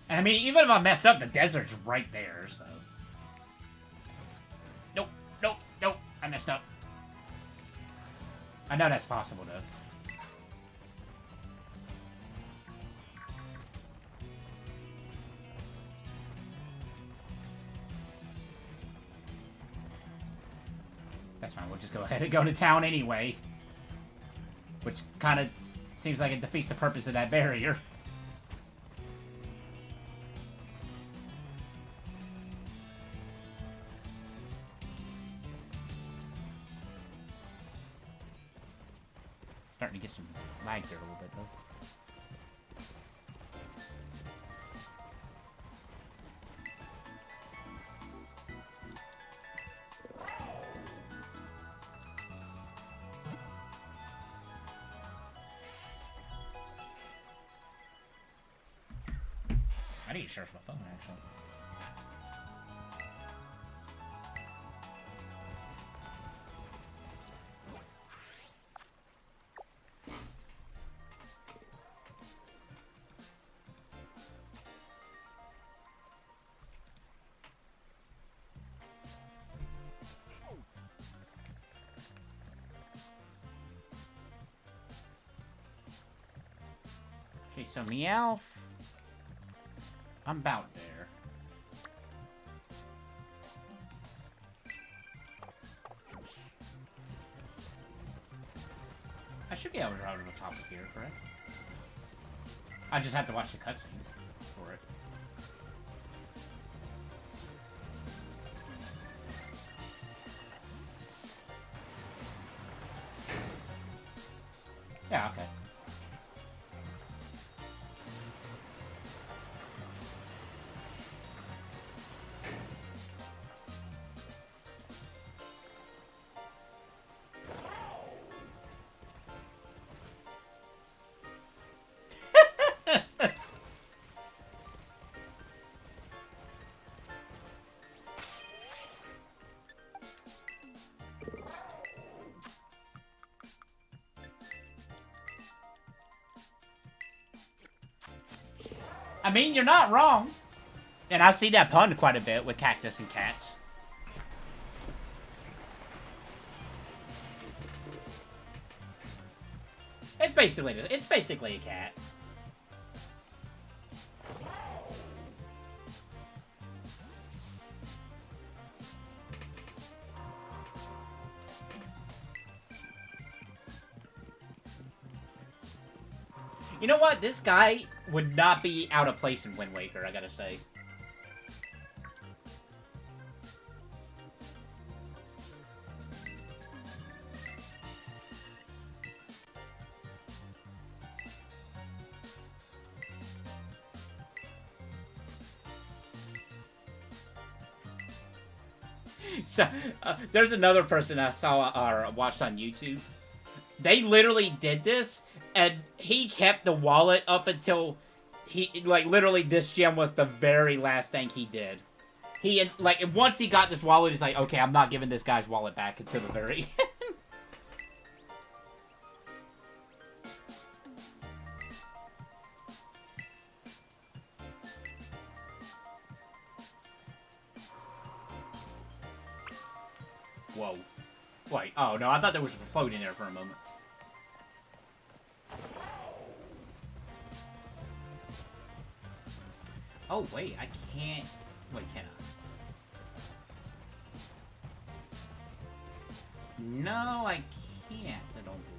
And I mean, even if I mess up, the desert's right there, so... Nope, nope, nope, I messed up. I know that's possible, though. That's fine, we'll just go ahead and go to town anyway. Which kind of Seems like it defeats the purpose of that barrier. Starting to get some lag here a little bit, though. I need to charge my phone, actually. Okay, so Meowth. I'm about there. I should be able to ride to the top of here, correct? I just have to watch the cutscene for it. Yeah, okay. I mean, you're not wrong. And I see that pun quite a bit with cactus and cats. It's basically a cat. You know what? This guy would not be out of place in Wind Waker, I gotta say. So, there's another person I saw or watched on YouTube. They literally did this, and he kept the wallet up until he, like, literally this gem was the very last thing he did. He, like, once he got this wallet, he's like, okay, I'm not giving this guy's wallet back until the very end. Whoa. Wait, oh no, I thought there was a float in there for a moment. Oh wait, I can't... Wait, can I? No, I can't, I don't believe.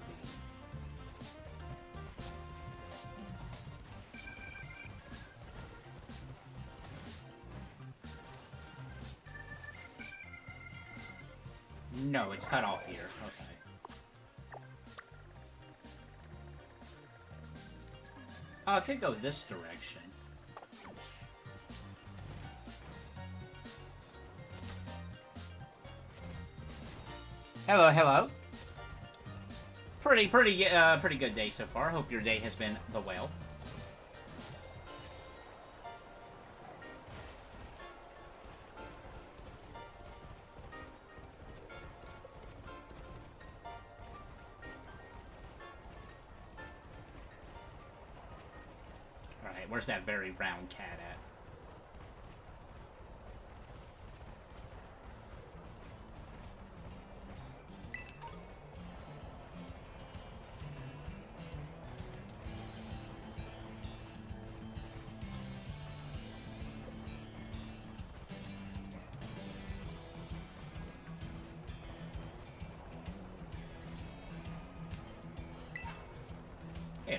No, it's cut off here. Okay. I could go this direction. Hello, hello. Pretty good day so far. Hope your day has been the well. Alright, where's that very round cat at?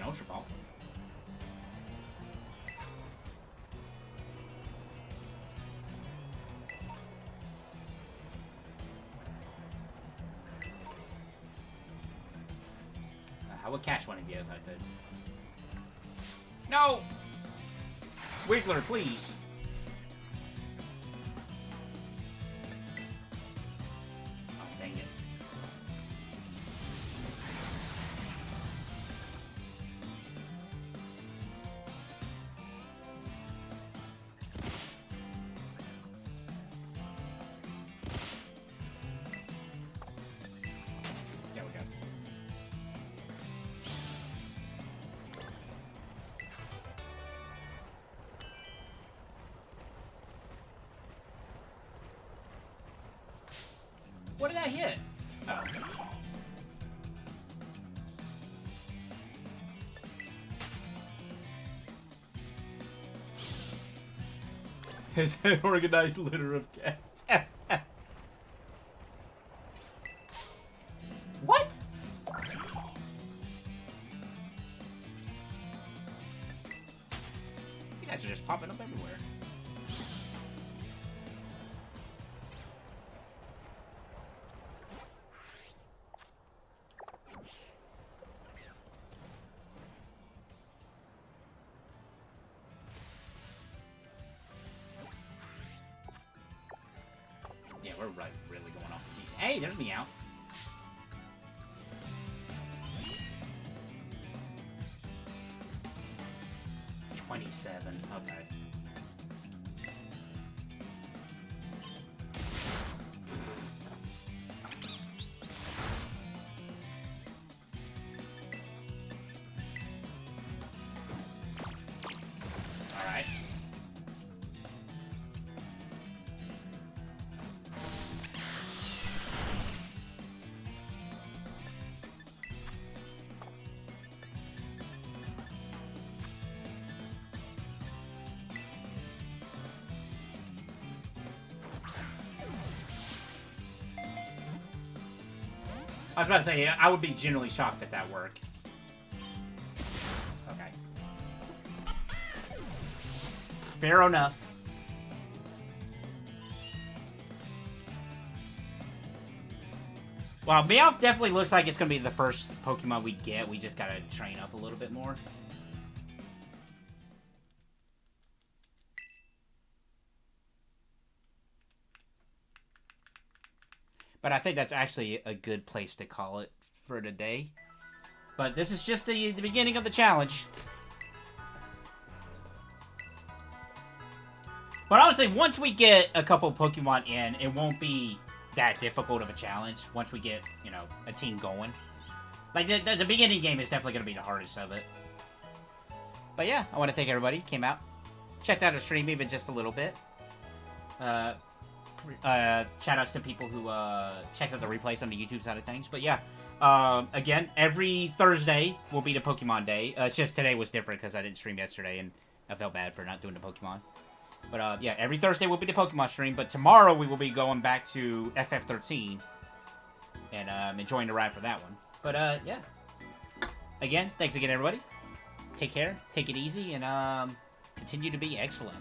Ultra Ball. I would catch one of you if I could. No! Wiggler, please. Oh, dang it. There we go. What did I hit? Oh. It's an organized litter of cats. What? You guys are just popping up everywhere. Yeah, we're right, really going off the key. Hey, there's me out. $27. Okay. All right. I was about to say, I would be genuinely shocked if that worked. Okay. Fair enough. Well, Meowth definitely looks like it's going to be the first Pokemon we get. We just got to train up a little bit more. But I think that's actually a good place to call it for today. But this is just the beginning of the challenge. But honestly, once we get a couple Pokemon in, it won't be that difficult of a challenge. Once we get, you know, a team going. Like, the beginning game is definitely going to be the hardest of it. But yeah, I want to thank everybody who came out. Checked out our stream even just a little bit. Shout outs to people who checked out the replays on the YouTube side of things. But yeah, again, every Thursday will be the Pokemon Day. It's just today was different because I didn't stream yesterday and I felt bad for not doing the Pokemon. But yeah, every Thursday will be the Pokemon stream. But tomorrow we will be going back to FF13 and enjoying the ride for that one. But yeah, again, thanks again, everybody. Take care, take it easy, and continue to be excellent.